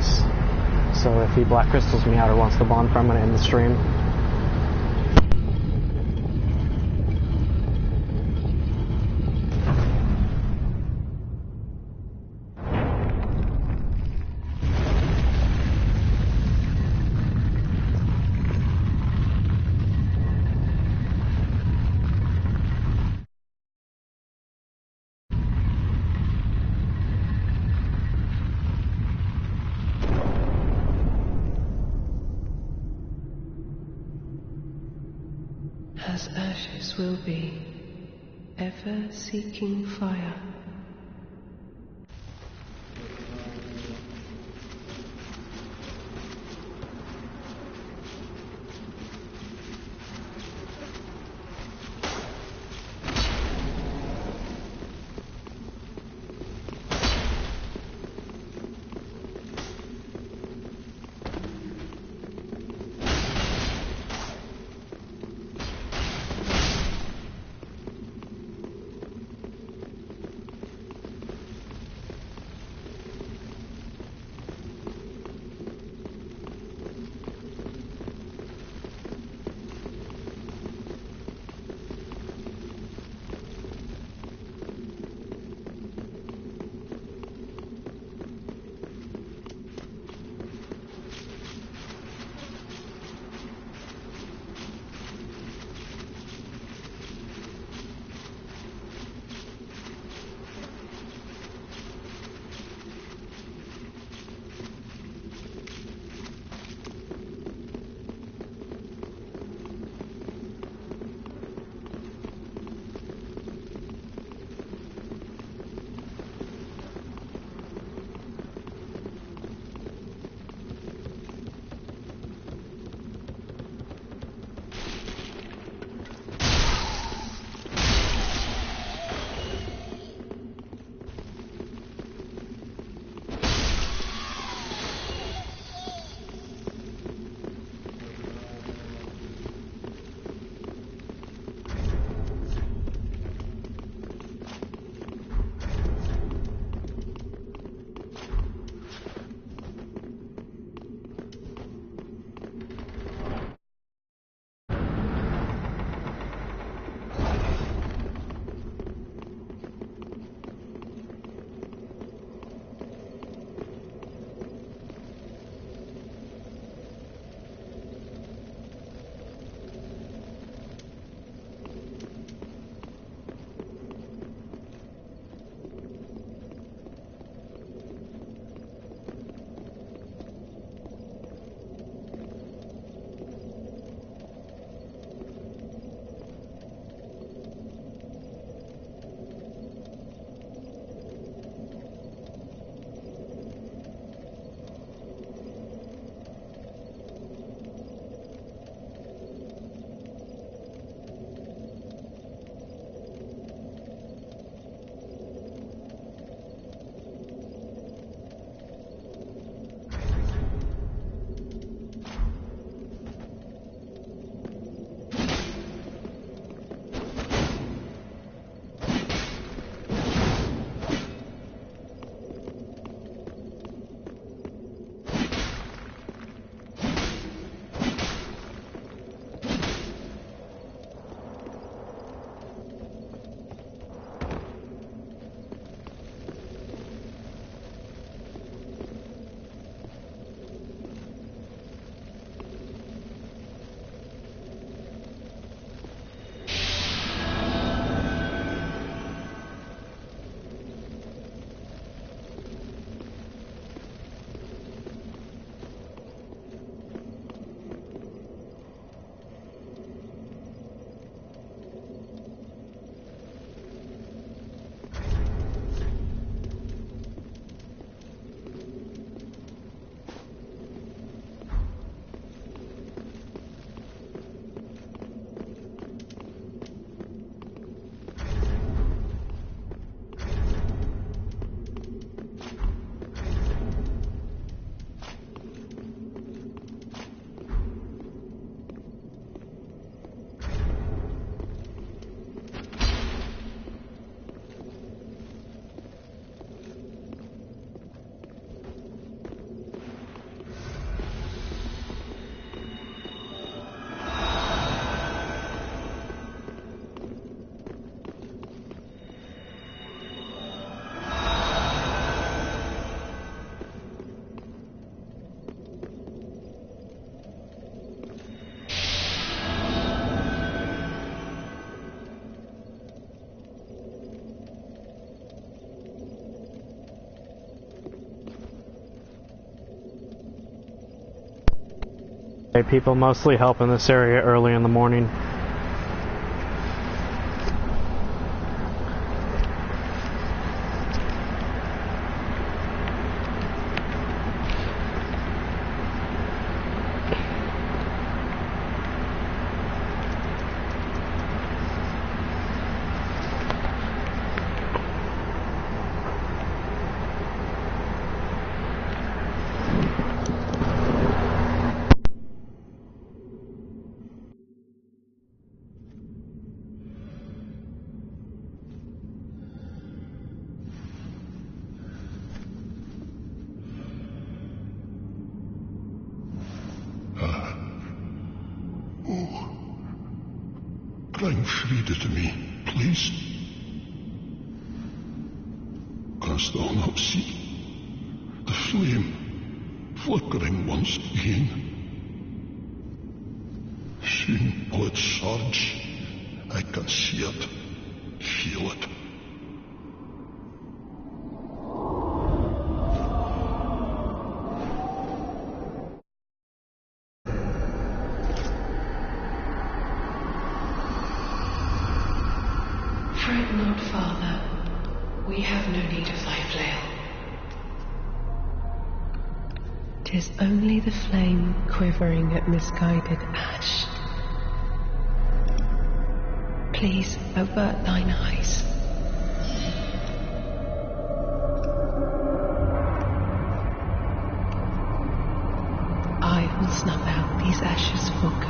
this. So if he black crystals me out or wants to bond from, I'm going to end the stream. As ashes will be, ever seeking fire. People mostly help in this area early in the morning. Bring Friede to me, please. Canst thou not see the flame flickering once again? Soon will it surge. I can see it, feel it. Fret not, Father. We have no need of thy flail. 'Tis only the flame quivering at misguided ash. Please avert thine eyes. I will snuff out these ashes for good.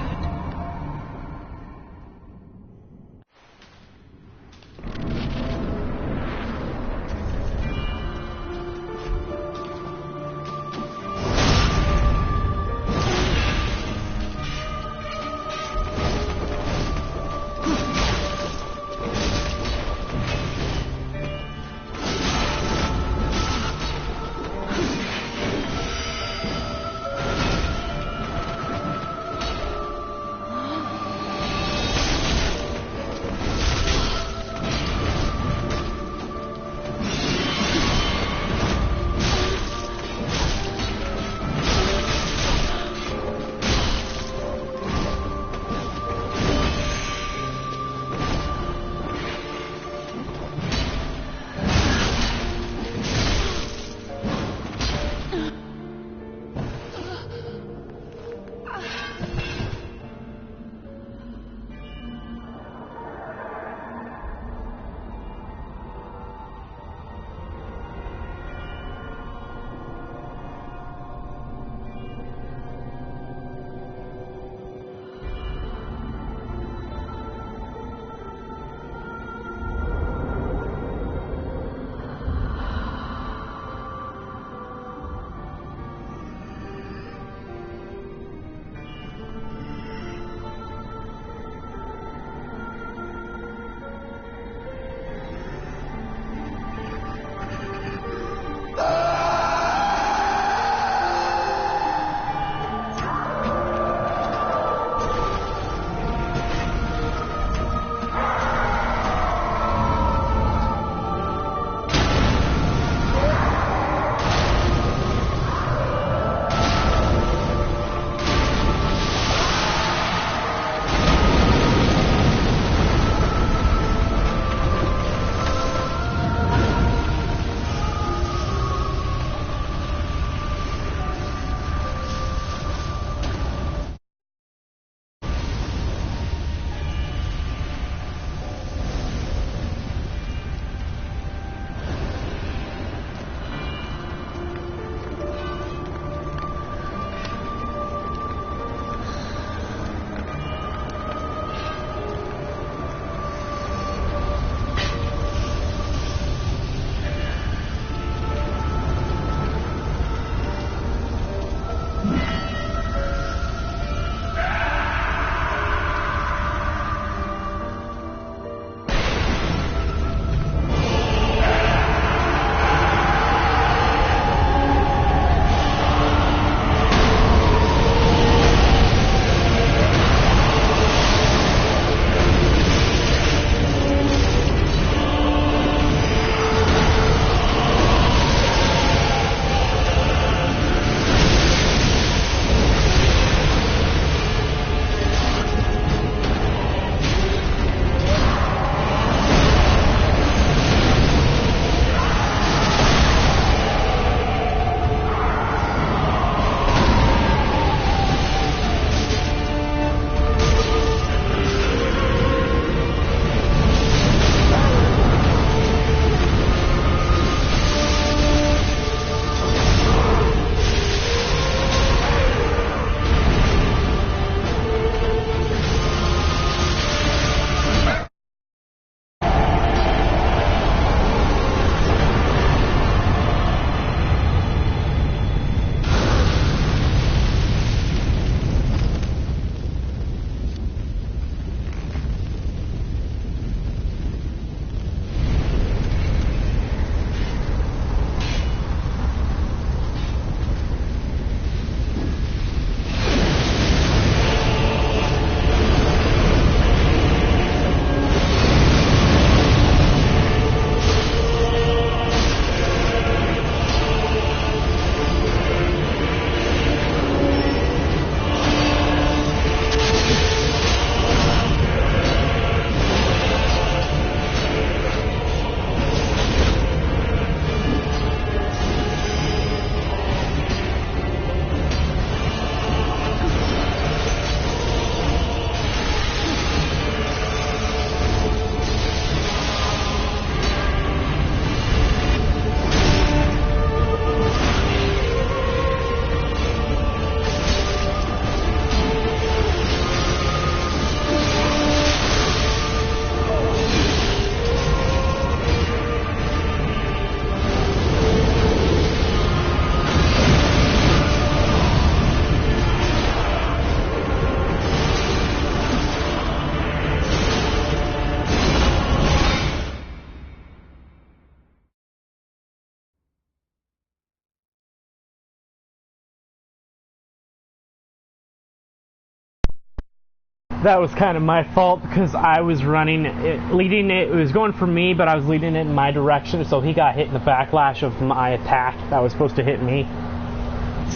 that was kind of my fault because I was running it, leading it. It was going for me, but I was leading it in my direction, so he got hit in the backlash of my attack that was supposed to hit me.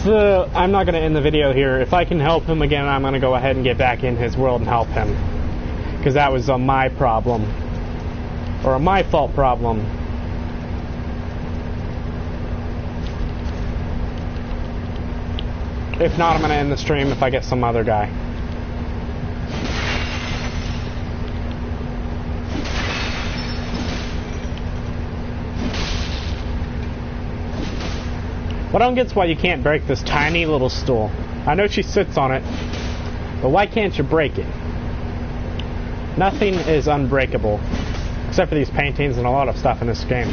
So I'm not going to end the video here. If I can help him again, I'm going to go ahead and get back in his world and help him, because that was my problem, or a my fault problem. If not, I'm going to end the stream if I get some other guy. What I don't get is why you can't break this tiny little stool. I know she sits on it, but why can't you break it? Nothing is unbreakable, except for these paintings and a lot of stuff in this game.